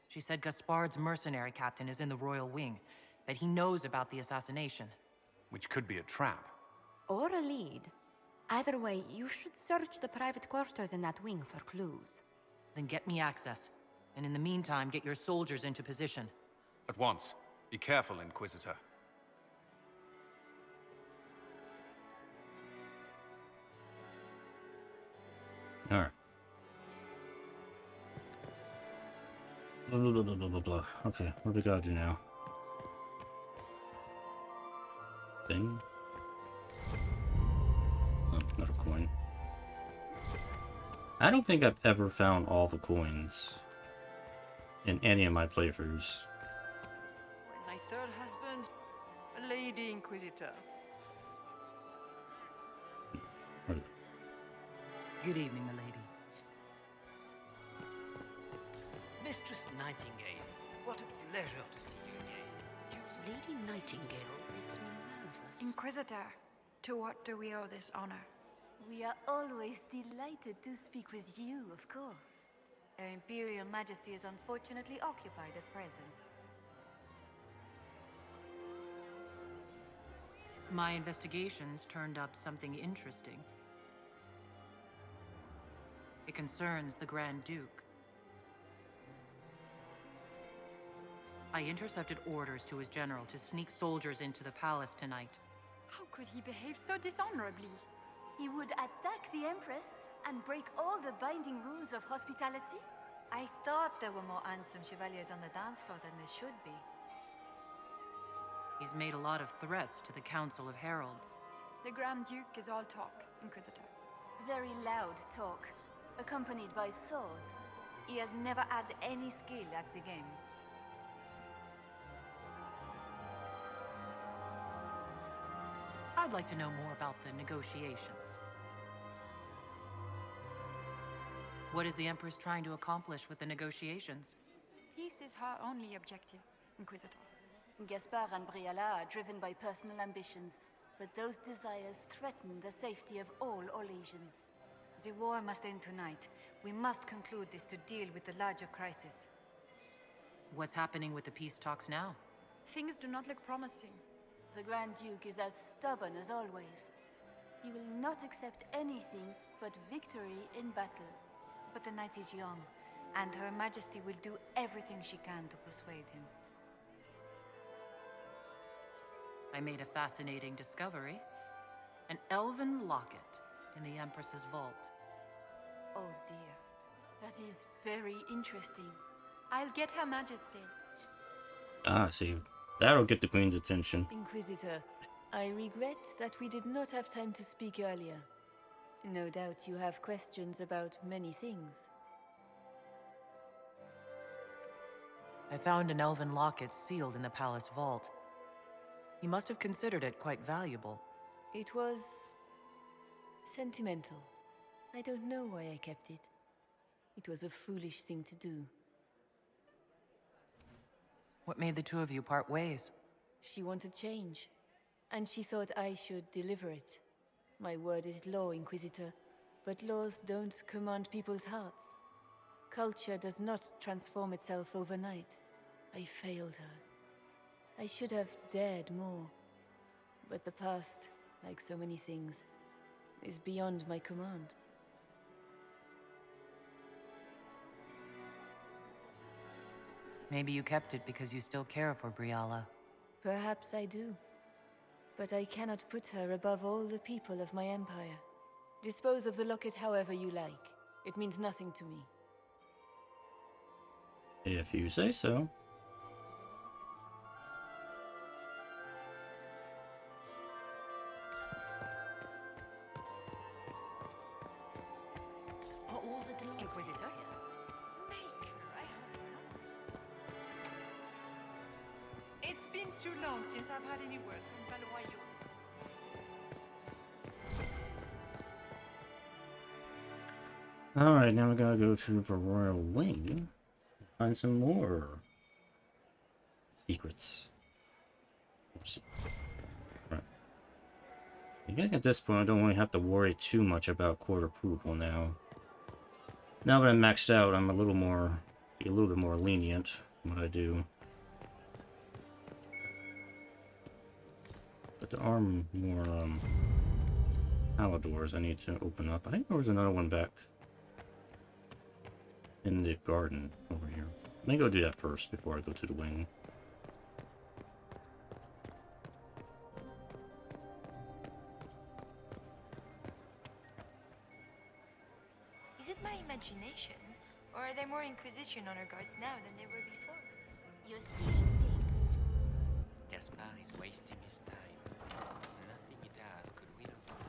Speaker 3: She said Gaspard's mercenary captain is in the Royal Wing, that he knows about the assassination.
Speaker 13: Which could be a trap.
Speaker 19: Or a lead. Either way, you should search the private quarters in that wing for clues.
Speaker 3: Then get me access. And in the meantime, get your soldiers into position.
Speaker 13: At once. Be careful, Inquisitor.
Speaker 1: Alright. Blah, blah, blah, blah, blah, blah. Okay, what do we gotta do now? Thing? Oh, another coin. I don't think I've ever found all the coins in any of my playthroughs.
Speaker 11: My third husband, a lady Inquisitor.
Speaker 3: Good evening, milady.
Speaker 16: Mistress Nightingale, what a pleasure to see you again.
Speaker 9: Lady Nightingale makes me nervous.
Speaker 7: Inquisitor, to what do we owe this honor?
Speaker 24: We are always delighted to speak with you, of course.
Speaker 2: Her Imperial Majesty is unfortunately occupied at present.
Speaker 3: My investigations turned up something interesting. It concerns the Grand Duke. I intercepted orders to his general to sneak soldiers into the palace tonight.
Speaker 7: How could he behave so dishonorably?
Speaker 24: He would attack the Empress and break all the binding rules of hospitality?
Speaker 2: I thought there were more handsome chevaliers on the dance floor than there should be.
Speaker 3: He's made a lot of threats to the Council of Heralds.
Speaker 7: The Grand Duke is all talk, Inquisitor.
Speaker 24: Very loud talk. accompanied by swords.
Speaker 2: He has never had any skill at the game.
Speaker 3: I'd like to know more about the negotiations. What is the Empress trying to accomplish with the negotiations?
Speaker 7: Peace is her only objective, Inquisitor.
Speaker 24: Gaspard and Briala are driven by personal ambitions, but those desires threaten the safety of all Orlaisians.
Speaker 2: The war must end tonight. We must conclude this to deal with the larger crisis.
Speaker 3: What's happening with the peace talks now?
Speaker 7: Things do not look promising.
Speaker 24: The Grand Duke is as stubborn as always. He will not accept anything but victory in battle.
Speaker 2: But the night is young, and Her Majesty will do everything she can to persuade him.
Speaker 3: I made a fascinating discovery. An elven locket in the Empress's vault.
Speaker 2: Oh dear.
Speaker 24: That is very interesting.
Speaker 7: I'll get Her Majesty.
Speaker 1: Ah, see. That'll get the Queen's attention.
Speaker 24: Inquisitor, I regret that we did not have time to speak earlier. No doubt you have questions about many things.
Speaker 3: I found an elven locket sealed in the palace vault. He must have considered it quite valuable.
Speaker 24: It was sentimental. I don't know why I kept it. It was a foolish thing to do.
Speaker 3: What made the two of you part ways?
Speaker 24: She wanted change, and she thought I should deliver it. My word is law, Inquisitor, but laws don't command people's hearts. Culture does not transform itself overnight. I failed her. I should have dared more. But the past, like so many things, is beyond my command.
Speaker 3: Maybe you kept it because you still care for Briala.
Speaker 24: Perhaps I do. But I cannot put her above all the people of my empire. Dispose of the locket however you like. It means nothing to me.
Speaker 1: If you say so.
Speaker 2: Inquisitor?
Speaker 11: It's been too long since I've had any word from Valois.
Speaker 1: Alright, now we gotta go to the Royal Wing and find some more secrets. Right. I think at this point I don't really have to worry too much about court approval now. Now that I'm maxed out, I'm a little bit more lenient in what I do. But there are more Paladors I need to open up. I think there was another one back in the garden over here. Let me go do that first before I go to the wing.
Speaker 5: Is it my imagination? Or are there more Inquisition honor guards now than there were before?
Speaker 9: You're seeing things.
Speaker 15: Gaspard is wasting his time. Nothing he does could win over.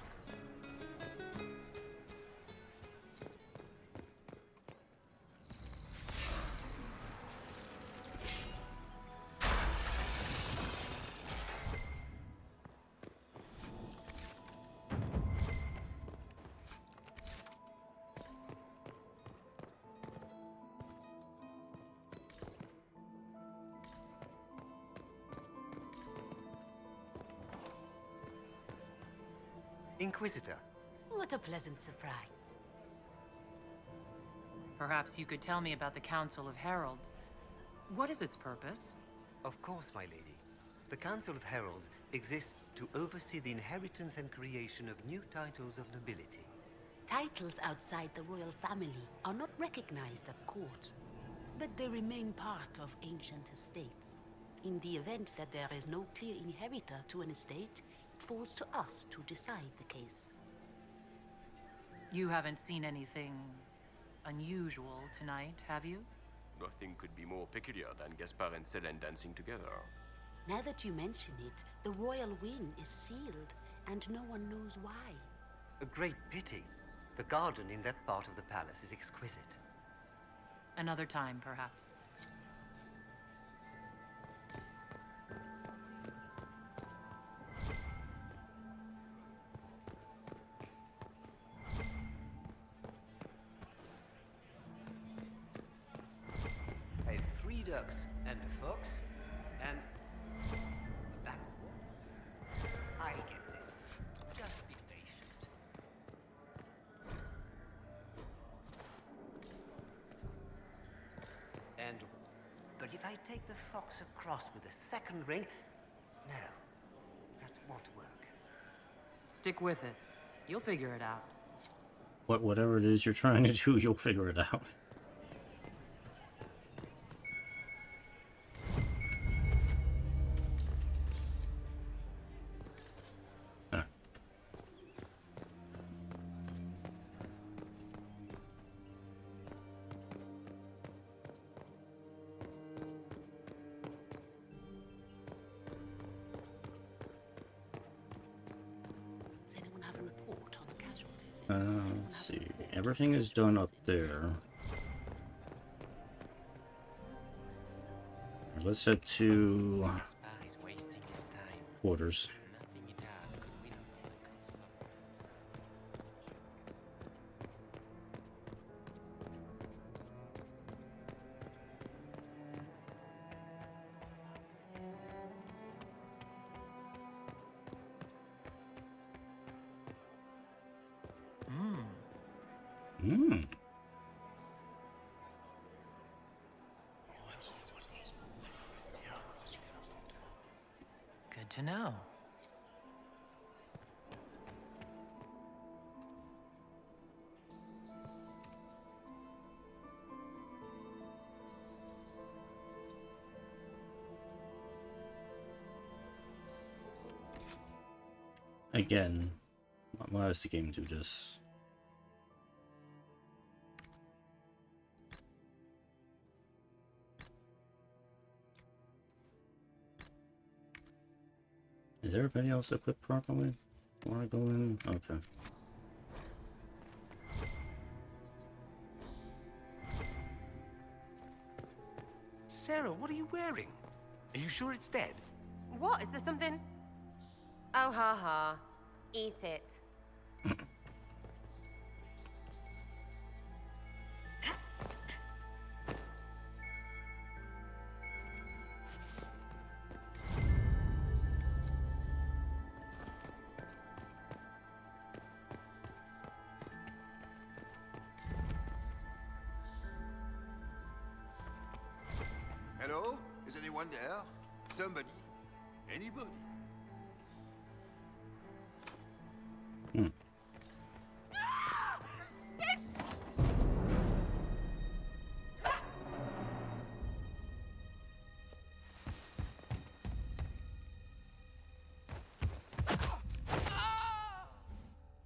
Speaker 16: Inquisitor.
Speaker 9: What a pleasant surprise.
Speaker 3: Perhaps you could tell me about the Council of Heralds. What is its purpose?
Speaker 16: Of course, my lady. The Council of Heralds exists to oversee the inheritance and creation of new titles of nobility.
Speaker 9: Titles outside the royal family are not recognized at court, but they remain part of ancient estates. In the event that there is no clear inheritor to an estate, it falls to us to decide the case.
Speaker 3: You haven't seen anything unusual tonight, have you?
Speaker 10: Nothing could be more peculiar than Gaspard and Selene dancing together.
Speaker 9: Now that you mention it, the royal wing is sealed, and no one knows why.
Speaker 16: A great pity. The garden in that part of the palace is exquisite.
Speaker 3: Another time, perhaps.
Speaker 16: I have 3 ducks and a fox and a bag of worms. I get this. Just be patient. But if I take the fox across with a second ring, no, that won't work.
Speaker 3: Stick with it. You'll figure it out.
Speaker 1: Whatever it is you're trying to do, you'll figure it out. Let's see. Everything is done up there. Let's head to quarters.
Speaker 3: Good to know.
Speaker 1: Again, why does the game do this? Is everybody else equipped properly before I go in? Okay.
Speaker 13: Sarah, what are you wearing? Are you sure it's dead?
Speaker 8: What? Is there something? Oh, ha ha. Eat it.
Speaker 4: Hello? Is anyone there? Somebody? Anybody?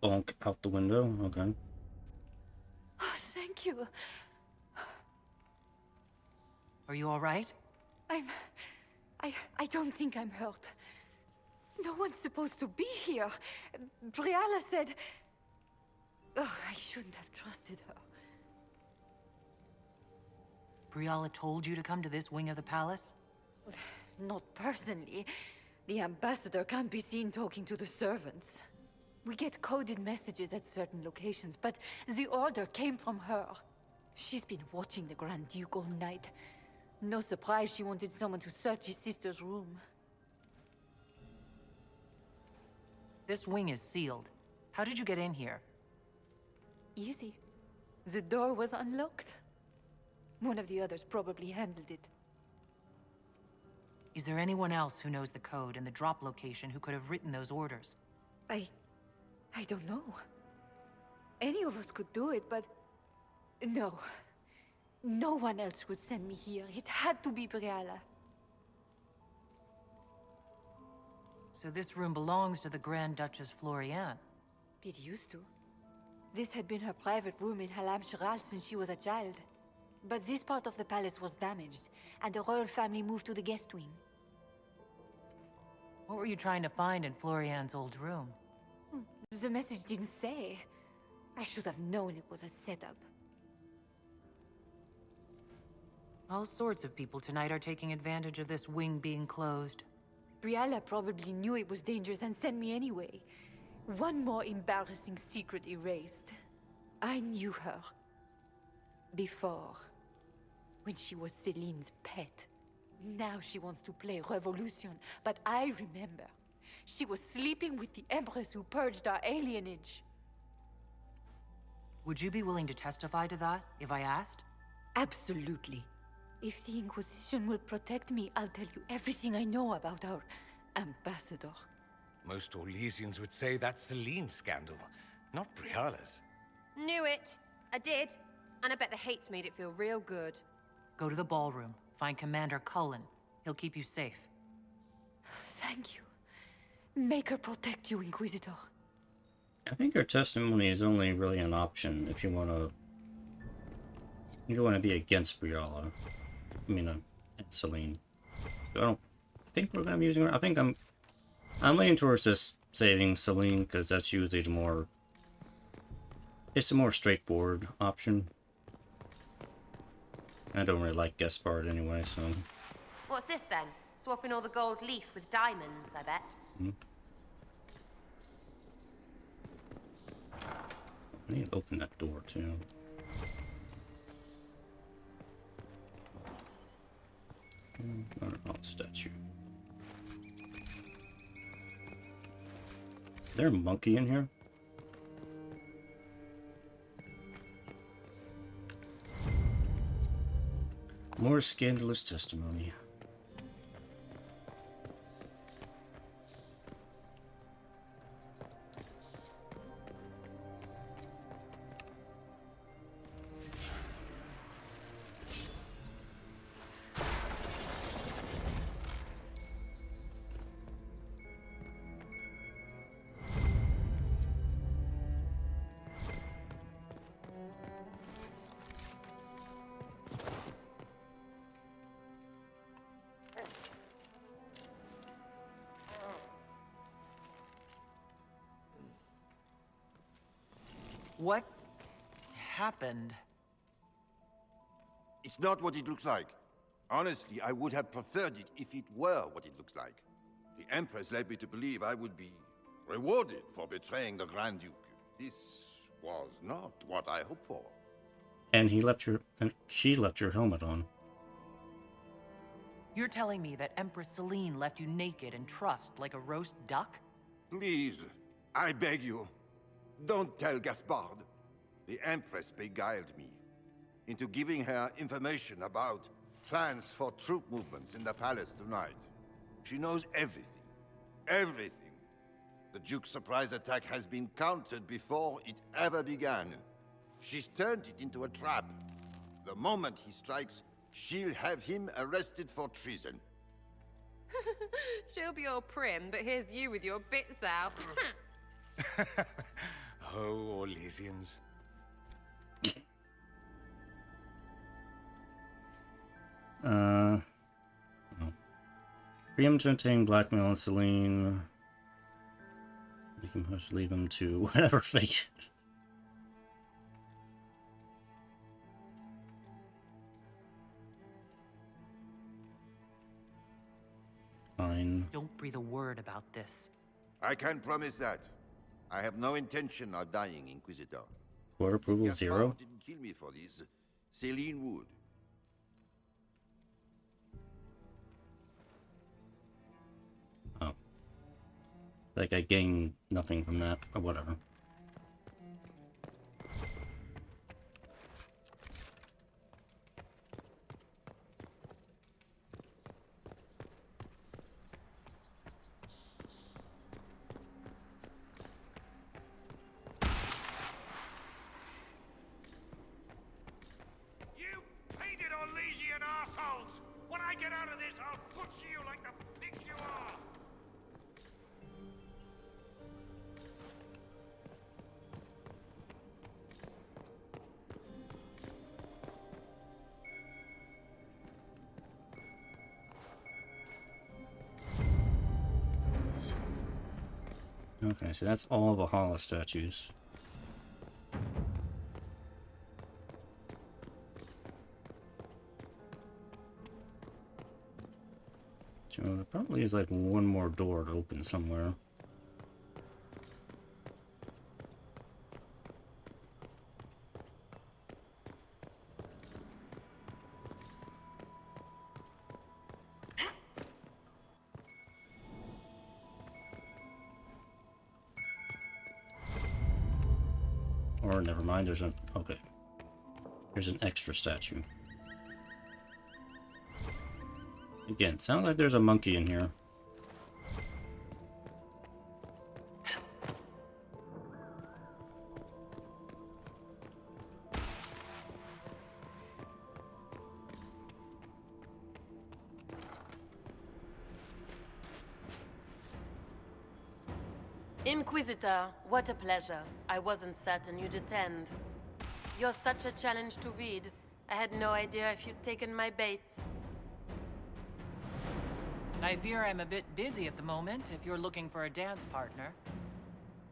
Speaker 1: Bonk out the window. Okay.
Speaker 24: Oh, thank you.
Speaker 3: Are you all right?
Speaker 24: I don't think I'm hurt. No one's supposed to be here. Briala said... Oh, I shouldn't have trusted her.
Speaker 3: Briala told you to come to this wing of the palace?
Speaker 24: Not personally. The ambassador can't be seen talking to the servants. We get coded messages at certain locations, but the order came from her. She's been watching the Grand Duke all night. No surprise she wanted someone to search his sister's room.
Speaker 3: This wing is sealed. How did you get in here?
Speaker 24: Easy. The door was unlocked. One of the others probably handled it.
Speaker 3: Is there anyone else who knows the code and the drop location who could have written those orders?
Speaker 24: I don't know. Any of us could do it, but... No. No one else would send me here. It had to be Briala.
Speaker 3: So this room belongs to the Grand Duchess Florian?
Speaker 24: It used to. This had been her private room in Halamshiral since she was a child. But this part of the palace was damaged, and the royal family moved to the guest wing.
Speaker 3: What were you trying to find in Florian's old room?
Speaker 24: The message didn't say. I should have known it was a setup.
Speaker 3: All sorts of people tonight are taking advantage of this wing being closed.
Speaker 24: Brialla probably knew it was dangerous and sent me anyway. One more embarrassing secret erased. I knew her. Before. When she was Celine's pet. Now she wants to play revolution, but I remember. She was sleeping with the Empress who purged our alienage.
Speaker 3: Would you be willing to testify to that, if I asked?
Speaker 24: Absolutely. If the Inquisition will protect me, I'll tell you everything I know about our ambassador.
Speaker 13: Most Orlesians would say that's Celine's scandal, not Brialla's.
Speaker 8: Knew it. I did. And I bet the hate's made it feel real good.
Speaker 3: Go to the ballroom. Find Commander Cullen. He'll keep you safe.
Speaker 24: Thank you. Make her protect you, Inquisitor.
Speaker 1: I think her testimony is only really an option if you want to. You don't want to be against Brialla. I mean, and Celine. So I don't think we're going to be using her. I think I'm leaning towards just saving Celine because that's usually the more. It's the more straightforward option. I don't really like Gaspard anyway, so.
Speaker 8: What's this then? Swapping all the gold leaf with diamonds, I bet.
Speaker 1: I need to open that door too. Statue. Is there a monkey in here? More scandalous testimony.
Speaker 3: What happened?
Speaker 4: It's not what it looks like. Honestly, I would have preferred it if it were what it looks like. The Empress led me to believe I would be rewarded for betraying the Grand Duke. This was not what I hoped for.
Speaker 1: And she left your helmet on.
Speaker 3: You're telling me that Empress Celine left you naked and trussed like a roast duck?
Speaker 4: Please, I beg you, don't tell Gaspard. The Empress beguiled me into giving her information about plans for troop movements in the palace tonight. She knows everything. Everything. The Duke's surprise attack has been countered before it ever began. She's turned it into a trap. The moment he strikes, she'll have him arrested for treason.
Speaker 8: She'll be all prim, but here's you with your bits out.
Speaker 13: Oh, Orlesians.
Speaker 1: Preempting blackmail on Celine. We can just leave him to whatever fate. Fine.
Speaker 3: Don't breathe a word about this.
Speaker 4: I can't promise that. I have no intention of dying, Inquisitor.
Speaker 1: Court approval
Speaker 4: Gaspard
Speaker 1: 0.
Speaker 4: didn't kill me for this. Celine would.
Speaker 1: Oh. Like I gain nothing from that, or whatever. Okay, so that's all the Valhalla statues. So there probably is like one more door to open somewhere. Or never mind, there's an... okay. There's an extra statue. Again, sounds like there's a monkey in here.
Speaker 21: Inquisitor, what a pleasure. I wasn't certain you'd attend. You're such a challenge to read. I had no idea if you'd taken my bait.
Speaker 3: I fear I'm a bit busy at the moment, if you're looking for a dance partner.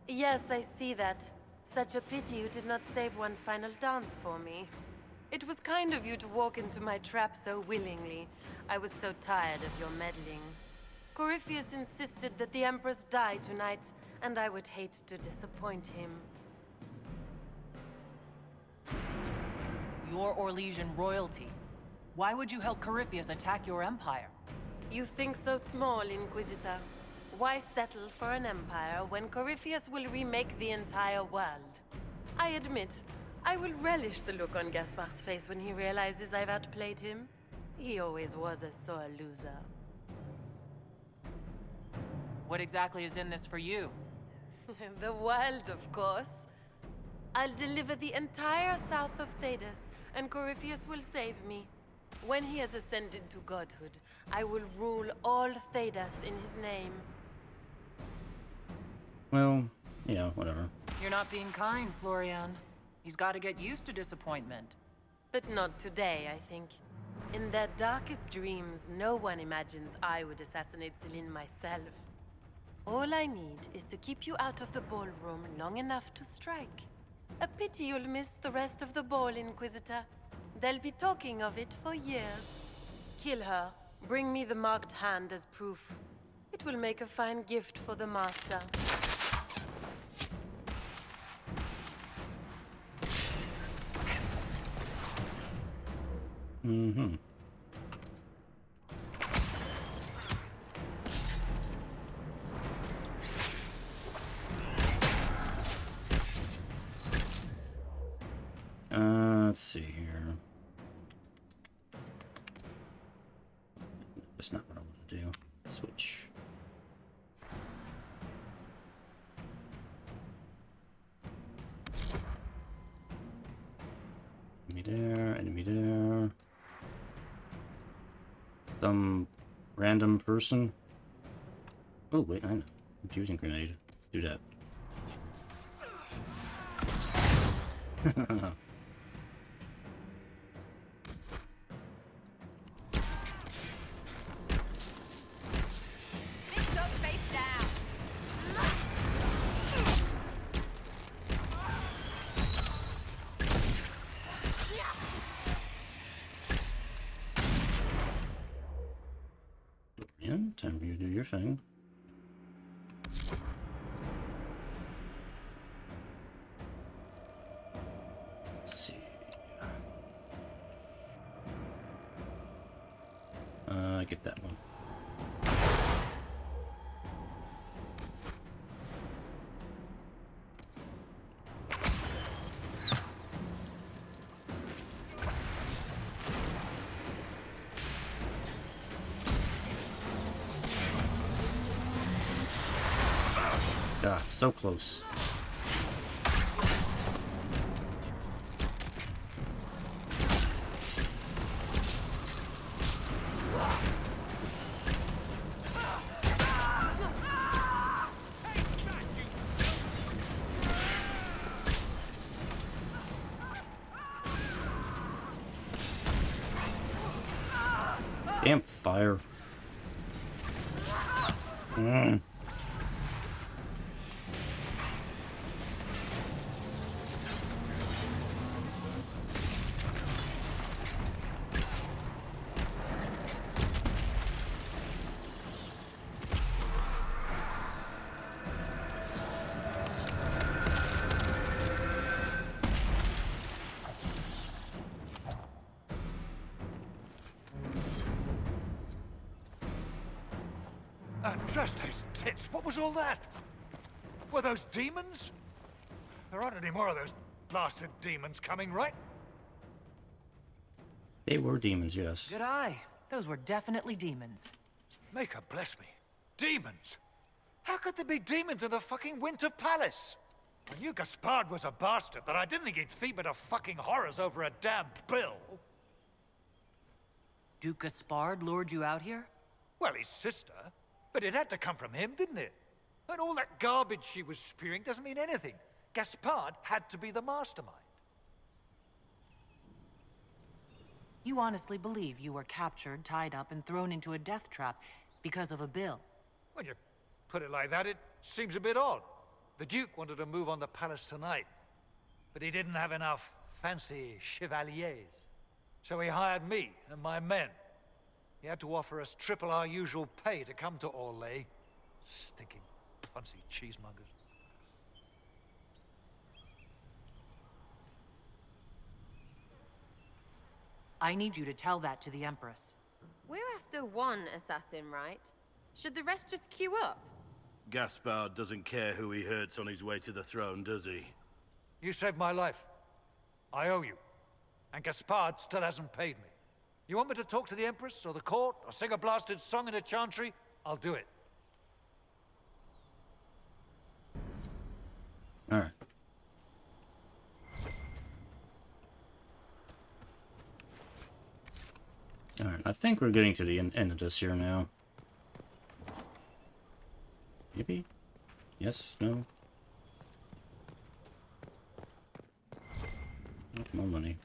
Speaker 21: Yes, I see that. Such a pity you did not save one final dance for me. It was kind of you to walk into my trap so willingly. I was so tired of your meddling. Corypheus insisted that the Empress die tonight, and I would hate to disappoint him.
Speaker 3: You're Orlesian royalty. Why would you help Corypheus attack your empire?
Speaker 21: You think so small, Inquisitor. Why settle for an empire when Corypheus will remake the entire world? I admit, I will relish the look on Gaspar's face when he realizes I've outplayed him. He always was a sore loser.
Speaker 3: What exactly is in this for you?
Speaker 21: The world, of course. I'll deliver the entire south of Thedas, and Corypheus will save me. When he has ascended to godhood, I will rule all Thedas in his name.
Speaker 1: Well, yeah, whatever.
Speaker 3: You're not being kind, Florian. He's got to get used to disappointment.
Speaker 21: But not today, I think. In their darkest dreams, no one imagines I would assassinate Celine myself. All I need is to keep you out of the ballroom long enough to strike. A pity you'll miss the rest of the ball, Inquisitor. They'll be talking of it for years. Kill her. Bring me the marked hand as proof. It will make a fine gift for the Master.
Speaker 1: Mm-hmm. Let's see here. That's not what I want to do. Switch. Enemy there, enemy there. Some random person. Oh, wait, I know. Infusing grenade. Do that. Time for you to do your thing. Let's see. Get that one. Ah, so close. Damn fire.
Speaker 18: Andreste's tits, what was all that? Were those demons? There aren't any more of those blasted demons coming, right?
Speaker 1: They were demons, yes.
Speaker 3: Good eye. Those were definitely demons.
Speaker 18: Make her bless me. Demons? How could there be demons in the fucking Winter Palace? I knew Gaspard was a bastard, but I didn't think he'd feed me to fucking horrors over a damn bill.
Speaker 3: Duke Gaspard lured you out here?
Speaker 18: Well, his sister. But it had to come from him, didn't it? And all that garbage she was spewing doesn't mean anything. Gaspard had to be the mastermind.
Speaker 3: You honestly believe you were captured, tied up, and thrown into a death trap because of a bill?
Speaker 18: When you put it like that, it seems a bit odd. The Duke wanted to move on the palace tonight, but he didn't have enough fancy chevaliers. So he hired me and my men. He had to offer us triple our usual pay to come to Orlais. Stinking punsy cheesemongers.
Speaker 3: I need you to tell that to the Empress.
Speaker 8: We're after one assassin, right? Should the rest just queue up?
Speaker 14: Gaspard doesn't care who he hurts on his way to the throne, does he?
Speaker 18: You saved my life. I owe you. And Gaspard still hasn't paid me. You want me to talk to the Empress, or the court, or sing a blasted song in a chantry? I'll do it.
Speaker 1: Alright. Alright, I think we're getting to the end of this here now. Maybe? Yes? No? More money.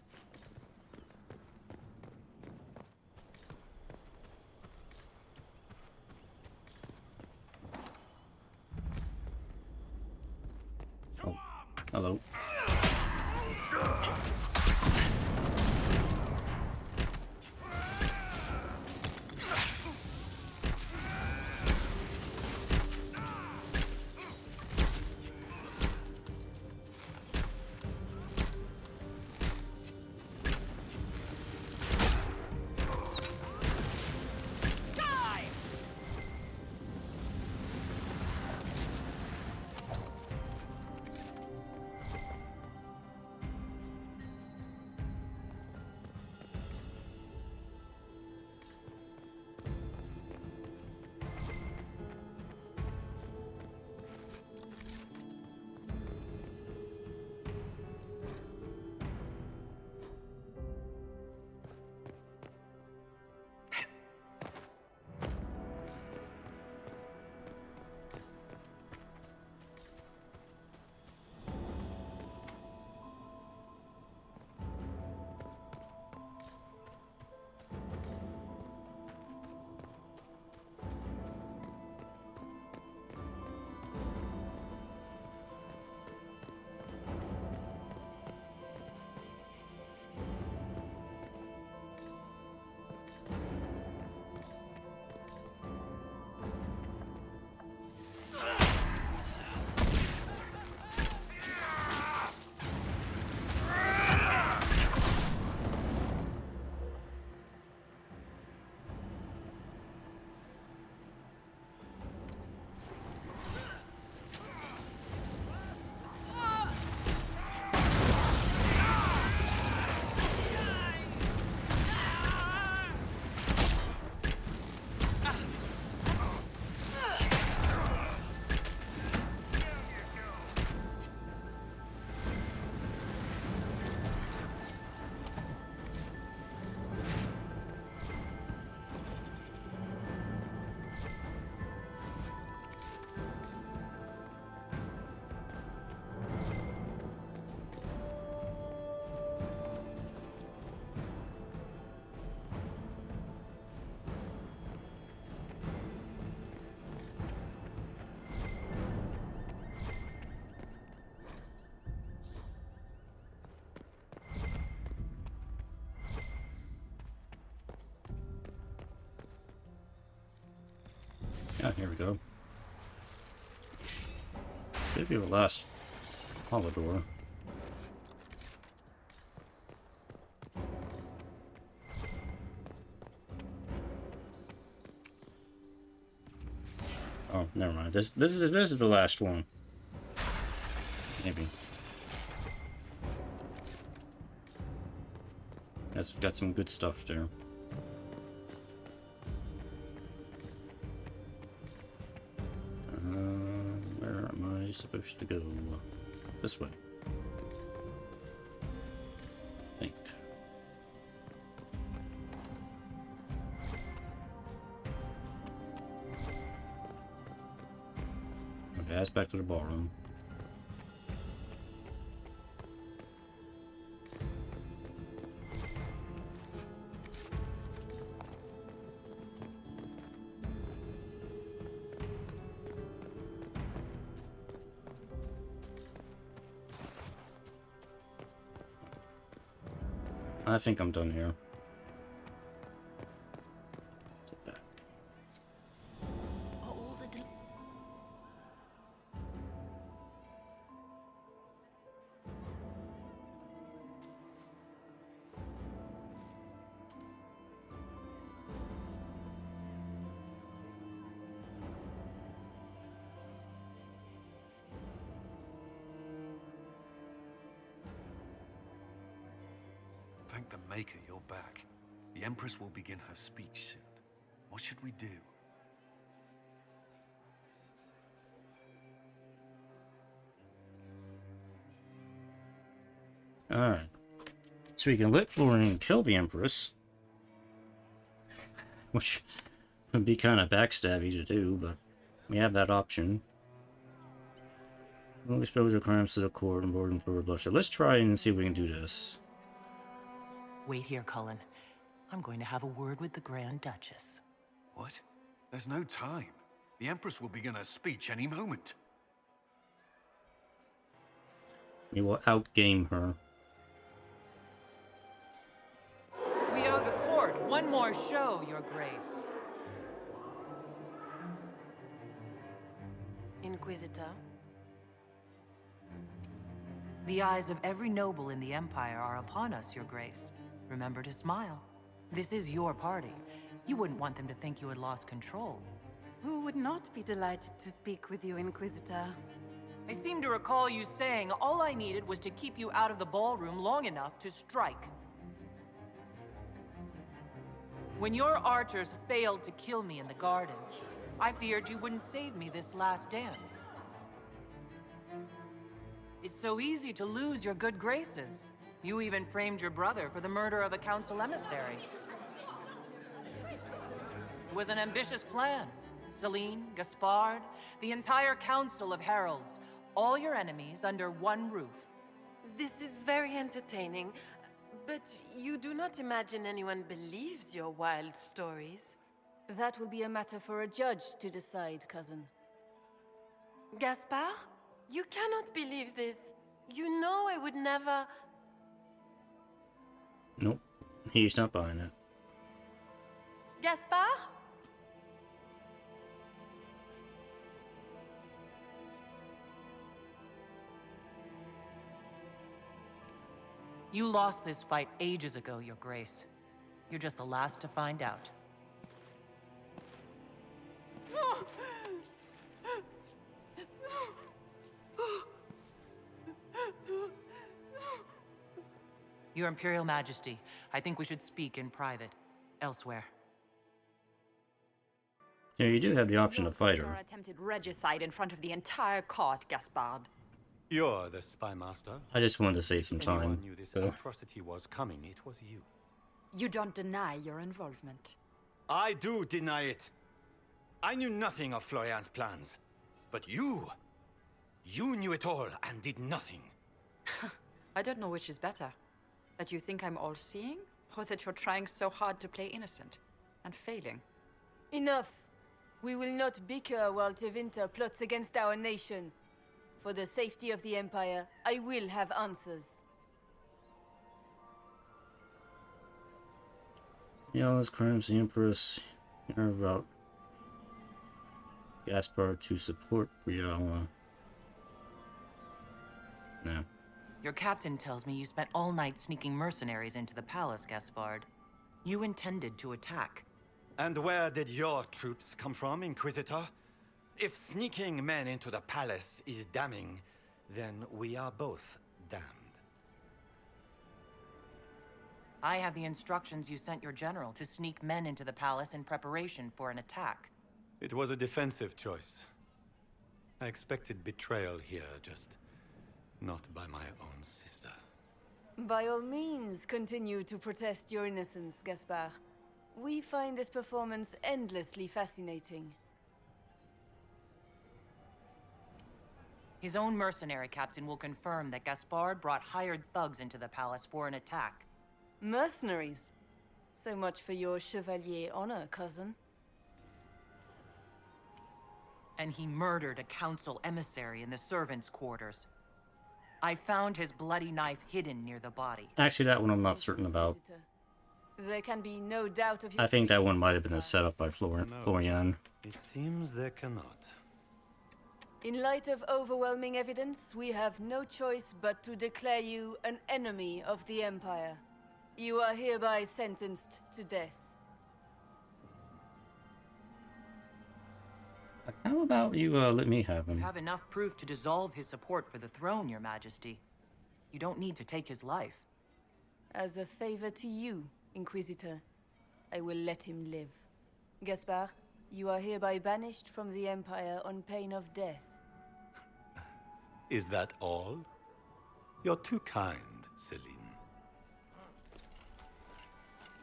Speaker 1: Oh, hello. Yeah, here we go. Should be the last Polydor. Oh, never mind. This is the last one. Maybe. That's got some good stuff there. Where am I supposed to go? This way. I think. Okay, that's back to the ballroom. I think I'm done here. Sit back.
Speaker 12: Thank the Maker you're back. The Empress will begin her speech soon. What should we do?
Speaker 1: Alright. So we can let Florian kill the Empress. Which would be kind of backstabby to do, but we have that option. We'll expose your crimes to the court and board them for bloodshed. Let's try and see if we can do this.
Speaker 3: Wait here, Cullen. I'm going to have a word with the Grand Duchess.
Speaker 12: What? There's no time. The Empress will begin her speech any moment.
Speaker 1: We will outgame her.
Speaker 3: We owe the court one more show, Your Grace.
Speaker 17: Inquisitor?
Speaker 3: The eyes of every noble in the Empire are upon us, Your Grace. Remember to smile. This is your party. You wouldn't want them to think you had lost control.
Speaker 21: Who would not be delighted to speak with you, Inquisitor?
Speaker 3: I seem to recall you saying all I needed was to keep you out of the ballroom long enough to strike. When your archers failed to kill me in the garden, I feared you wouldn't save me this last dance. It's so easy to lose your good graces. You even framed your brother for the murder of a council emissary. It was an ambitious plan. Celine, Gaspard, the entire council of heralds, all your enemies under one roof.
Speaker 21: This is very entertaining, but you do not imagine anyone believes your wild stories.
Speaker 24: That will be a matter for a judge to decide, cousin.
Speaker 21: Gaspard? You cannot believe this. You know I would never...
Speaker 1: Nope. He's not buying it.
Speaker 21: Gaspard?
Speaker 3: You lost this fight ages ago, Your Grace. You're just the last to find out. Your Imperial Majesty, I think we should speak in private, elsewhere.
Speaker 1: Yeah, you do have the option to fight her.
Speaker 7: Attempted regicide in front of the entire court, Gaspard.
Speaker 20: You're the spy master.
Speaker 1: I just wanted to save some time.
Speaker 20: Anyone knew this atrocity was coming, it was you.
Speaker 7: You don't deny your involvement.
Speaker 20: I do deny it. I knew nothing of Florian's plans. But you knew it all and did nothing.
Speaker 7: I don't know which is better. That you think I'm all-seeing, or that you're trying so hard to play innocent and failing.
Speaker 24: Enough. We will not bicker while Tevinter plots against our nation. For the safety of the Empire, I will have answers.
Speaker 1: Yeah, all those crimes, the Empress are about Gaspard to support Briella. No.
Speaker 3: Your captain tells me you spent all night sneaking mercenaries into the palace, Gaspard. You intended to attack.
Speaker 20: And where did your troops come from, Inquisitor? If sneaking men into the palace is damning, then we are both damned.
Speaker 3: I have the instructions you sent your general to sneak men into the palace in preparation for an attack.
Speaker 12: It was a defensive choice. I expected betrayal here, just not by my own sister.
Speaker 24: By all means, continue to protest your innocence, Gaspard. We find this performance endlessly fascinating.
Speaker 3: His own mercenary captain will confirm that Gaspard brought hired thugs into the palace for an attack.
Speaker 24: Mercenaries? So much for your chevalier honor, cousin.
Speaker 3: And he murdered a council emissary in the servants' quarters. I found his bloody knife hidden near the body.
Speaker 1: Actually, that one I'm not certain about.
Speaker 24: There can be no doubt of your...
Speaker 1: I think that one might have been a setup by Florian.
Speaker 12: It seems there cannot.
Speaker 24: In light of overwhelming evidence, we have no choice but to declare you an enemy of the Empire. You are hereby sentenced to death.
Speaker 1: How about you let me have him?
Speaker 3: You have enough proof to dissolve his support for the throne, Your Majesty. You don't need to take his life.
Speaker 24: As a favor to you, Inquisitor, I will let him live. Gaspard, you are hereby banished from the Empire on pain of death.
Speaker 12: Is that all? You're too kind, Celine.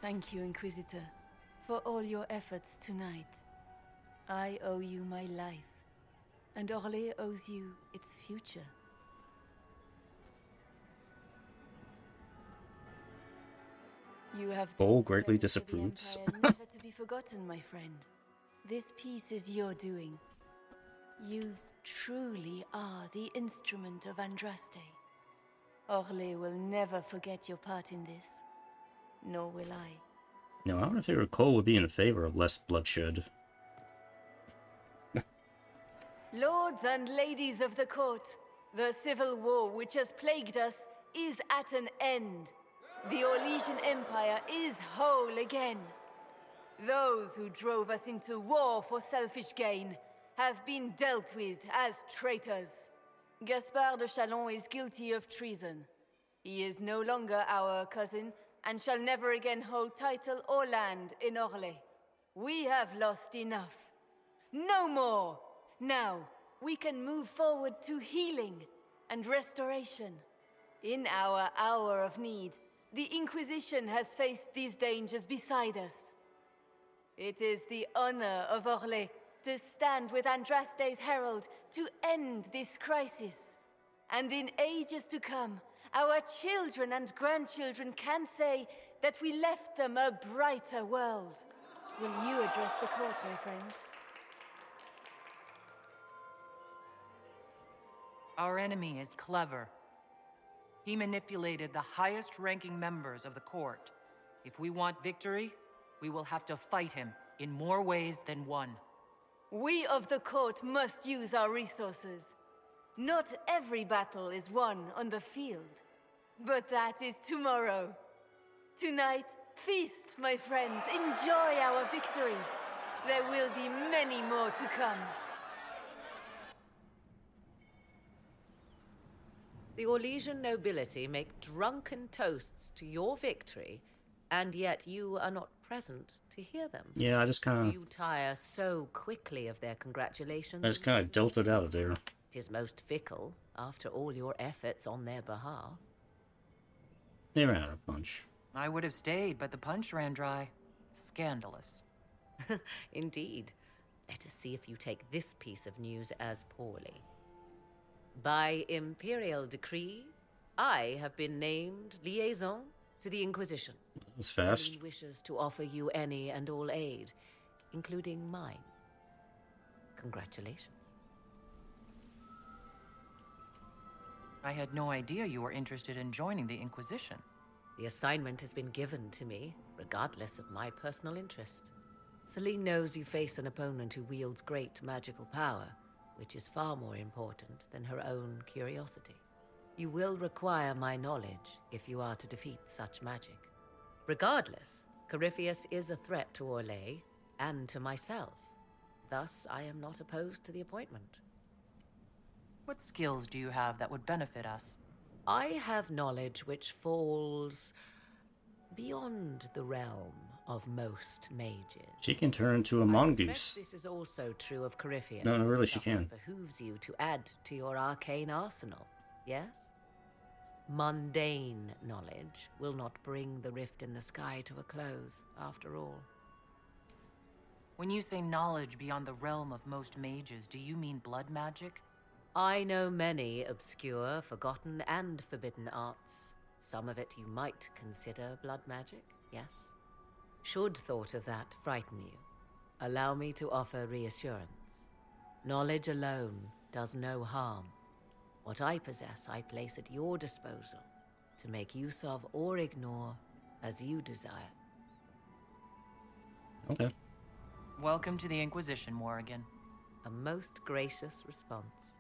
Speaker 24: Thank you, Inquisitor, for all your efforts tonight. I owe you my life, and Orlais owes you its future. You have
Speaker 1: Bull greatly disapproves.
Speaker 24: never to be forgotten, my friend. This piece is your doing. You truly are the instrument of Andraste. Orlais will never forget your part in this, nor will I.
Speaker 1: No, I wonder if Cole would be in favor of less bloodshed.
Speaker 24: Lords and ladies of the court, the civil war which has plagued us is at an end. The Orlesian Empire is whole again. Those who drove us into war for selfish gain have been dealt with as traitors. Gaspard de Chalon is guilty of treason. He is no longer our cousin and shall never again hold title or land in Orlais. We have lost enough. No more! Now, we can move forward to healing and restoration. In our hour of need, the Inquisition has faced these dangers beside us. It is the honor of Orlais to stand with Andraste's herald to end this crisis. And in ages to come, our children and grandchildren can say that we left them a brighter world. Will you address the court, my friend?
Speaker 3: Our enemy is clever. He manipulated the highest-ranking members of the court. If we want victory, we will have to fight him in more ways than one.
Speaker 24: We of the court must use our resources. Not every battle is won on the field, but that is tomorrow. Tonight, feast, my friends. Enjoy our victory. There will be many more to come.
Speaker 6: The Orlesian nobility make drunken toasts to your victory, and yet you are not present to hear them.
Speaker 1: Yeah, I just kind of...
Speaker 6: You tire so quickly of their congratulations.
Speaker 1: I just kind of dealt it out of there.
Speaker 6: Tis most fickle, after all your efforts on their behalf.
Speaker 1: They ran out of punch.
Speaker 3: I would have stayed, but the punch ran dry. Scandalous.
Speaker 6: Indeed. Let us see if you take this piece of news as poorly. By imperial decree, I have been named liaison to the Inquisition.
Speaker 1: That was fast.
Speaker 6: Celine wishes to offer you any and all aid, including mine. Congratulations.
Speaker 3: I had no idea you were interested in joining the Inquisition.
Speaker 6: The assignment has been given to me, regardless of my personal interest. Celine knows you face an opponent who wields great magical power, which is far more important than her own curiosity. You will require my knowledge if you are to defeat such magic. Regardless, Corypheus is a threat to Orlais and to myself. Thus, I am not opposed to the appointment.
Speaker 3: What skills do you have that would benefit us?
Speaker 6: I have knowledge which falls beyond the realm of most mages.
Speaker 1: She can turn into a
Speaker 6: I
Speaker 1: mongoose.
Speaker 6: suspect this is also true of Corypheus.
Speaker 1: No, really, she
Speaker 6: Thus
Speaker 1: can.
Speaker 6: It behooves you to add to your arcane arsenal, yes? Mundane knowledge will not bring the rift in the sky to a close, after all.
Speaker 3: When you say knowledge beyond the realm of most mages, do you mean blood magic?
Speaker 6: I know many obscure, forgotten, and forbidden arts. Some of it you might consider blood magic, yes? Should thought of that frighten you, allow me to offer reassurance. Knowledge alone does no harm. What I possess, I place at your disposal to make use of or ignore as you desire.
Speaker 1: Okay.
Speaker 3: Welcome to the Inquisition, Morrigan.
Speaker 6: A most gracious response.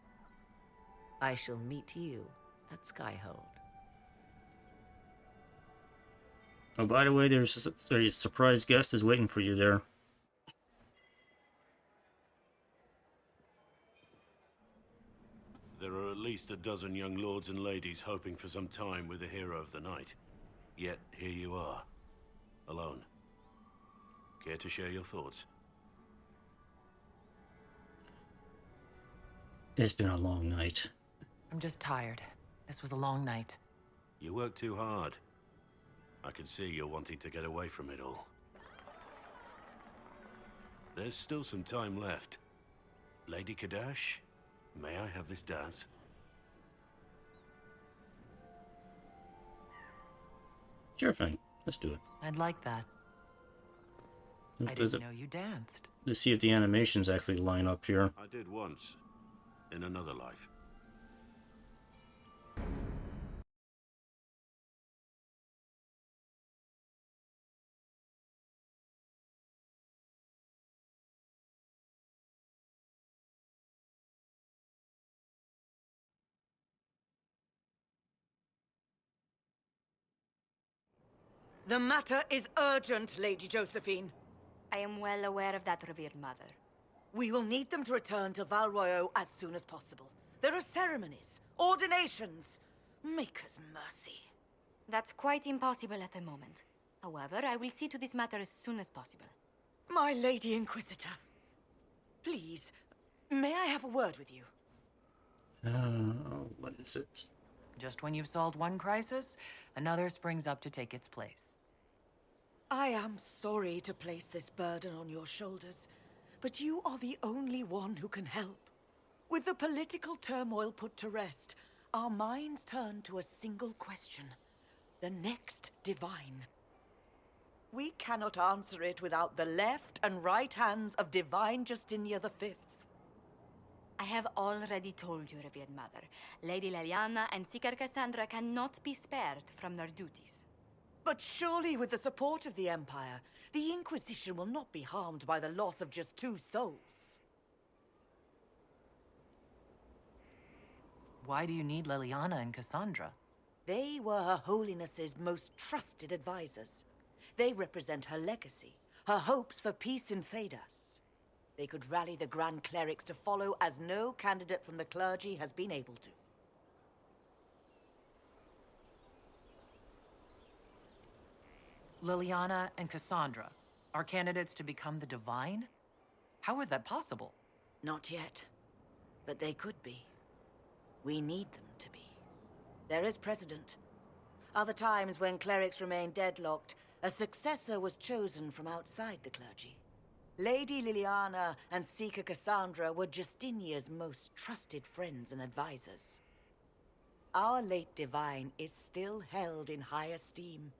Speaker 6: I shall meet you at Skyhold.
Speaker 1: Oh, by the way, there's a surprise guest is waiting for you there.
Speaker 14: There are at least a dozen young lords and ladies hoping for some time with the hero of the night. Yet, here you are. Alone. Care to share your thoughts?
Speaker 1: It's been a long night.
Speaker 3: I'm just tired. This was a long night.
Speaker 14: You worked too hard. I can see you're wanting to get away from it all. There's still some time left. Lady Kadash, may I have this dance?
Speaker 1: Sure thing. Let's do it.
Speaker 3: I'd like that. I didn't know you danced.
Speaker 1: Let's see if the animations actually line up here.
Speaker 14: I did once. In another life.
Speaker 2: The matter is urgent, Lady Josephine.
Speaker 5: I am well aware of that, revered mother.
Speaker 2: We will need them to return to Val Royeaux as soon as possible. There are ceremonies, ordinations. Make us mercy.
Speaker 5: That's quite impossible at the moment. However, I will see to this matter as soon as possible.
Speaker 2: My Lady Inquisitor, please, may I have a word with you?
Speaker 1: What is it?
Speaker 3: Just when you've solved one crisis, another springs up to take its place.
Speaker 2: I am sorry to place this burden on your shoulders, but you are the only one who can help. With the political turmoil put to rest, our minds turn to a single question. The next divine. We cannot answer it without the left and right hands of Divine Justinia V.
Speaker 5: I have already told you, revered mother. Lady Leliana and Seeker Cassandra cannot be spared from their duties.
Speaker 2: But surely with the support of the Empire, the Inquisition will not be harmed by the loss of just 2 souls.
Speaker 3: Why do you need Leliana and Cassandra?
Speaker 2: They were Her Holiness's most trusted advisors. They represent her legacy, her hopes for peace in Thedas. They could rally the Grand Clerics to follow as no candidate from the clergy has been able to.
Speaker 3: Leliana and Cassandra are candidates to become the Divine? How is that possible?
Speaker 2: Not yet, but they could be. We need them to be. There is precedent. Other times when clerics remained deadlocked, a successor was chosen from outside the clergy. Lady Liliana and Seeker Cassandra were Justinia's most trusted friends and advisors. Our late divine is still held in high esteem.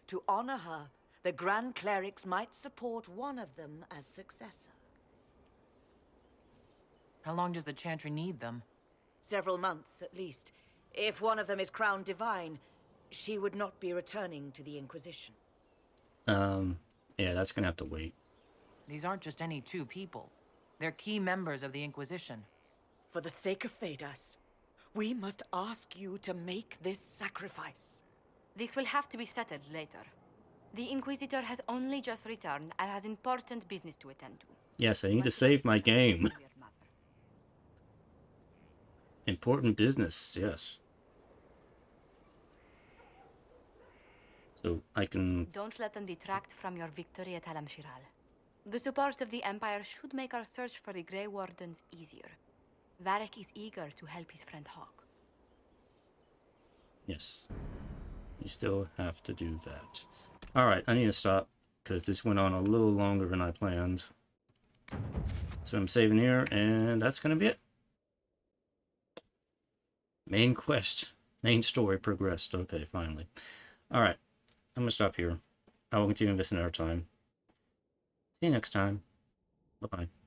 Speaker 2: To honor her, the Grand Clerics might support one of them as successor.
Speaker 3: How long does the Chantry need them?
Speaker 2: Several months, at least. If one of them is crowned divine, she would not be returning to the Inquisition.
Speaker 1: Yeah, that's gonna have to wait.
Speaker 3: These aren't just any 2 people. They're key members of the Inquisition.
Speaker 2: For the sake of Thedas, we must ask you to make this sacrifice.
Speaker 5: This will have to be settled later. The Inquisitor has only just returned and has important business to attend to.
Speaker 1: Yes, I need to save my game. Important business, yes. So I can...
Speaker 5: Don't let them detract from your victory at Halamshiral. The support of the Empire should make our search for the Grey Wardens easier. Varric is eager to help his friend Hawk.
Speaker 1: Yes. You still have to do that. Alright, I need to stop, because this went on a little longer than I planned. So I'm saving here, and that's going to be it. Main quest. Main story progressed. Okay, finally. Alright, I'm going to stop here. I will continue this another time. See you next time. Bye-bye.